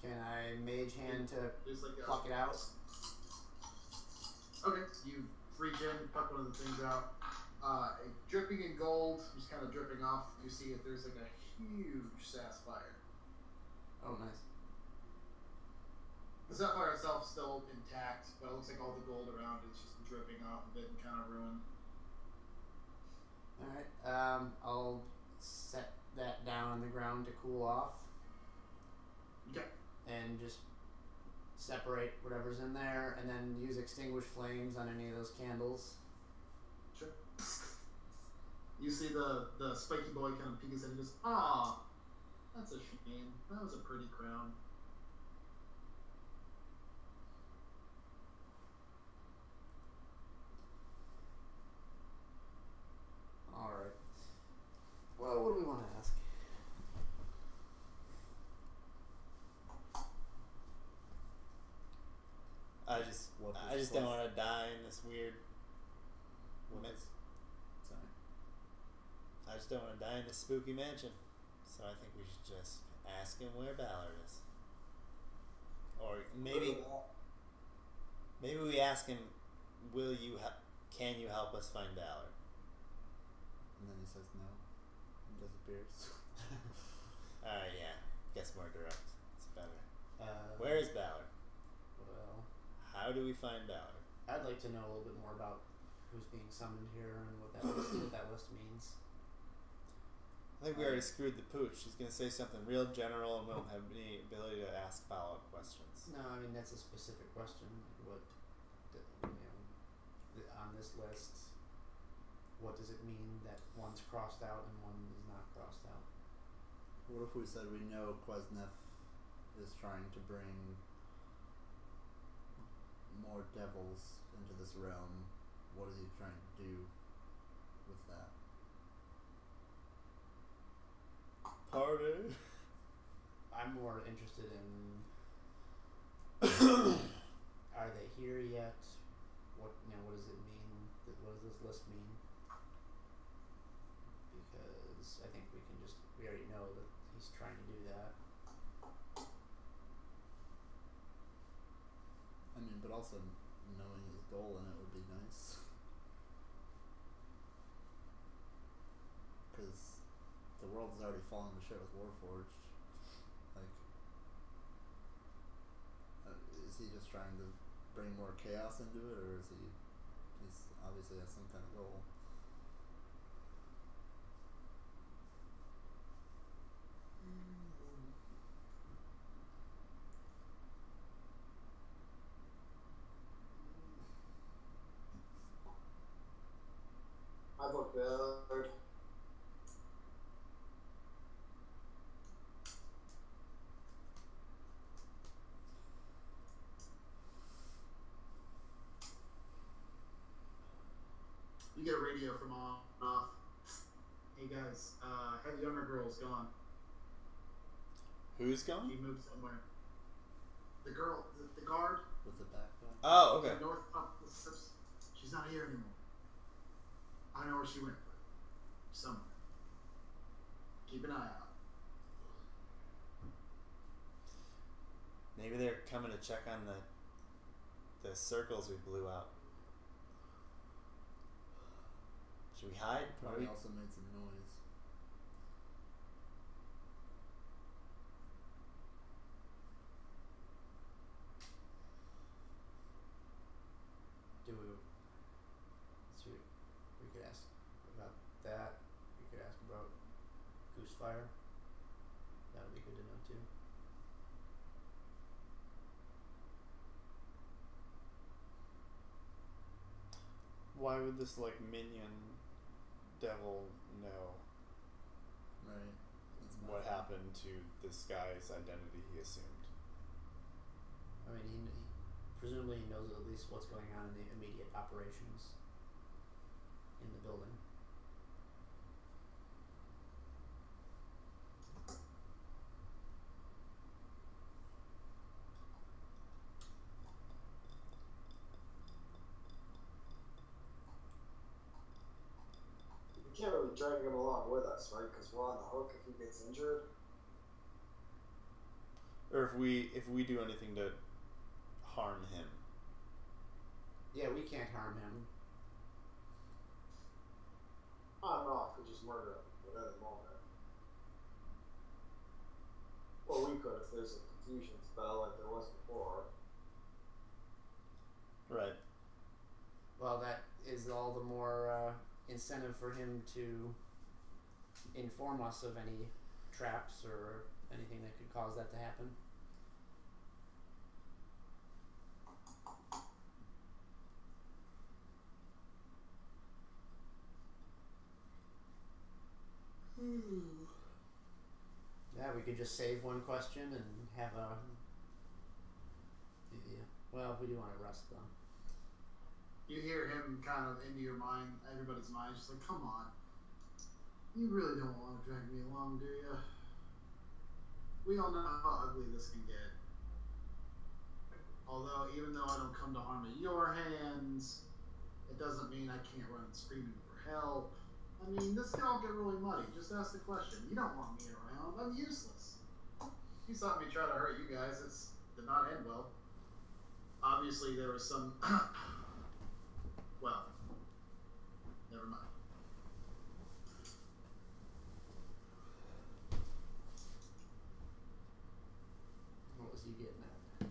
can I mage hand to There's like pluck it out? Okay, you reach in, pluck one of the things out. Dripping in gold, just kind of dripping off. You see that there's like a huge sapphire. Oh, nice. The sapphire itself is still intact, but it looks like all the gold around it's just dripping off of it and kind of ruined. Alright, I'll set that down on the ground to cool off. Okay. And just separate whatever's in there, and then use extinguished flames on any of those candles. Sure. You see the spiky boy kind of peek his head and goes, "Ah, that's a shame. That was a pretty crown." Alright. Well, what do we want to ask? I just What I is just what? don't want to die in this weird. Sorry. I just don't want to die in this spooky mansion. So I think we should just ask him where Ballard is. Or maybe we ask him, can you help us find Ballard? And then he says no and disappears. Alright, yeah. Guess more direct. It's better. Where is Ballard? Well, How do we find Ballard? I'd like to know a little bit more about who's being summoned here and what that list means. I think we already screwed the pooch. He's going to say something real general and we don't have any ability to ask follow-up questions. No, I mean that's a specific question. What, on this list, what does it mean that one's crossed out and one is not crossed out? What if we said we know Quesnef is trying to bring more devils into this realm? What is he trying to do with that? Party. I'm more interested in are they here yet? What does it mean? What does this list mean? Because I think we already know that he's trying to do that. I mean, but also knowing his goal in it would be nice. Because the world has already fallen to shit with Warforged. Like, is he just trying to bring more chaos into it, or is he's obviously has some kind of goal? I vote Ballard. You get a radio from on and off. Hey guys, have younger girls gone. Who's gone? He moved somewhere. The girl, the guard. With the backpack? Oh, okay. North up the steps. She's not here anymore. I don't know where she went, but somewhere. Keep an eye out. Maybe they're coming to check on the circles we blew out. Should we hide? Probably also made some noise. We could ask about that. We could ask about Goosefire. That would be good to know too. Why would this minion devil know Right. what happened to this guy's identity he assumed? I mean, he presumably he knows at least what's going on in the immediate operations in the building. We can't really drag him along with us, right? Because we're on the hook if he gets injured. Or if we do anything to harm him. Yeah, we can't harm him. I don't know if we just murder him at any moment. Or we could if there's a confusion spell like there was before. Right. Well, that is all the more incentive for him to inform us of any traps or anything that could cause that to happen. Yeah, we could just save one question and have a... Yeah. Well, we do want to rest though. You hear him kind of into your mind, everybody's mind, just like, come on. You really don't want to drag me along, do you? We all know how ugly this can get. Although, even though I don't come to harm at your hands, it doesn't mean I can't run screaming for help. I mean, this can all get really muddy. Just ask the question. You don't want me around. I'm useless. You saw me try to hurt you guys. It's did not end well. Obviously, there was some. Well, never mind. What was he getting at?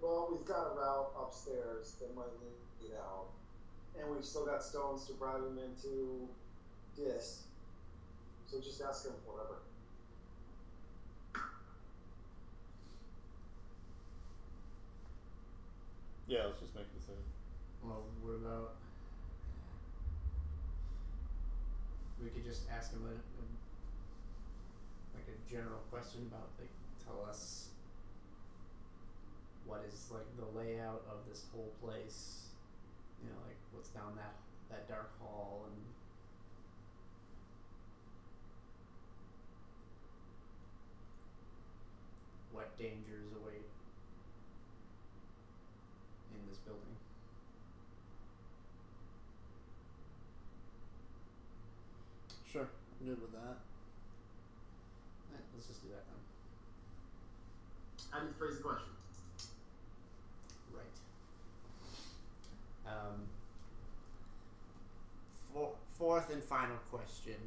Well, we've got a route upstairs that might lead out, and we've still got stones to bribe him into this. So just ask him whatever. Yeah, let's just make a decision. Well, what about? We could just ask him like a general question about like tell us what is like the layout of this whole place. You know, like what's down that dark hall and. What dangers await in this building? Sure, I'm good with that. Alright, let's just do that then. How do you phrase the question? Right. Fourth and final question.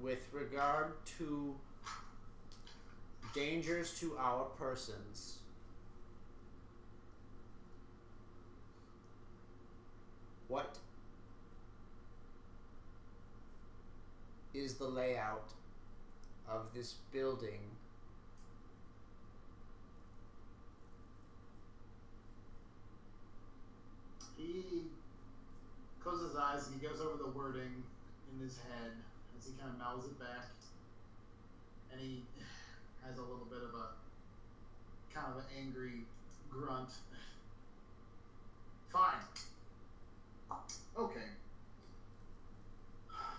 With regard to dangers to our persons, what is the layout of this building He closes his eyes and he goes over the wording in his head as he kind of mouths it back, and he has a little bit of a kind of an angry grunt. Fine. Okay.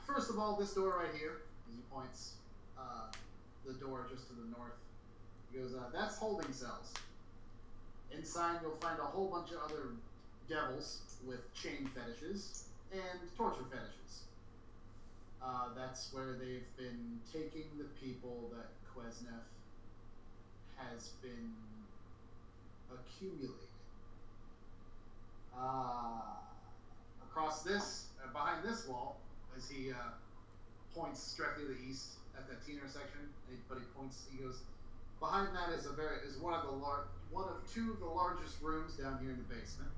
First of all, this door right here, as he points the door just to the north, he goes, that's holding cells. Inside you'll find a whole bunch of other devils with chain fetishes and torture fetishes. That's where they've been taking the people that Quesnef has been accumulating. Across this, behind this wall, as he points directly to the east at that T intersection, but he points, he goes, behind that is one of two of the largest rooms down here in the basement.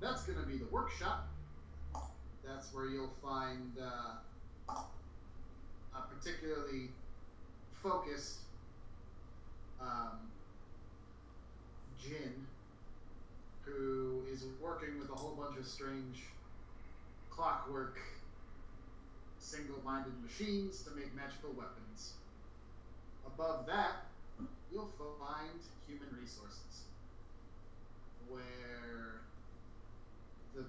That's going to be the workshop. That's where you'll find a particularly focused Jinn who is working with a whole bunch of strange clockwork single-minded machines to make magical weapons. Above that, you'll find human resources, where the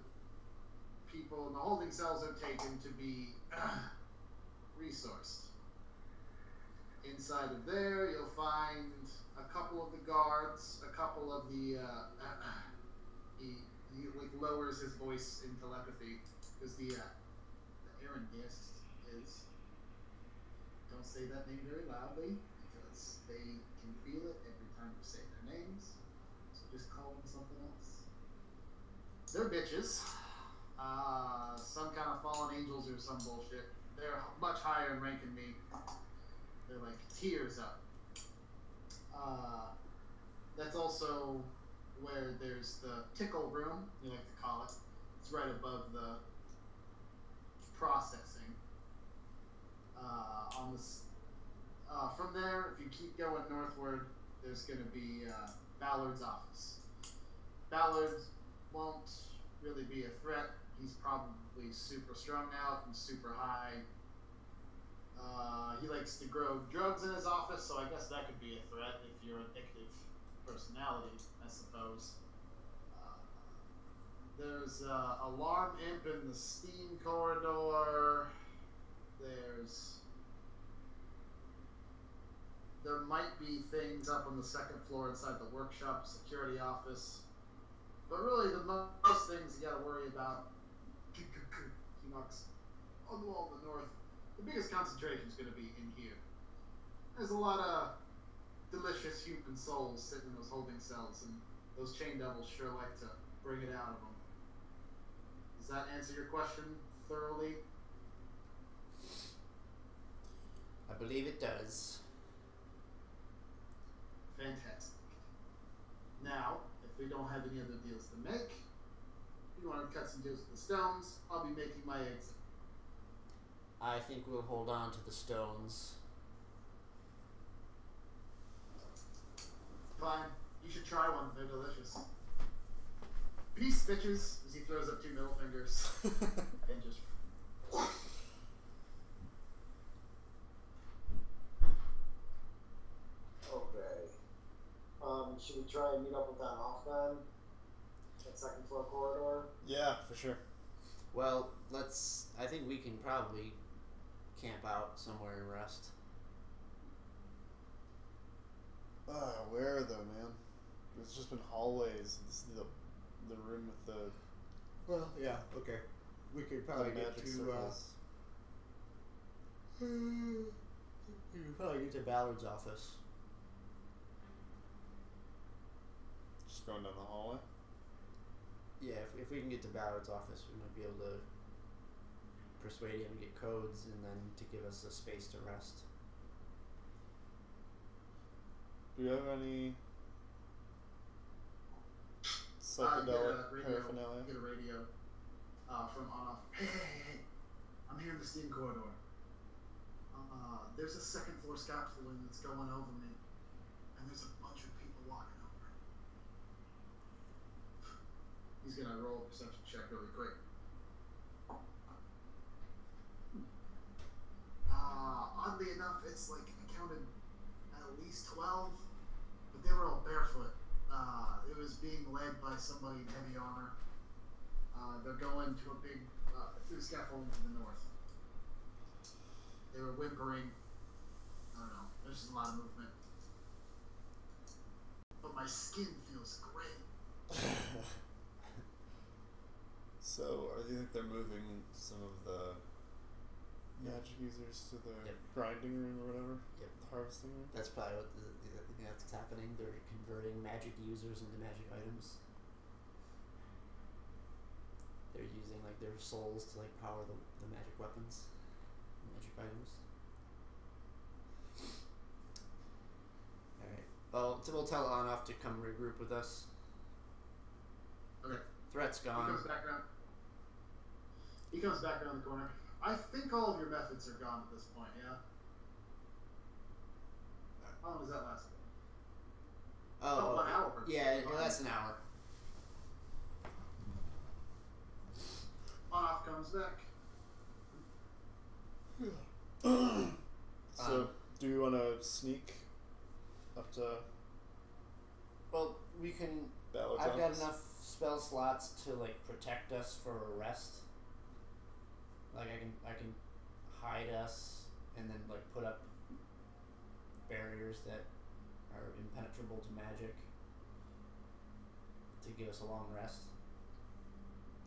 people in the holding cells are taken to be resourced. Inside of there, you'll find a couple of the guards, a couple of the he like lowers his voice in telepathy because the Aaron guest is. Don't say that name very loudly because they can feel it every time you say their names. So just call them something else. They're bitches. Some kind of fallen angels or some bullshit. They're much higher in rank than me. They're like tiers up. That's also where there's the tickle room, you like to call it. It's right above the processing. From there, if you keep going northward, there's going to be Ballard's office. Ballard won't really be a threat. He's probably super strung out and super high. He likes to grow drugs in his office, so I guess that could be a threat if you're an addictive personality, I suppose. There's alarm imp in the steam corridor. There might be things up on the second floor inside the workshop, security office. But really, the most things you gotta worry about. He knocks on the wall to the north. The biggest concentration is gonna be in here. There's a lot of delicious human souls sitting in those holding cells, and those chain devils sure like to bring it out of them. Does that answer your question thoroughly? I believe it does. Fantastic. Now, if we don't have any other deals to make, if you want to cut some deals with the stones, I'll be making my exit. I think we'll hold on to the stones. Fine. You should try one. They're delicious. Peace, bitches, as he throws up 2 middle fingers and just. Okay. Should we try and meet up with that off then? That second floor corridor? Yeah, for sure. Well, I think we can probably camp out somewhere and rest. Where though, man? It's just been hallways. This is the room with the Well, yeah, okay. We could probably get magic to circles. we could probably get to Ballard's office. Just going down the hallway. Yeah, if we can get to Ballard's office, we might be able to persuade him to get codes and then to give us a space to rest. Do you have any psychedelic paraphernalia? Get a radio from on off. Hey, I'm here in the steam corridor. There's a second floor scaffolding that's going over me, and there's a bunch of people walking over it. He's gonna roll a perception check really quick. Oddly enough, it's like I counted at least 12, but they were all barefoot. It was being led by somebody in heavy armor. They're going to a big through scaffolding to the north. They were whimpering. I don't know. There's just a lot of movement. But my skin feels great. So, do you think they're moving some of the magic users to the grinding room or whatever? Yep. The harvesting room? That's probably what that's happening. They're converting magic users into magic items. They're using like their souls to like power the magic weapons, magic items. All right. Well, we'll tell Anoff to come regroup with us. Okay. Threat's He gone. comes back around. He comes back around the corner. I think all of your methods are gone at this point. Yeah. How long does that last? Oh, 1 hour. Per yeah, person. that's an hour. On-off comes back. So, do you want to sneak up to Well, we can. Ballard's I've got office? enough spell slots to like protect us for a rest. Like I can hide us and then like put up barriers that are impenetrable to magic to give us a long rest.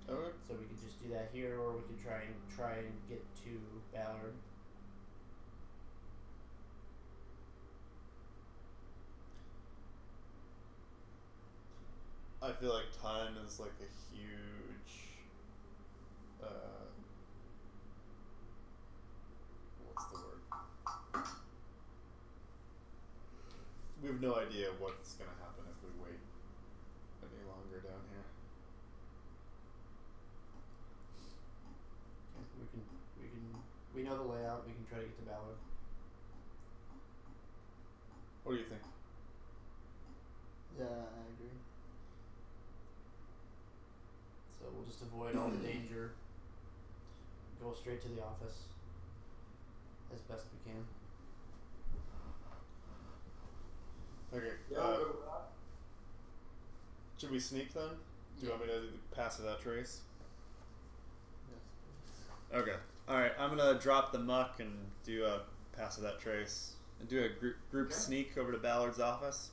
Okay. So we could just do that here, or we could try and get to Ballard. I feel like time is like a huge what's the word? We have no idea what's gonna happen if we wait any longer down here. We know the layout. We can try to get to Ballard. What do you think? Yeah, I agree. So we'll just avoid all the danger. Go straight to the office as best we can. Okay. Yeah, I'll go with that. Should we sneak then? Do you want me to pass that trace? Yes, please. Okay. Alright, I'm gonna drop the muck and do a pass of that trace. And do a group Okay. sneak over to Ballard's office.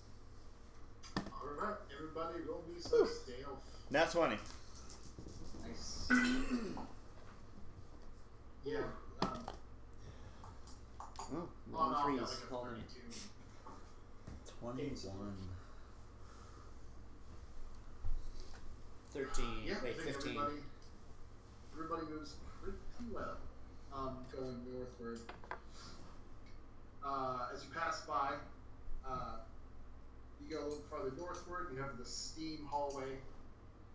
Alright, everybody, roll me some stealth. Nat 20. Nice. Yeah. Oh, On off, threes. got like a Call me. 32. 21. 13. Yeah, I Wait, think 15. everybody moves pretty well. Going northward. As you pass by, you go a little farther northward. You have the steam hallway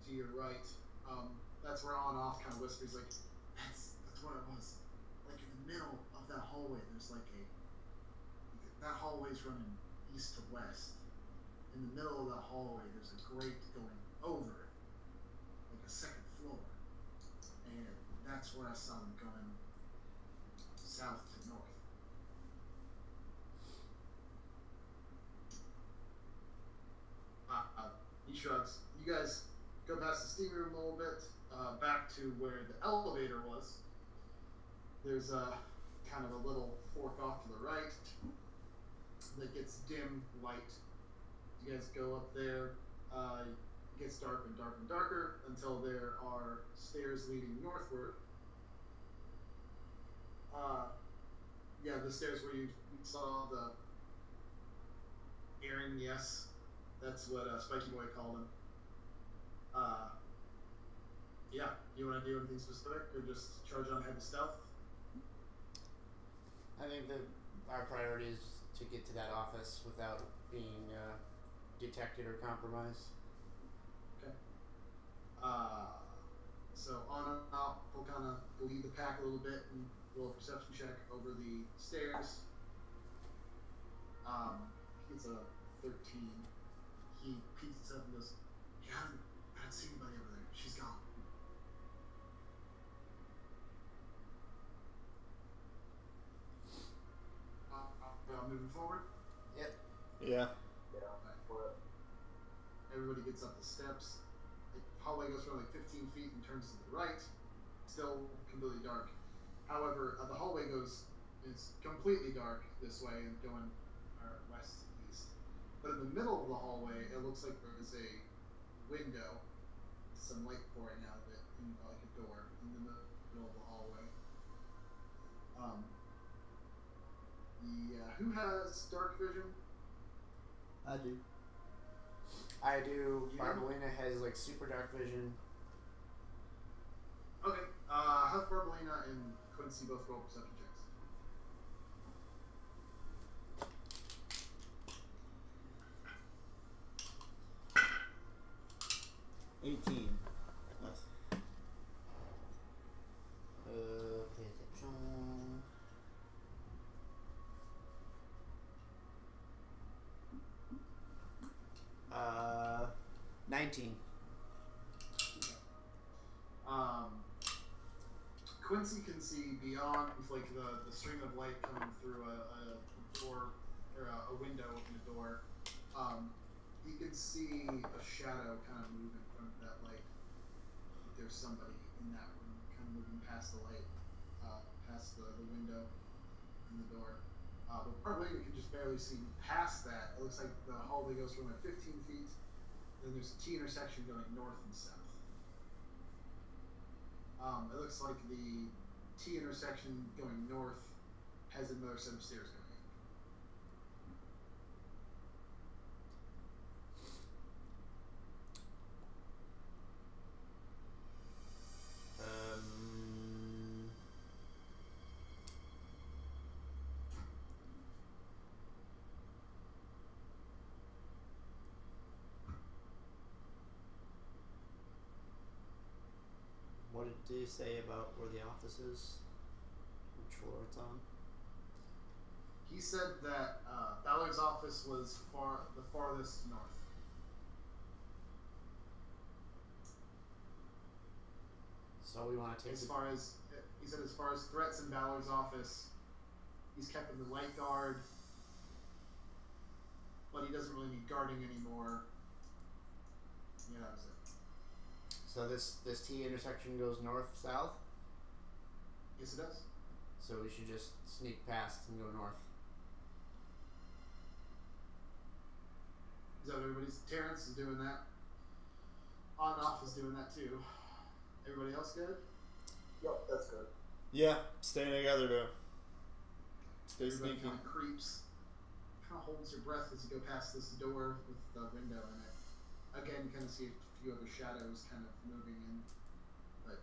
to your right. That's where On Off kind of whispers like, that's where it was. Like in the middle of that hallway, there's like that hallway's running east to west. In the middle of that hallway, there's a grate going over it, like a second floor. And that's where I saw them going south to north. He shrugs. You guys go past the steam room a little bit, back to where the elevator was. There's kind of a little fork off to the right that gets dim light. You guys go up there. It gets dark and dark and darker until there are stairs leading northward. Yeah, the stairs where you saw the Aaron, yes. That's what Spiky Boy called him. Yeah, you want to do anything specific or just charge on ahead to stealth? I think that our priority is to get to that office without being detected or compromised. Okay. So On and Off will kind of lead the pack a little bit and roll a perception check over the stairs. It's a 13. He peeks up and goes, I haven't seen anybody over there. She's gone. Moving forward. Yep. Yeah. Everybody gets up the steps. The hallway goes for like 15 feet and turns to the right. Still completely dark. However, the hallway it's completely dark this way and going west east. But in the middle of the hallway, it looks like there is a window, some light pouring out of it, and like a door in the middle of the hallway. Yeah, who has dark vision? I do. I do. You? Barbalina has like super dark vision. Okay, have Barbalina and Quincy both roll perception checks. Nice. Pay attention. 19. Quincy can see beyond like the stream of light coming through a door or a window in a door. He can see a shadow kind of move in front of that light. Like there's somebody in that room, kind of moving past the light, past the window and the door. But probably you can just barely see past that. It looks like the hallway goes from like 15 feet. Then there's a T intersection going north and south. It looks like the T intersection going north has another set of stairs going What did you say about where the office is? Which floor it's on? He said that Ballard's office was the farthest north. So we want to take He said as far as threats in Ballard's office, he's kept in the light guard, but he doesn't really need guarding anymore. Yeah, that was it. So this T intersection goes north south. Yes, it does. So we should just sneak past and go north. Is Is that what everybody's? Terrence is doing that. On and off is doing that too. Everybody else good? Yep, that's good. Yeah, staying together to stay Everybody sneaky. kind of creeps, kind of holds your breath as you go past this door with the window in it. Again, kind of see a few other shadows kind of moving in, but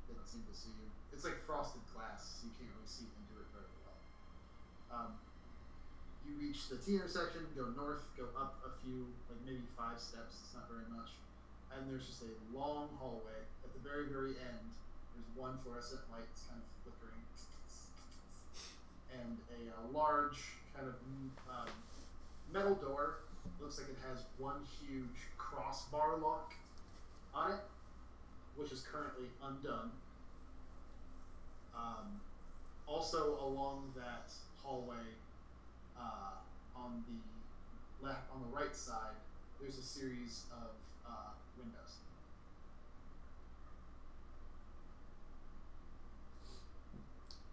they don't seem to see you. It's like frosted glass, so you can't really see into it very well. You reach the T intersection, go north, go up a few, like maybe 5 steps, it's not very much, and there's just a long hallway. At the very, very end, there's one fluorescent light that's kind of flickering, and a large kind of metal door. Looks like it has one huge crossbar lock on it, which is currently undone. Also along that hallway, on the right side, there's a series of windows.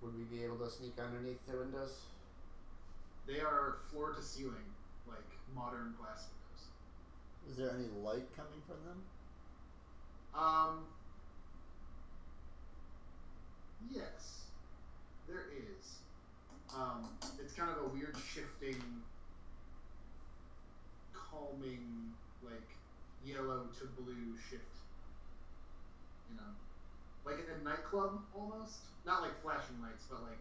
Would we be able to sneak underneath the windows? They are floor to ceiling, like modern glass windows. Is there any light coming from them? Yes, there is. It's kind of a weird shifting, calming, like yellow to blue shift. You know, like in a nightclub almost. Not like flashing lights, but like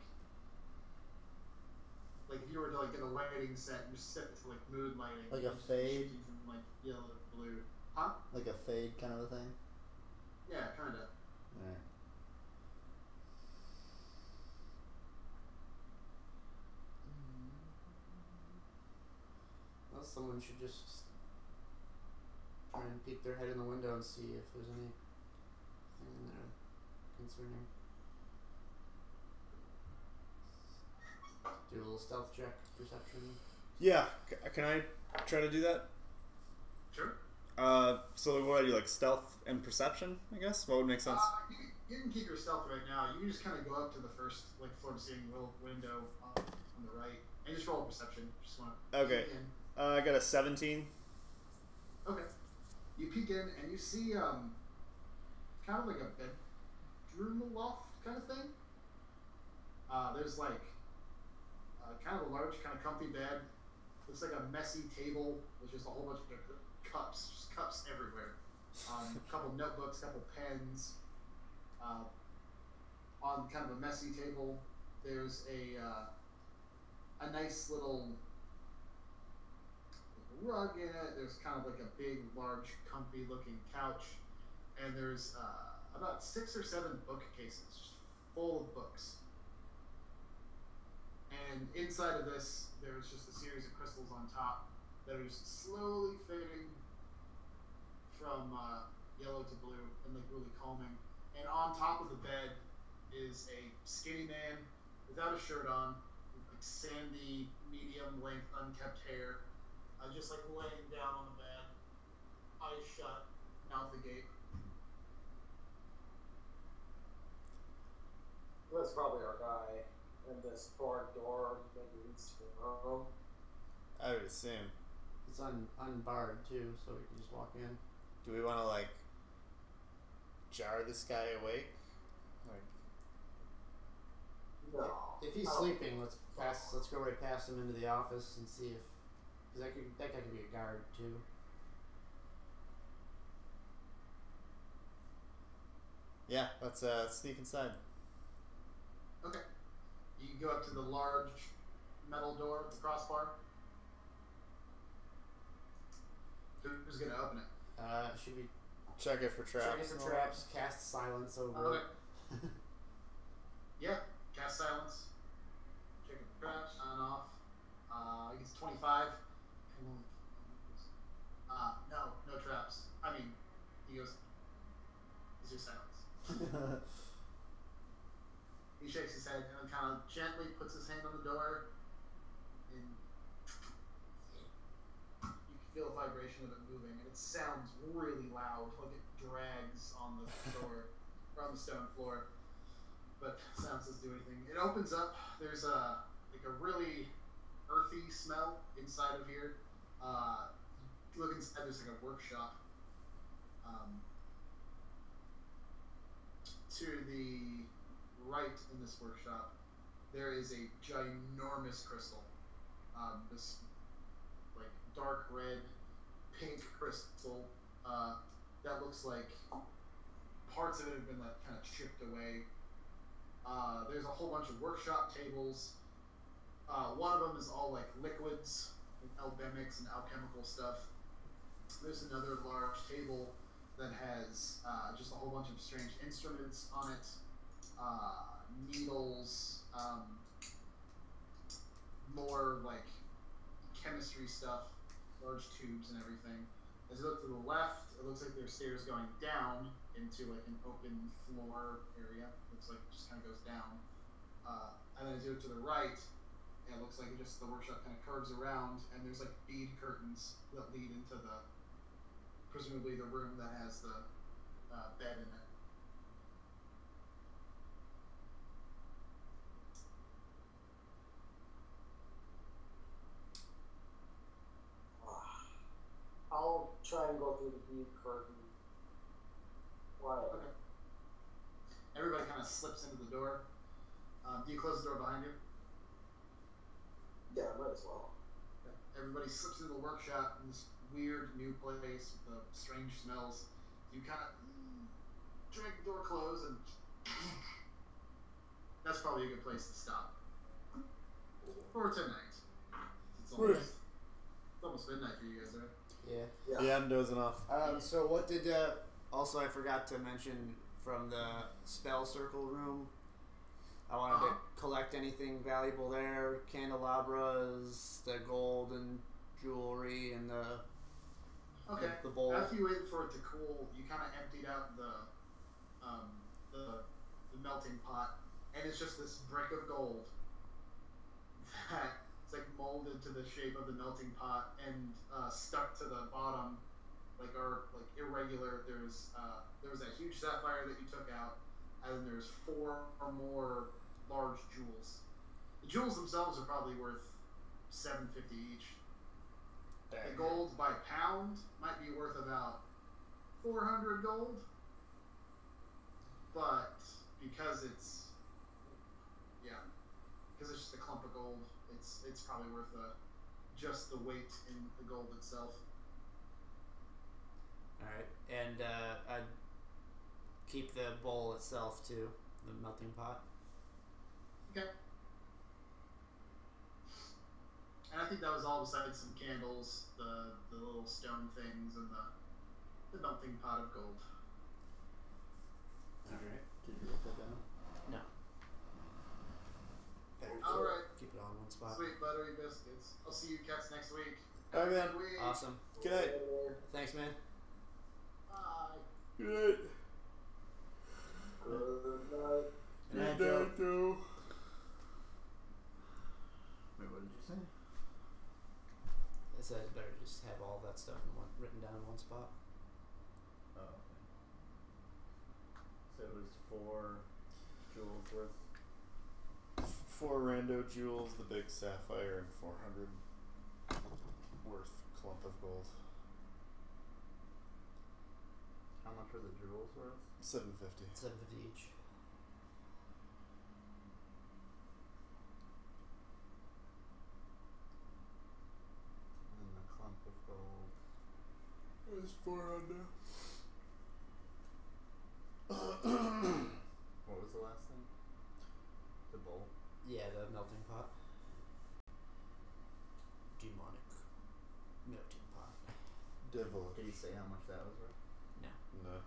if you were to like get a lighting set and just set it to like mood lighting. Like a just fade? shifting from like yellow to blue. Huh? Like a fade kind of a thing? Yeah, kinda. Alright. Well, someone should just try and peek their head in the window and see if there's anything in there concerning. Do a little stealth check, perception. Yeah, can I try to do that? Sure. So what do I do, like stealth and perception, I guess? What would make sense? You can keep your stealth right now. You can just kind of go up to the first like floor to ceiling little window on the right and just roll a perception. Just want to Okay. peek in. I got a 17. Okay. You peek in and you see kind of like a bedroom loft kind of thing. There's like kind of a large, kind of comfy bed. Looks like a messy table with just a whole bunch of cups, just cups everywhere. A couple notebooks, couple pens. On kind of a messy table, there's a nice little rug in it. There's kind of like a big, large, comfy looking couch, and there's about 6 or 7 bookcases just full of books. And inside of this, there's just a series of crystals on top that are just slowly fading from yellow to blue and like really calming. And on top of the bed is a skinny man without a shirt on, with like sandy, medium length, unkept hair, just like laying down on the bed, eyes shut, mouth agape. That's probably our guy. And this barred door maybe leads to the room. I would assume. It's unbarred too, so we can just walk in. Do we want to like jar this guy awake? Like, No. If he's sleeping, let's go right past him into the office and see if, because that guy could be a guard too. yeah, let's sneak inside. Okay. You go up to the large metal door with the crossbar. Who's going to open it? Should we Check it for traps. check it for traps? Cast silence over Okay. it. Yeah. Cast silence. Check it for traps. On off. I guess 25. No traps. I mean, he goes, is there silence? He shakes his head and kind of gently puts his hand on the door, and you can feel a vibration of it moving, and it sounds really loud, like it drags on the door or on the stone floor. But sounds doesn't do anything. It opens up. There's a really earthy smell inside of here. you look inside, there's like a workshop. To the right in this workshop, there is a ginormous crystal. This like dark red, pink crystal that looks like parts of it have been like kind of chipped away. There's a whole bunch of workshop tables. One of them is all like liquids, like alchemics and alchemical stuff. There's another large table that has just a whole bunch of strange instruments on it, needles, more like chemistry stuff, large tubes and everything. As you look to the left, it looks like there's stairs going down into like an open floor area. Looks like it just kind of goes down. And then as you look to the right, it looks like just the workshop kind of curves around, and there's like bead curtains that lead into the presumably the room that has the bed in it. I'll try and go through the bead curtain. Right. Okay. Everybody kind of slips into the door. Do you close the door behind you? Yeah, might as well. Okay. Everybody slips into the workshop in this weird new place with the strange smells. You kind of drag the door closed, and that's probably a good place to stop for tonight. It's almost midnight for you guys, right? Yeah. Yeah, I'm dozing off. So what did also I forgot to mention from the spell circle room. I wanted to collect anything valuable there, candelabras, the gold and jewelry, and the bowl. After you wait for it to cool, you kind of emptied out the melting pot, and it's just this brick of gold that it's like molded to the shape of the melting pot and stuck to the bottom, like irregular. There was that huge sapphire that you took out, and then there's 4 or more large jewels. The jewels themselves are probably worth $750 each. The gold by pound might be worth about 400 gold, but because it's just a clump of gold, it's probably worth just the weight in the gold itself. All right, and I'd keep the bowl itself too, the melting pot. Okay. And I think that was all besides some candles, the little stone things, and the melting pot of gold. All right. Did you write that down? No. Better All right. keep it all in one spot. Sweet buttery biscuits. I'll see you cats next week. All right, man. Good week. Awesome. Good night. Thanks, man. Bye. Good night. Good night, Joe. Wait, what did you say? I said it's better just have all that stuff written down in one spot. Oh, okay. So it was 4 jewels worth. 4 rando jewels, the big sapphire, and 400 worth clump of gold. How much are the jewels worth? 750. 750 each. And the clump of gold. It was 400. What was the last thing? The bowl? Yeah, the melting pot. Demonic melting pot. Devil. Did you say how much that was worth? No. No.